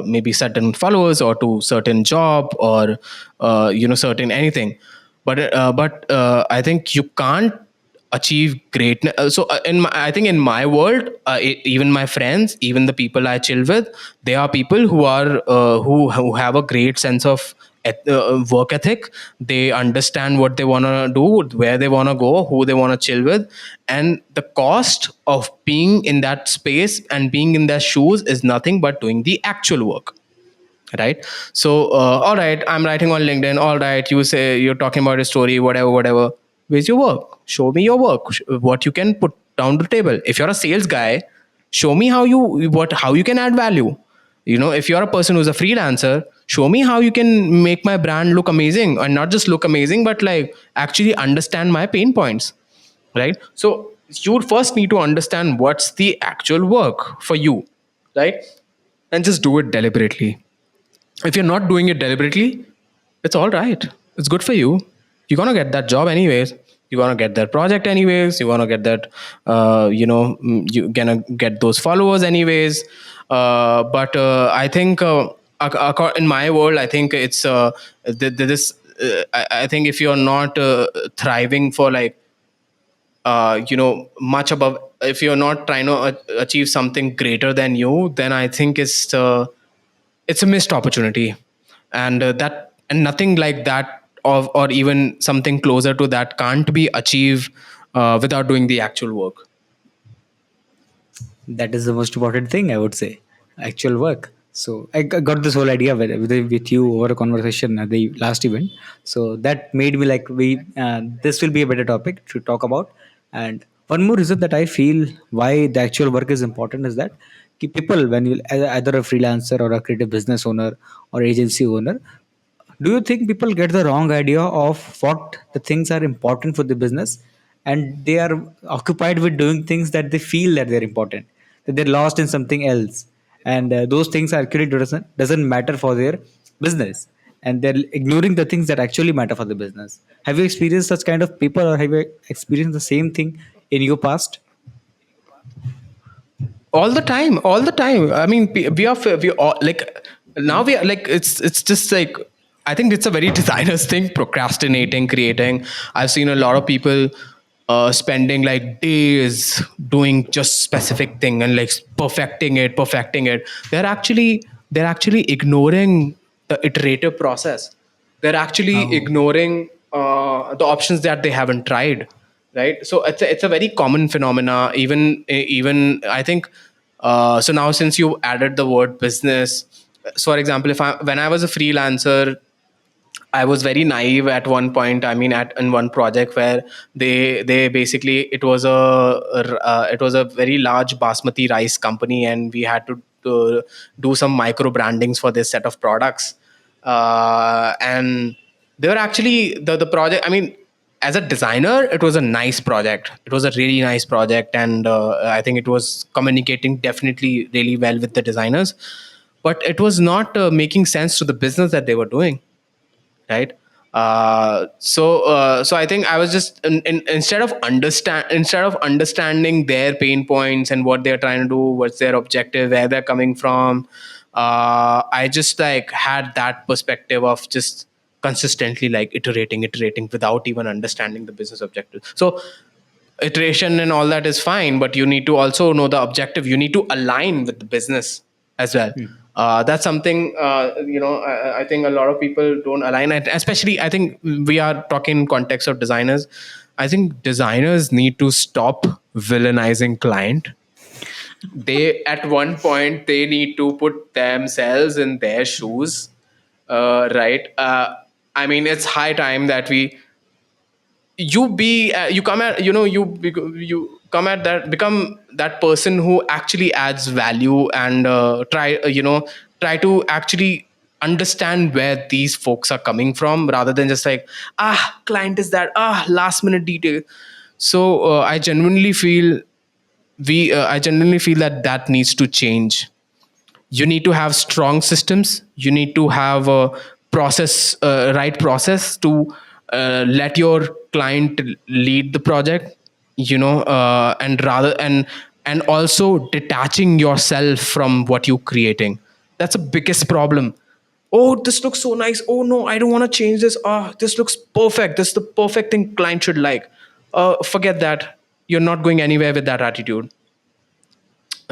maybe certain followers or to certain job or certain anything. But I think you can't achieve greatness. I think in my world, even my friends, even the people I chill with, they are people who are who have a great sense of work ethic. They understand what they want to do, where they want to go, who they want to chill with, and the cost of being in that space and being in their shoes is nothing but doing the actual work, right? So all right, I'm writing on LinkedIn. All right, you say you're talking about a story, whatever, whatever. Where's your work? Show me your work. What you can put down the table. If you're a sales guy, show me how you can add value. If you're a person who's a freelancer, show me how you can make my brand look amazing, and not just look amazing, but like actually understand my pain points, right? So you first need to understand what's the actual work for you, right? And just do it deliberately. If you're not doing it deliberately, it's all right. It's good for you. You're gonna get that job anyways. You're gonna get that project anyways. You're gonna get that. You're gonna get those followers anyways. But I think in my world, I think it's this. I think if you're not thriving for like much above, if you're not trying to achieve something greater than you, then I think it's a missed opportunity. And nothing like that, or even something closer to that, can't be achieved without doing the actual work. That is the most important thing, I would say, actual work. So I got this whole idea with you over a conversation at the last event. So that made me like we this will be a better topic to talk about. And one more reason that I feel why the actual work is important is that people, when you either a freelancer or a creative business owner or agency owner, do you think people get the wrong idea of what the things are important for the business, and they are occupied with doing things that they feel that they're important, that they're lost in something else, and those things actually doesn't matter for their business, and they're ignoring the things that actually matter for the business? Have you experienced such kind of people, or have you experienced the same thing in your past? All the time. I mean, we all like, now we are like, it's just like, I think it's a very designers thing, procrastinating, creating. I've seen a lot of people spending like days doing just specific thing and like perfecting it. They're actually ignoring the iterative process. They're actually Oh. ignoring the options that they haven't tried, right? So it's a very common phenomena. Even I think, so now since you added the word business, so for example, if I when I was a freelancer, I was very naive at one point. I mean, at in one project where they basically, it was a very large basmati rice company, and we had to do some micro brandings for this set of products. And they were actually the project. I mean, as a designer, it was a nice project. It was a really nice project, and I think it was communicating definitely really well with the designers. But it was not making sense to the business that they were doing, right? So I think I was just instead of understanding their pain points and what they're trying to do, what's their objective, where they're coming from, I just like had that perspective of just consistently like iterating without even understanding the business objective. So iteration and all that is fine, but you need to also know the objective. You need to align with the business as well. That's something, I think a lot of people don't align, and especially I think we are talking in context of designers. I think designers need to stop villainizing client. They, at one point, they need to put themselves in their shoes, right? I mean, it's high time that you come at, you come at that, become that person who actually adds value, and try to actually understand where these folks are coming from, rather than just like, client is that, last minute detail. So I genuinely feel that that needs to change. You need to have strong systems. You need to have a right process to let your client lead the project, and also detaching yourself from what you're creating. That's the biggest problem. Oh, this looks so nice. Oh no, I don't want to change this. Oh, this looks perfect. This is the perfect thing client should like. Forget that. You're not going anywhere with that attitude,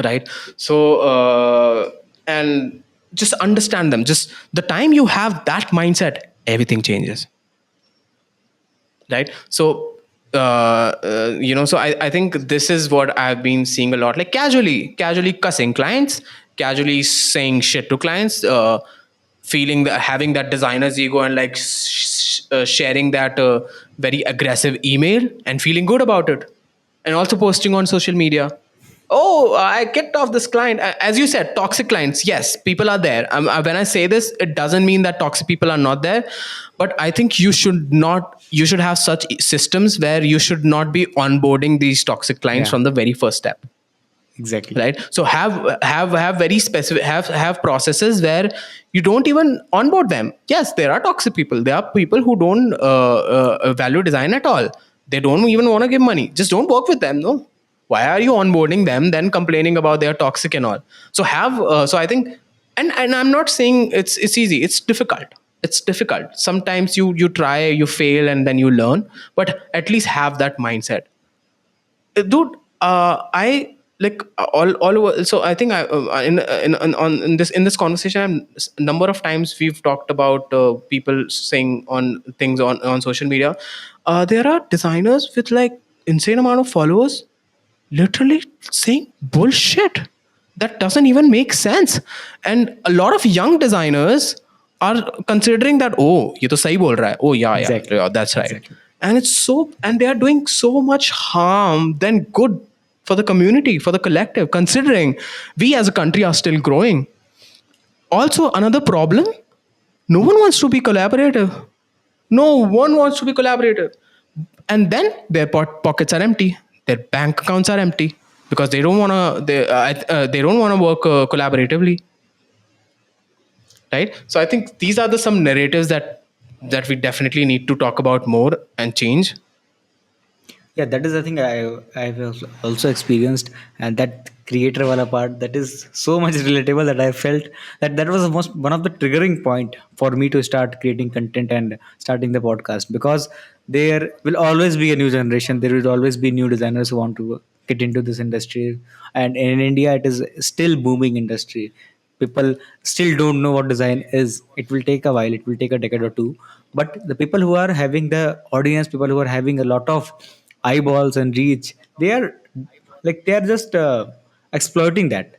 right? So and just understand them. Just the time you have that mindset, everything changes, right? So so I think this is what I've been seeing a lot, like casually cussing clients, casually saying shit to clients, feeling that, having that designer's ego, and like sharing that very aggressive email and feeling good about it, and also posting on social media. Oh, I kicked off this client. As you said, toxic clients. Yes, people are there. When I say this, it doesn't mean that toxic people are not there, but I think you should not. You should have such systems where you should not be onboarding these toxic clients Yeah, from the very first step, exactly. right? So have very specific, have processes where you don't even onboard them. Yes, there are toxic people. There are people who don't value design at all. They don't even want to give money. Just don't work with them. No, why are you onboarding them then complaining about their toxic and all? So I think, and I'm not saying it's easy. It's difficult. It's difficult. Sometimes you try, you fail, and then you learn, but at least have that mindset. Dude, I like all over. So I think I in this conversation, number of times we've talked about people saying on things on social media. There are designers with like insane amount of followers literally saying bullshit that doesn't even make sense, and a lot of young designers are considering that, oh, ye to sahi bol raha hai, oh yeah, Exactly. yeah, that's right. Exactly. And it's so, and they are doing so much harm than good for the community, for the collective, considering we as a country are still growing. Also, another problem, no one wants to be collaborative. No one wants to be collaborative. And then their pockets are empty, their bank accounts are empty, because they don't want to, they don't want to work collaboratively, right? So I think these are the some narratives that we definitely need to talk about more and change. Yeah, that is the thing I've also experienced, and that creator wala part, that is so much relatable, that I felt that that was the most one of the triggering point for me to start creating content and starting the podcast, because there will always be a new generation. There will always be new designers who want to get into this industry, and in India, it is still booming industry. People still don't know what design is. It will take a while. It will take a decade or two, but the people who are having the audience, people who are having a lot of eyeballs and reach. They are they are just exploiting that.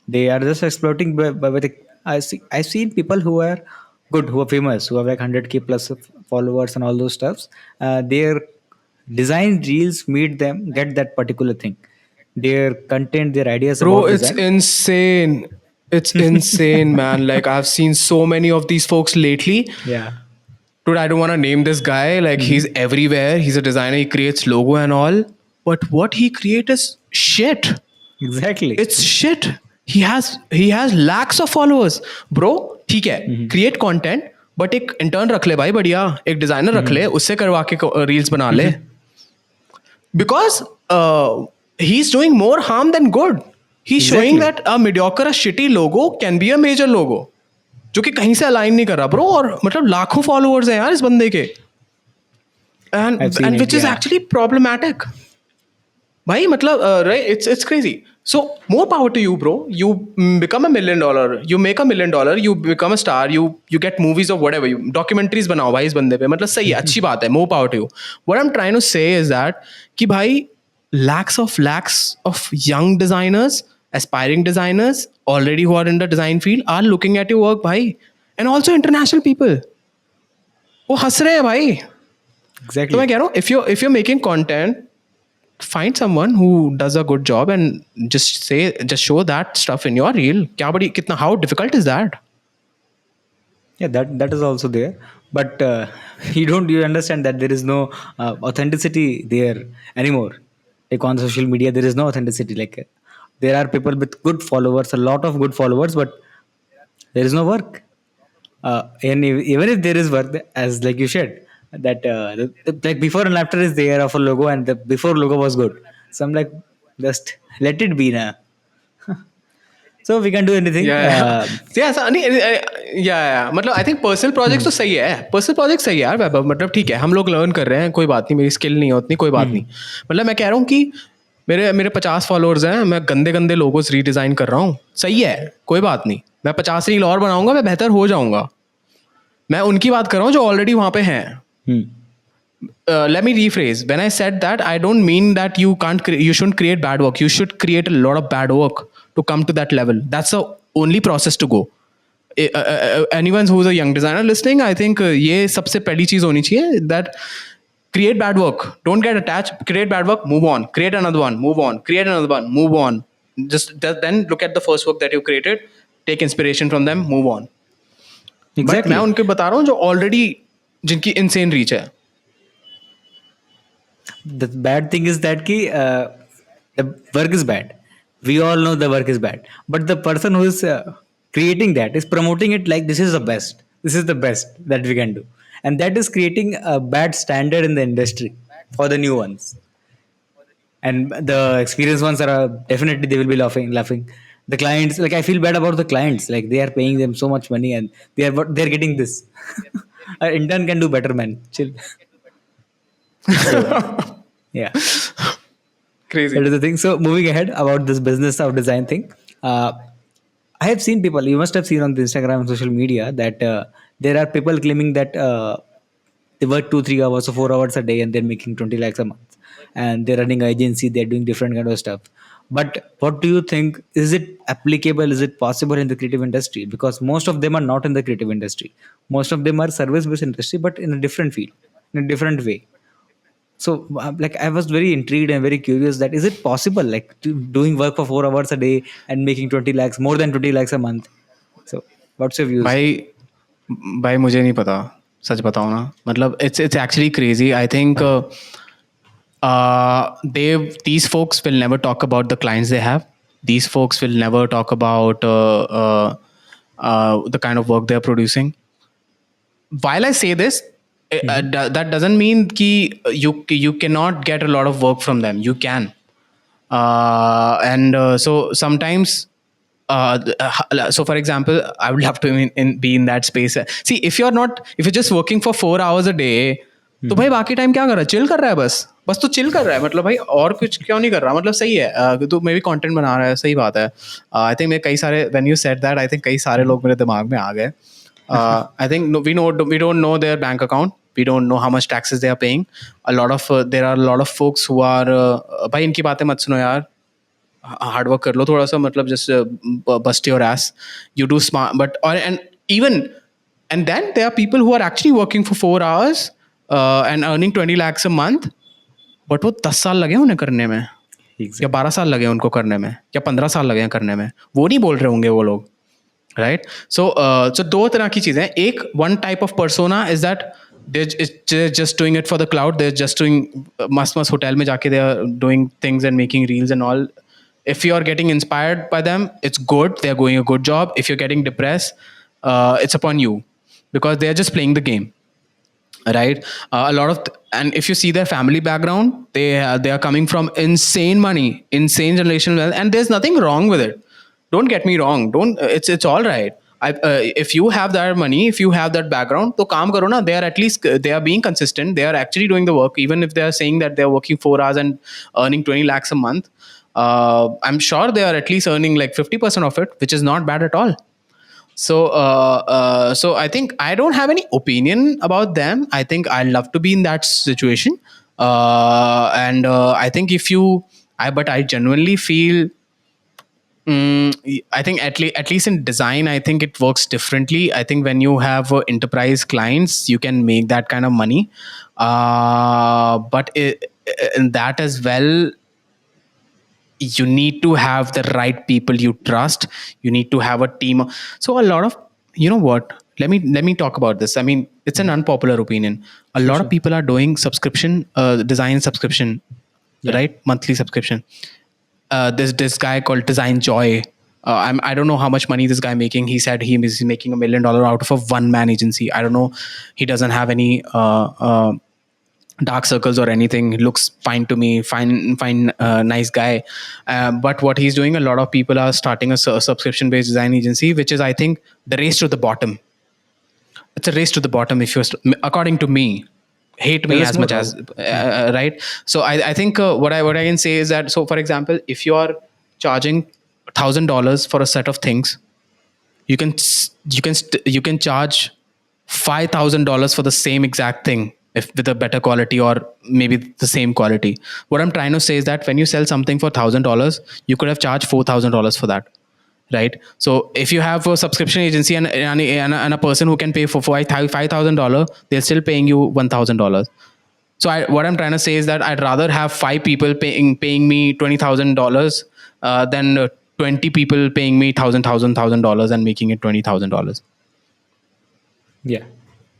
They are just exploiting by the, I've seen people who are good, who are famous, who have like 100K plus of followers and all those stuffs. Their design reels made them get that particular thing. Their content, their ideas Bro, about it's design. insane. It's insane, man. Like I've seen so many of these folks lately. Yeah. Dude, I don't want to name this guy. Like he's Hmm. everywhere. He's a designer. He creates logo and all. But what he creates is shit. Exactly. It's shit. He has lakhs of followers. Bro, ठीक है. Hmm. Create content. But एक intern रख ले भाई बढ़िया. एक designer रख ले. Hmm. उससे करवा के रील्स बना ले. Because he's doing more harm than good. He's showing Exactly. that a mediocre, a shitty logo can be a major logo. जो कि कहीं से अलाइन नहीं कर रहा ब्रो. और मतलब लाखों फॉलोअर्स हैं यार इस बंदे के. I've and seen and it. which is Yeah. actually problematic. भाई मतलब right, it's crazy. So more power to you, bro. You become $1 million. You make $1 million. You become a star. You get movies or whatever. You documentaries बनाओ भाई इस बंदे पे. मतलब सही है, अच्छी बात है. More power to you. What I'm trying to say is that कि भाई lakhs of young designers, aspiring designers, already who are in the design field are looking at your work भाई. And also international people. वो हंस रहे हैं भाई. तो मैं Exactly. कह रहा हूँ if you're making content, find someone who does a good job and just show that stuff in your reel. क्या बड़ी कितना, how difficult is that? Yeah, that is also there, but you understand that there is no authenticity there anymore. Like on social media, there is no authenticity. There are people with good followers, a lot of good followers, but there is no work. And even if there is work, as like you said, that like before and after is there of a logo, and the before logo was good. So I'm like, just let it be now. So we can do anything. Yeah. Yeah, नहीं मतलब I think personal project तो सही है. Personal project सही है यार वैभव. मतलब ठीक है, हम लोग लर्न कर रहे हैं, कोई बात नहीं. मेरी स्किल नहीं है उतनी, कोई बात नहीं. मतलब मैं कह रहा हूँ कि मेरे मेरे 50 फॉलोअर्स हैं. मैं गंदे गंदे लोगोस रीडिजाइन कर रहा हूँ. सही है, कोई बात नहीं. मैं 50 रील और बनाऊंगा, मैं बेहतर हो जाऊंगा. मैं उनकी बात कर रहा हूँ जो ऑलरेडी वहां पे हैं. Let me rephrase. When I said that, I don't mean that you shouldn't create bad work. You should create a lot of bad work to come to that level. That's the only process to go. Anyone who's a young designer listening, I think ये सबसे पहली चीज होनी चाहिए, that create bad work. Don't get attached. Create bad work. Move on. Create another one. Move on. Create another one. Move on. Then look at the first work that you created. Take inspiration from them. Move on. But मैं Exactly. उनके बता रहा हूँ जो already जिनकी insane reach है. The bad thing is that the work is bad. We all know the work is bad, but the person who is creating that is promoting it like this is the best. This is the best that we can do, and that is creating a bad standard in the industry for the new ones. And the experienced ones are definitely they will be laughing. The clients, like I feel bad about the clients, like they are paying them so much money and they're getting this. Our intern can do better, man. Chill. So yeah. That Crazy. is the thing. So moving ahead about this business of design thing, uh, I have seen people. You must have seen on the Instagram and social media that there are people claiming that they work 2 3 hours or 4 hours a day and they're making 20 lakhs a month, and they're running agency. They're doing different kind of stuff. But what do you think? Is it applicable? Is it possible in the creative industry? Because most of them are not in the creative industry. Most of them are service-based industry, but in a different field, in a different way. So like I was very intrigued and very curious that is it possible like doing work for 4 hours a day and making 20 lakhs, more than 20 lakhs a month? So what's your views? भाई भाई मुझे नहीं पता, सच बताओ ना. मतलब it's actually crazy. I think these folks will never talk about the clients they have. These folks will never talk about the kind of work they're producing. While I say this, that doesn't mean कि you cannot get a lot of work from them. You can. And so sometimes so for example, I would love to be in that space. See, if you're just working for 4 hours a day, तो भाई बाकी time क्या कर रहा है? Chill कर रहा है. बस तो चिल कर रहा है. मतलब भाई और कुछ क्यों नहीं कर रहा? मतलब सही है, तो मे भी कंटेंट बना रहा है, सही बात है. आई थिंक मैं कई सारे, when you said that, I think कई सारे लोग मेरे दिमाग में आ गए. I think we don't know their bank account. We don't know how much taxes they are paying. There are a lot of folks who are भाई इनकी बातें मत सुनो यार, हार्ड वर्क कर लो थोड़ा सा, मतलब just bust your ass, you do smart, but or and even and then there are people who are actually working for 4 hours and earning 20 lakhs a month, but वो 10 साल लगे उन्हें करने में, या 12 साल लगे उनको करने में, या 15 साल लगे करने में, वो नहीं बोल रहे होंगे वो लोग, राइट? सो दो तरह की चीज़ें हैं. एक, one type of persona is that they're just doing it for the cloud. They're just doing मस्त मस्त होटल में जाके they are doing things and making reels and all. If you are getting inspired by them, it's good. They're doing a good job. If you're getting depressed, it's upon you, because they're just playing the game, right? A lot of and if you see their family background, they are coming from insane money, insane generational wealth, and there's nothing wrong with it. Don't get me wrong. Don't It's all right. If you have that money, if you have that background, तो काम करो ना. They are at least they are being consistent. They are actually doing the work, even if they are saying that they are working 4 hours and earning 20 lakhs a month. I'm sure they are at least earning like 50% of it, which is not bad at all. So I think I don't have any opinion about them. I think I'd love to be in that situation. And I think but I genuinely feel, I think at least in design, I think it works differently. I think when you have enterprise clients, you can make that kind of money. But in that as well, you need to have the right people you trust. You need to have a team. So a lot of, you know what, let me talk about this. I mean, it's an unpopular opinion. A lot of people are doing subscription, design subscription, right? Monthly subscription. There's this guy called Design Joy. I don't know how much money this guy making. He said he is making $1 million out of a one-man agency. I don't know. He doesn't have any dark circles or anything. He looks fine to me. Fine, nice guy. But what he's doing, a lot of people are starting a subscription-based design agency, which is, I think, the race to the bottom. It's a race to the bottom, according to me. Hate me as much as right. So I think what I can say is that, so for example, if you are charging $1,000 for a set of things, you can charge $5,000 for the same exact thing, if with a better quality or maybe the same quality. What I'm trying to say is that when you sell something for $1,000, you could have charged $4,000 for that. Right. So if you have a subscription agency and a person who can pay for $5,000, they're still paying you $1,000. So what I'm trying to say is that I'd rather have 5 people paying me $20,000 than 20 people paying me $1,000 and making it $20,000. Yeah,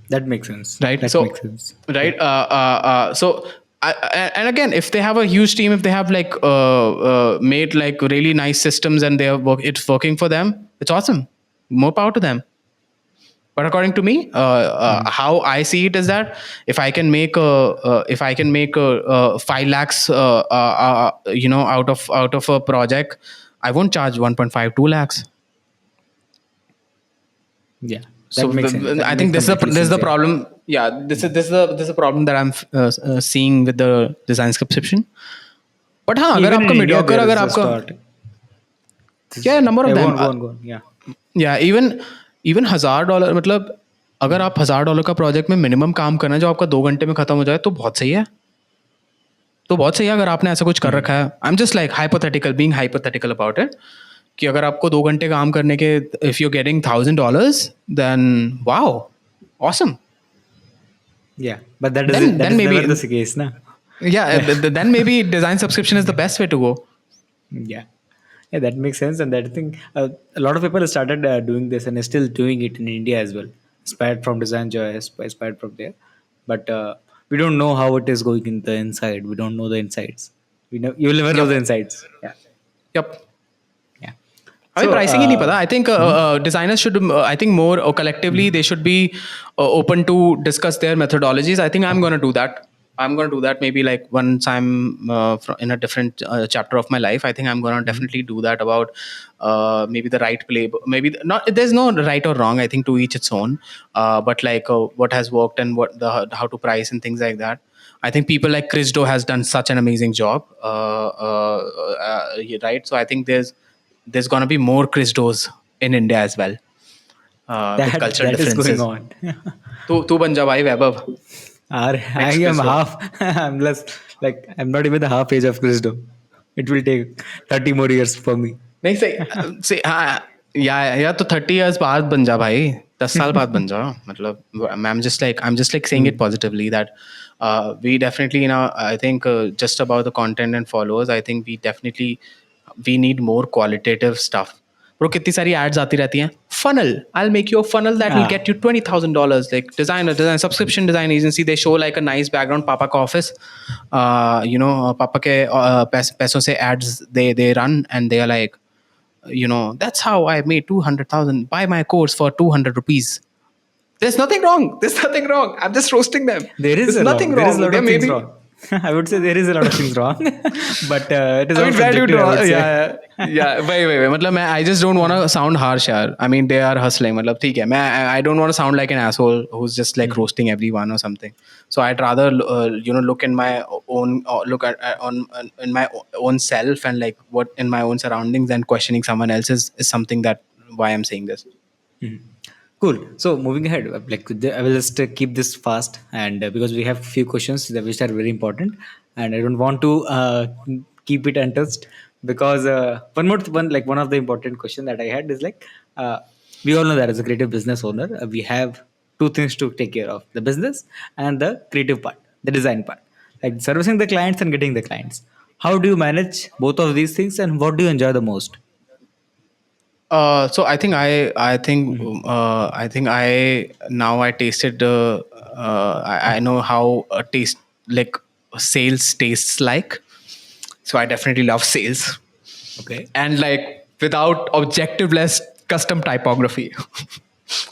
that makes sense. Right. That makes sense. Right. So and again, if they have a huge team, if they have like made like really nice systems and it's working for them, it's awesome. More power to them. But according to me, how I see it is that if I can make 5 lakhs, out of a project, I won't charge 1.5, 2 lakhs. Yeah. So I think this is the problem. Yeah, this is the problem that I'm seeing with the design subscription. But हाँ, अगर आपका mediocre, अगर आपका क्या number of them, go on. Yeah, even $1,000, मतलब अगर आप $1,000 का प्रोजेक्ट में मिनिमम काम करना है जो आपका 2 घंटे में खत्म हो जाए, तो बहुत सही है. अगर आपने ऐसा कुछ कर रखा है. I'm just like being hypothetical about it. कि अगर आपको 2 घंटे काम करने के, if you're getting $1,000, then wow, awesome. Yeah, but that is maybe never the case, na? Yeah, then maybe design subscription is the best way to go. Yeah, that makes sense. And that thing, a lot of people have started doing this and are still doing it in India as well. Inspired from Design Joy, inspired from there. But we don't know how it is going in the inside. We don't know the insides. You will never know the insides. Yeah. Yep. Yeah. I mean, pricing ही नहीं पता. I think designers should, I think more collectively, they should be open to discuss their methodologies. I think I'm going to do that. Maybe like once I'm in a different chapter of my life. I think I'm going to definitely do that about maybe the right play. Maybe not. There's no right or wrong. I think to each its own. But like what has worked and how to price and things like that. I think people like Chris Do has done such an amazing job. Right. So I think there's going to be more Chris Do's in India as well. with cultural That is going differences. on. तू बन जा भाई वैभव. I Next am episode. half. I'm less, like, I'm not even the half age of wisdom. It will take 30 more years for me. नहीं सही हाँ. या तो 30 years बाद बन जा भाई. 10 साल बाद बन जा. मतलब I'm just like saying it positively that we definitely, I think just about the content and followers, I think we need more qualitative stuff. Bro, कितनी सारी ads आती रहती हैं. Funnel. I'll make you a funnel that will get you $20,000. Like design subscription design agency. They show like a nice background. Papa का office. Papa के पैसों से ads they run, and they are like, that's how I made 200,000. Buy my course for 200 rupees. There's nothing wrong. There's nothing wrong. I'm just roasting them. There's nothing There is a wrong. lot There of may things be. wrong. I would say there is a lot of things wrong, but it is I all mean, where do you subjective, I draw? would say. Yeah. Wait. मतलब I just don't want to sound harsh, यार. I mean, they are hustling. मतलब ठीक है. I don't want to sound like an asshole who's just like roasting everyone or something. So I'd rather look in my own look at in my own self, and like what in my own surroundings, and questioning someone else is something that why I'm saying this. Cool. So moving ahead, I will just keep this fast, and because we have few questions that which are very important, and I don't want to keep it untouched, because one of the important question that I had is like, we all know that as a creative business owner, we have two things to take care of: the business and the creative part, the design part, like servicing the clients and getting the clients. How do you manage both of these things, and what do you enjoy the most? So I think I now I tasted I know how a taste like sales tastes like. So I definitely love sales, Okay. and like without objectiveless custom typography.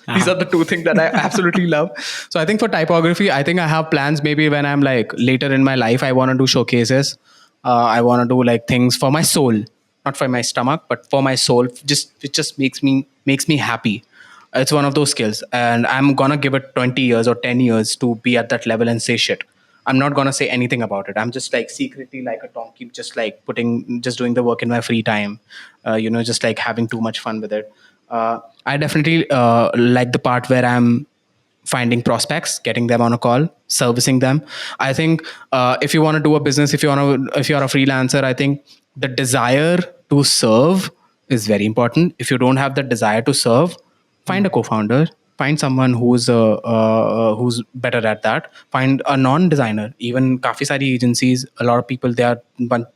These are the two things that I absolutely love. So I think for typography, I think I have plans maybe when I'm like later in my life, I want to do showcases. I want to do like things for my soul, not for my stomach, but for my soul. Just it just makes me happy. It's one of those skills, and I'm gonna give it 20 years or 10 years to be at that level and say shit. I'm not gonna say anything about it. I'm just like secretly like a donkey, just like just doing the work in my free time. Just like having too much fun with it. I definitely like the part where I'm finding prospects, getting them on a call, servicing them. I think if you want to do a business, if you're a freelancer, I think the desire to serve is very important. If you don't have the desire to serve, find a co-founder, find someone who's better at that, find a non-designer. Even काफी सारी agencies, a lot of people, they are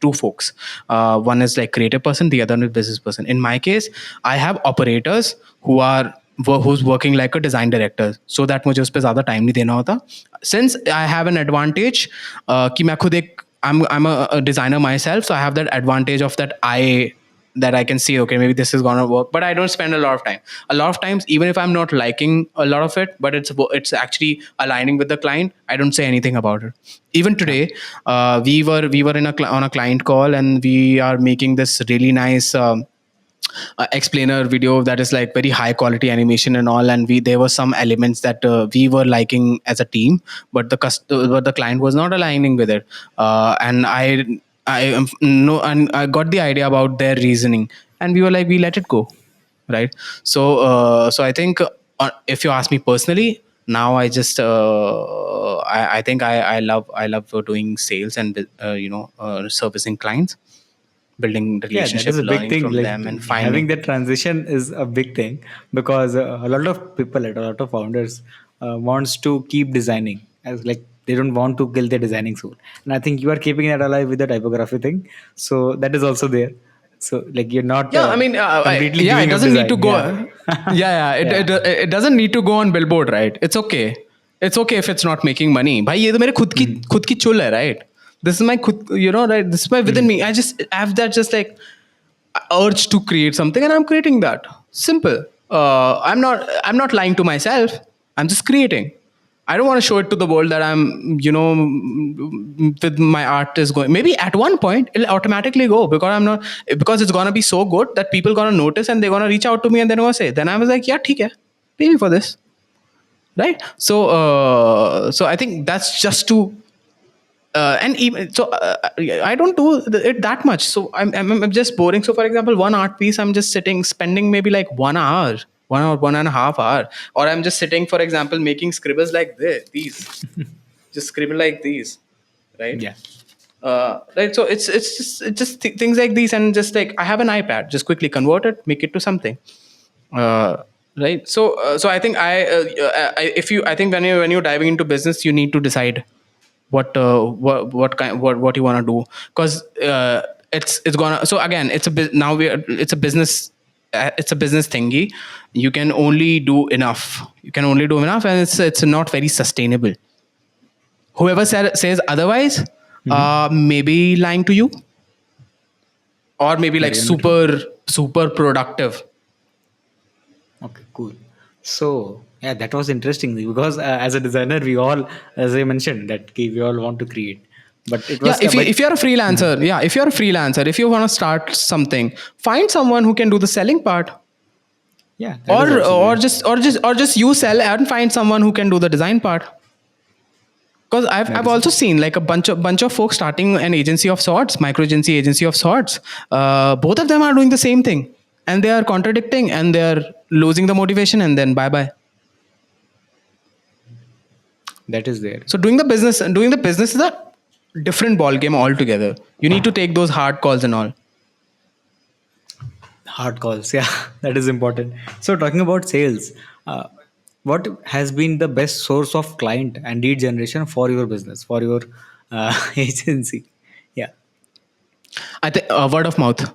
two folks. One is like creative person, the other is business person. In my case, I have operators who's working like a design director, so that मुझे उस पे ज़्यादा time नहीं देना होता. Since I have an advantage कि मैं खुद एक I'm a designer myself, so I have that advantage of that I can see, okay, maybe this is gonna work, but I don't spend a lot of time. A lot of times, even if I'm not liking a lot of it, but it's actually aligning with the client, I don't say anything about it. Even today, we were on a client call, and we are making this really nice explainer video that is like very high quality animation and all, and there were some elements that we were liking as a team, but but the client was not aligning with it, and I am no and I got the idea about their reasoning, and we were like, we let it go, right? So I think if you ask me personally, now I just I think I love doing sales and servicing clients, building Yeah, that is relationship, a big learning thing. from Like them, and having finding. that transition is a big thing, because a lot of people, like a lot of founders, wants to keep designing, as like they don't want to kill their designing soul. And I think you are keeping that alive with the typography thing. So that is also there. So like you're not Yeah, I mean, completely yeah, it giving up doesn't need to design. go. Yeah. Yeah, Yeah. it doesn't need to go on billboard, right? It's okay. It's okay if it's not making money. भाई ये तो मेरे खुद की चुल है, right? This is my खुद, right? This is my within me. I just have that just like urge to create something, and I'm creating that. Simple. I'm not lying to myself. I'm just creating. I don't want to show it to the world that with my art is going. Maybe at one point it'll automatically go, because it's gonna be so good that people gonna notice, and they're gonna reach out to me, and they're gonna say. Then I was like, yeah, ठीक है, pay me for this, right? So I think that's just to and even so I don't do it that much, so I'm just boring. So for example, one art piece, I'm just spending maybe like 1 hour 1 or 1.5 hour, or I'm just sitting, for example, making scribbles like these, just scribble like these, right? Yeah. Right. So it's just things like these, and just like I have an iPad, just quickly convert it, make it to something. Uh, right. So I think I think when you're diving into business, you need to decide what you want to do, because it's gonna, so again, now it's a business, it's a business thingy. You can only do enough, and it's not very sustainable. Whoever says otherwise, Hmm. maybe lying to you, or maybe like Very true. super productive. Okay, cool. So yeah, that was interesting because as a designer, we all, as I mentioned, that we all want to create, but it Yeah, was, if you're a freelancer, if you want to start something, find someone who can do the selling part, yeah, that is or also or great. just or just or just you sell and find someone who can do the design part. Because That I've is also seen like a bunch of folks starting an agency of sorts, micro agency of sorts. Both of them are doing the same thing, and they are contradicting, and they are losing the motivation, and then bye bye. that is there. So doing the business is a different ball game altogether. You need to take those hard calls and all. Hard calls, yeah, that is important. So talking about sales, uh, what has been the best source of client and lead generation for your business, for your agency? Yeah, I think word of mouth.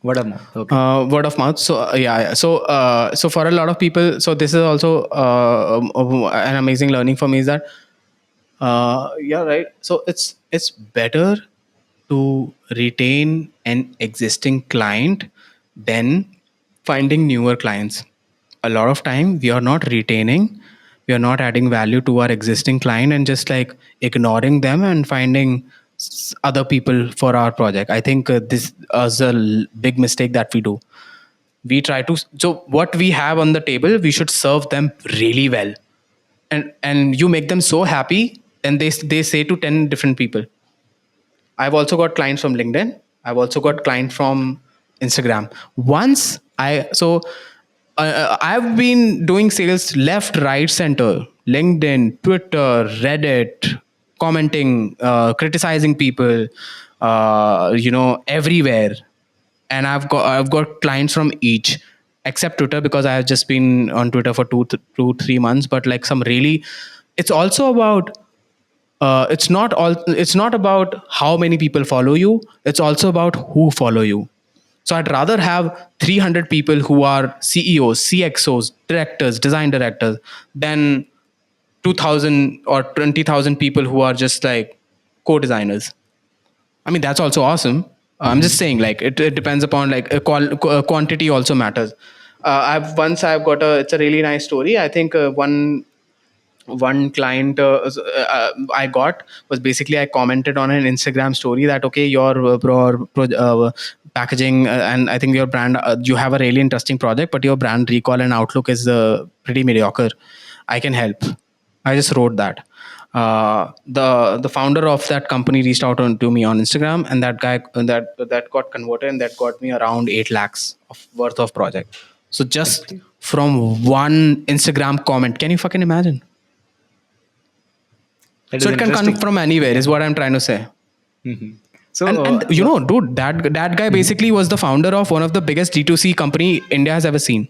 word of mouth. Okay. Word of mouth. So yeah. So for a lot of people, so this is also an amazing learning for me, is that yeah, right. So it's better to retain an existing client than finding newer clients. A lot of time we are not retaining, we are not adding value to our existing client, and just like ignoring them and finding other people for our project. I think this is a big mistake that we do. We try to, so what we have on the table, we should serve them really well, and you make them so happy, and they say to 10 different people. I've also got clients from LinkedIn. I've also got clients from Instagram. Once I've been doing sales left, right, center, LinkedIn, Twitter, Reddit, commenting, criticizing people, everywhere. And I've got clients from each, except Twitter, because I have just been on Twitter for 3 months. But like some really, it's also about it's not about how many people follow you, it's also about who follow you. So I'd rather have 300 people who are CEOs, CXOs, directors, design directors, than 2000 or 20,000 people who are just like co-designers. I mean, that's also awesome. I'm just saying, like, it depends upon like quantity also matters. I've got it's a really nice story. I think one client I got was basically, I commented on an Instagram story that, okay, your packaging, and I think your brand, you have a really interesting project, but your brand recall and outlook is pretty mediocre. I can help. I just wrote that. The founder of that company reached out to me on Instagram, and that guy, that got converted, and that got me around 8 lakhs of worth of project. So just Okay. from one Instagram comment, can you fucking imagine? That So is it can come interesting. from anywhere, Yeah. is what I'm trying to say. Hmm. So, And dude, that guy mhm. basically was the founder of one of the biggest D2C company India has ever seen.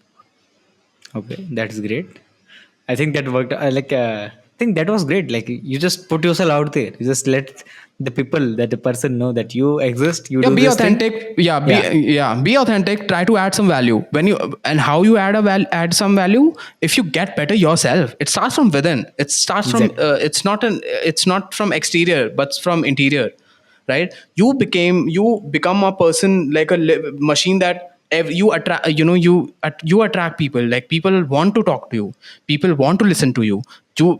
Okay, that's great. I think that worked. I think that was great. Like you just put yourself out there. You just let the people, that the person know that you exist. You Yeah, do be this thing. authentic. Yeah, Be authentic. Try to add some value. And how you add some value, if you get better yourself, it starts from within. It starts from exactly. it's not from exterior, but from interior, right? You become a person, like a machine, that you attract, you attract people. Like, people want to talk to you, people want to listen to you.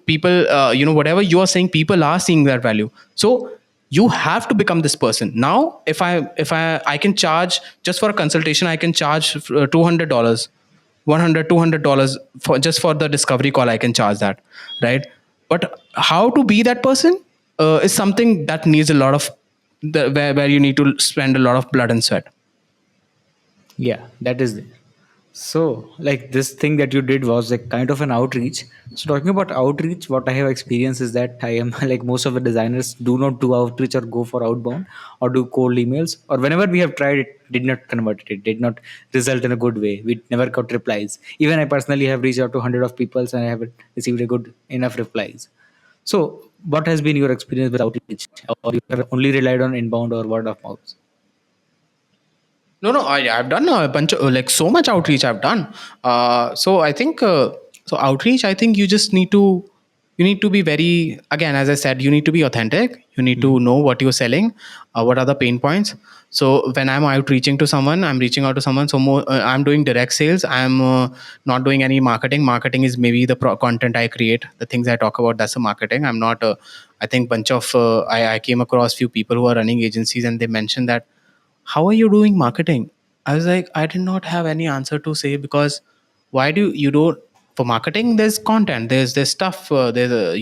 People, whatever you are saying, people are seeing that value. So you have to become this person. Now if I can charge, just for a consultation, I can charge $200, 100, $200 for just for the discovery call. I can charge that, right? But how to be that person is something that needs a lot of where you need to spend a lot of blood and sweat. Yeah, that is there. So, like this thing that you did was like kind of an outreach. So, talking about outreach, what I have experienced is that I am like most of the designers do not do outreach or go for outbound or do cold emails, or whenever we have tried it, did not convert it, did not result in a good way. We never got replies. Even I personally have reached out to hundred of people and I haven't received a good enough replies. So, what has been your experience with outreach, or you have only relied on inbound or word of mouth? No, no, I've done a bunch of like so much outreach I've done. So I think so outreach. I think you need to be very, again, as I said, you need to be authentic. You need to Mhm. know what you're selling, what are the pain points. So when I'm outreaching to someone, I'm reaching out to someone. So more, I'm doing direct sales. I'm not doing any marketing. Marketing is maybe the content I create, the things I talk about. That's the marketing. I'm not. I think bunch of I came across few people who are running agencies and they mentioned that, how are you doing marketing? I was like, I did not have any answer to say, because why do you don't, for marketing there's content, there's stuff, there's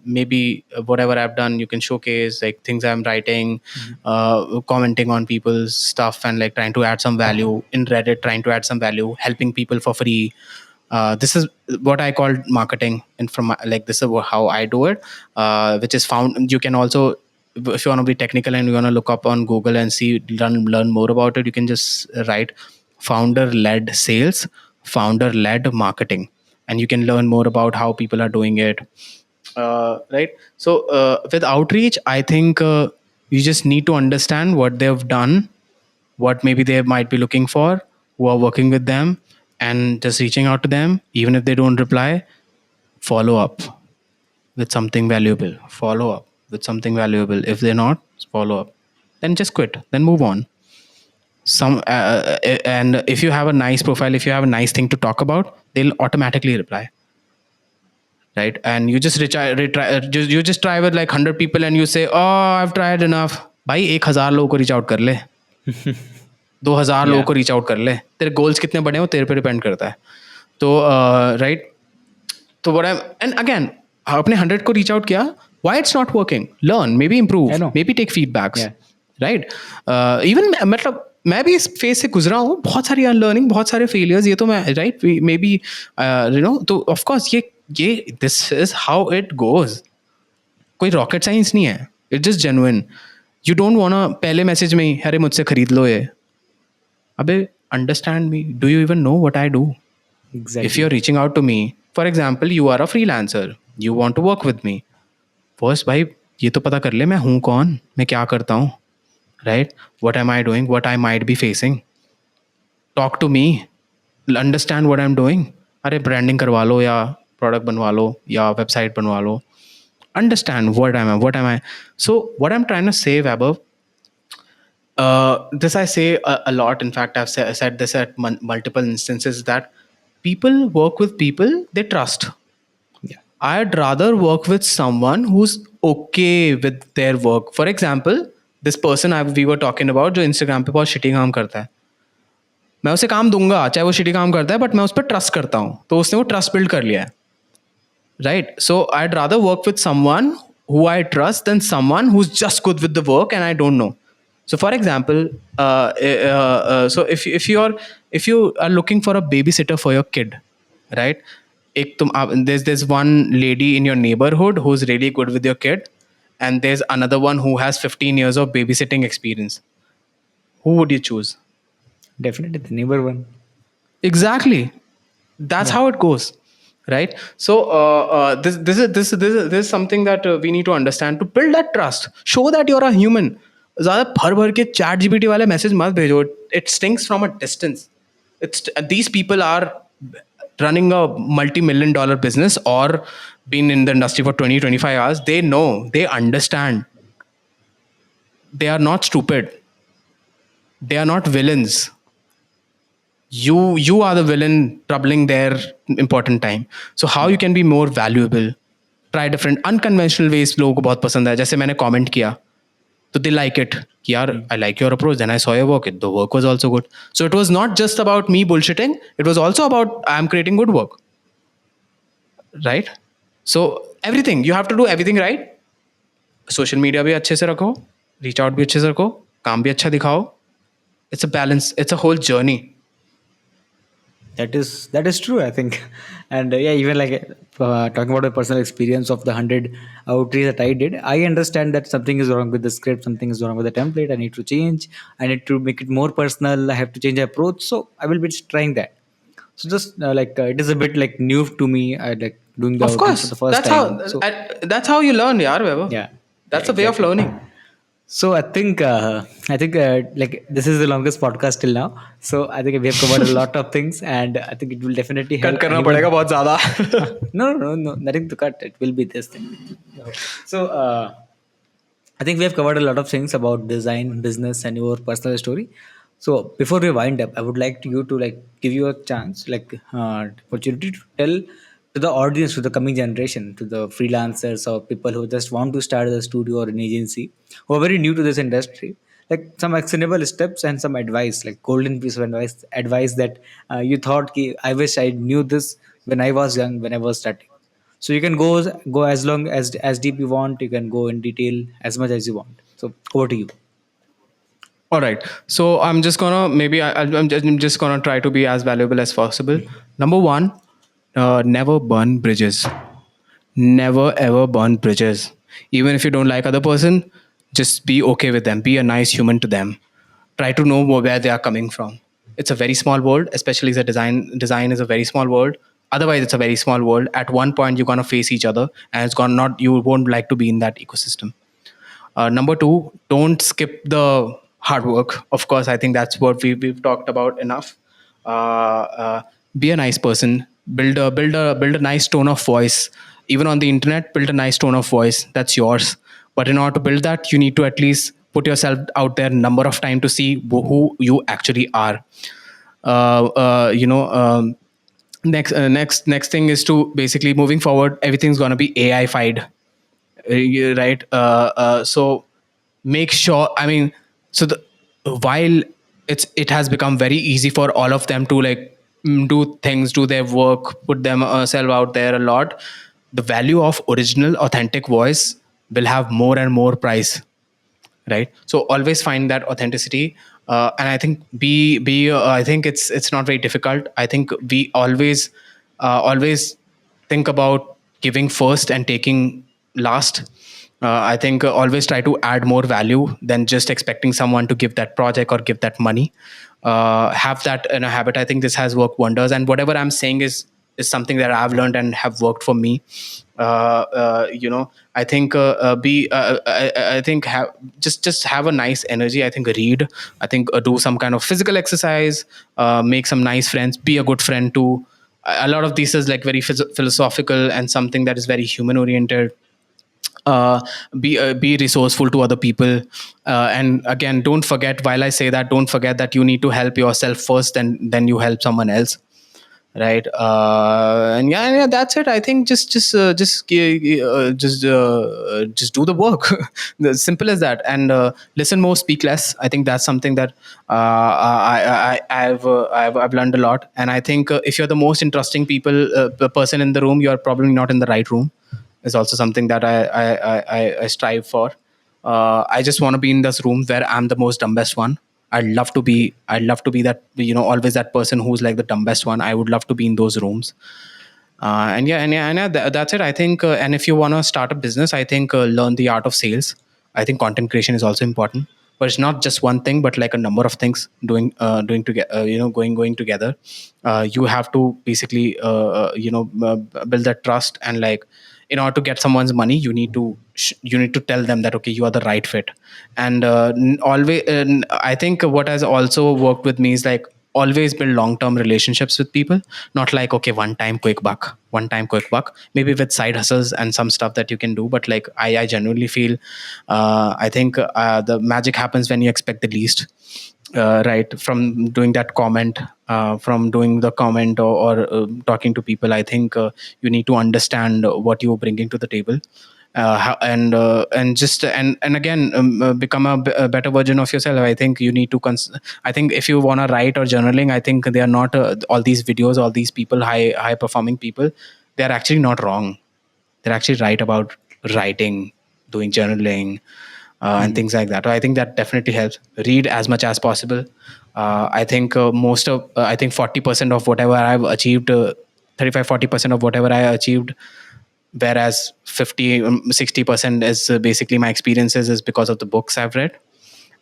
maybe whatever I've done you can showcase, like things I'm writing, Mhm. commenting on people's stuff, and like trying to add some value in Reddit, trying to add some value, helping people for free. This is what I call marketing, and from like this is how I do it, which is found. You can also, if you want to be technical and you want to look up on Google and see, learn more about it, you can just write founder led sales, founder led marketing, and you can learn more about how people are doing it. Right. So with outreach, I think you just need to understand what they've done, what maybe they might be looking for, who are working with them, and just reaching out to them. Even if they don't reply, follow up with something valuable. Follow up with something valuable. If they're not, follow up. Then just quit. Then move on. And if you have a nice profile, if you have a nice thing to talk about, they'll automatically reply, right? And you just you just try with like 100 people and you say, oh, I've tried enough. भाई 1,000 लोगों को reach out कर ले, 2,000 लोगों Yeah, को reach out कर ले, तेरे गोल्स कितने बड़े हो तेरे पे डिपेंड करता है. तो राइट, तो what I'm, and again, अपने 100 को रीच आउट किया, why it's not working, learn, maybe I improve, know. maybe take feedbacks, Yeah. right? Even मतलब मैं भी इस फेज से गुजरा हूँ, बहुत सारी अनलर्निंग, बहुत सारे फेलियर्स, ये तो मैं, राइट, मे बी तो ऑफ कोर्स ये this is how it goes. कोई रॉकेट साइंस नहीं है, it's just genuine. You don't want पहले मैसेज में ही, अरे मुझसे खरीद लो ये. अबे, understand me, do you even know what I do? If you're Exactly. reaching out to me, for example, you are a freelancer, you want to work with me, first भाई ये तो पता कर ले मैं हूँ कौन, मैं क्या करता हूँ, right? What am I doing, what I might be facing? Talk to me, understand what I'm doing. अरे ब्रांडिंग करवा लो या प्रोडक्ट बनवा लो या वेबसाइट बनवा लो. Understand what am I. So what I'm trying to say, Vaibhav, this I say a lot. In fact, I've said this at multiple instances, that people work with people they trust. Yeah. I'd rather work with someone who's okay with their work. For example, this person we were talking about, जो Instagram पे बहुत shitty काम करता है, मैं उसे काम दूंगा चाहे वो shitty काम करता है, but मैं उस पर trust करता हूँ, तो उसने वो trust build कर लिया है, right? So I'd rather work with someone who I trust than someone who's just good with the work and I don't know. So for example, so if you are looking for a babysitter for your kid, right? There's one lady in your neighborhood who's really good with your kid, and there's another one who has 15 years of babysitting experience. Who would you choose? Definitely the neighbor one. Exactly. That's Yeah. how it goes, right? So this is something that we need to understand to build that trust. Show that you're a human. ज़्यादा भर भर के chat GPT वाले message मत भेजो. It stinks from a distance. It's these people are running a multi-million dollar business or been in the industry for 20-25 hours. They know, they understand. They are not stupid. They are not villains. You are the villain troubling their important time. So how you Yeah. can be more valuable? Try different unconventional ways. लोगों को बहुत पसंद है, जैसे मैंने comment किया तो they like it कि यार Mm. I like your approach, then I saw your work, the work was also good. So it was not just about me bullshitting, it was also about I'm creating good work, right? So everything you have to do everything right. Social media भी अच्छे से रखो, reach out भी अच्छे से रखो, काम भी अच्छा दिखाओ. It's a balance, it's a whole journey. That is true, I think. And yeah, even like talking about a personal experience of the 100 outreach that I did, I understand that something is wrong with the script, something is wrong with the template. I need to change. I need to make it more personal. I have to change the approach. So I will be just trying that. So just it is a bit like new to me. I like doing the Of outreach for course, the first time. So that's how you learn, yaar, Weber. yeah, yeah, That's a way of exactly. learning. So I think like this is the longest podcast till now. So I think we have covered a lot of things, and I think it will definitely cut help करना anyone. पड़ेगा बहुत ज्यादा. No, nothing to cut. It will be this thing. So I think we have covered a lot of things about design, business, and your personal story. So before we wind up, I would like you to like give you a chance, like opportunity to tell to the audience, to the coming generation, to the freelancers or people who just want to start a studio or an agency, who are very new to this industry, like some actionable steps and some advice, like golden piece of advice that you thought, ki, I wish I knew this when I was young, when I was starting. So you can go as long as deep you want. You can go in detail as much as you want. So over to you. All right. So I'm just gonna maybe I'm just gonna try to be as valuable as possible. Number one, never burn bridges. Never ever burn bridges. Even if you don't like other person, just be okay with them. Be a nice human to them. Try to know where they are coming from. It's a very small world, especially as a design is a very small world. Otherwise it's a very small world. At one point you're gonna face each other, and it's gonna not you won't like to be in that ecosystem. Number two, don't skip the hard work. Of course, I think that's what we've talked about enough. Be a nice person. Build a nice tone of voice. Even on the internet, build a nice tone of voice. That's yours. But in order to build that, you need to at least put yourself out there a number of times to see who you actually are. Uh, uh, you know. Next thing is to basically moving forward. Everything's gonna be AI-fied, right? So make sure, I mean, so the while it has become very easy for all of them to like do things, do their work, put themselves out there a lot, the value of original authentic voice will have more and more price, right? So always find that authenticity. And I think be I think it's not very difficult. I think we always think about giving first and taking last. I think always try to add more value than just expecting someone to give that project or give that money. Have that in a habit. I think this has worked wonders, and whatever I'm saying is something that I've learned and have worked for me. I think be I think have just have a nice energy. I think read. I think do some kind of physical exercise. Make some nice friends. Be a good friend too. A lot of this is like very philosophical and something that is very human oriented. uh, be resourceful to other people, and again, don't forget, while I say that, don't forget that you need to help yourself first, and then you help someone else, right? And yeah, that's it. I think just do the work. As simple as that. And listen more, speak less. I think that's something that I've learned a lot. And I think if you're the most interesting person in the room, you're probably not in the right room, is also something that I strive for. I just want to be in this room where I'm the most dumbest one. I'd love to be that, always that person who's like the dumbest one. I would love to be in those rooms. That's it. I think, and if you want to start a business, I think learn the art of sales. I think content creation is also important, but it's not just one thing, but like a number of things doing together. Going together. You have to basically build that trust, and like in order to get someone's money, you need to tell them that okay, you are the right fit. And always, I think what has also worked with me is like always build long term relationships with people, not like okay, one time quick buck, maybe with side hustles and some stuff that you can do. But like I genuinely feel, I think the magic happens when you expect the least. Right, from doing that comment, from doing the comment, or talking to people, I think you need to understand what you're bringing to the table. And just and again, become a better version of yourself. I think you need to I think if you want to write or journaling, I think they are not all these videos, all these people, high performing people, they're actually not wrong. They're actually right about writing, doing journaling, and things like that. So I think that definitely helps. Read as much as possible. I think I think 40% of whatever I've achieved, 35-40% of whatever I achieved, whereas 50-60% is basically my experiences is because of the books I've read.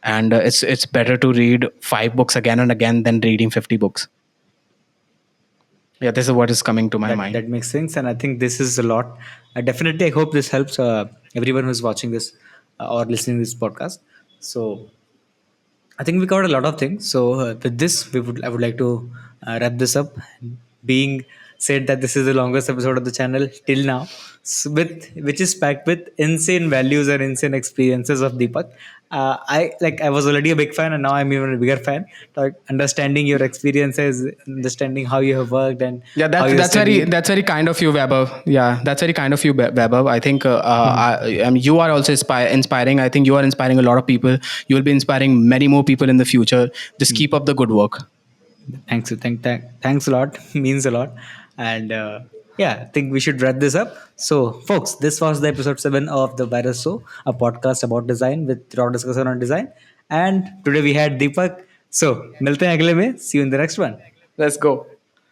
And it's better to read 5 books again and again than reading 50 books. Yeah, this is what is coming to my mind. That makes sense, and I think this is a lot. Definitely, I hope this helps everyone who's watching this or listening to this podcast. So I think we covered a lot of things. So with this, I would like to wrap this up. Being said that this is the longest episode of the channel till now, which is packed with insane values and insane experiences of Deepak. I was already a big fan, and now I'm even a bigger fan. Like understanding your experiences, understanding how you have worked, and Yeah, how that's you study. that's very kind of you, Vaibhav. Yeah, that's very kind of you, Vaibhav. I think you are also inspiring. I think you are inspiring a lot of people. You will be inspiring many more people in the future. Just keep up the good work. Thanks, thanks a lot. Means a lot. And yeah, I think we should wrap this up. So, folks, this was the episode 7 of the VYRus Show, a podcast about design with raw discussion on design. And today we had Deepak. So, milte hain agle mein. See you in the next one. Let's go.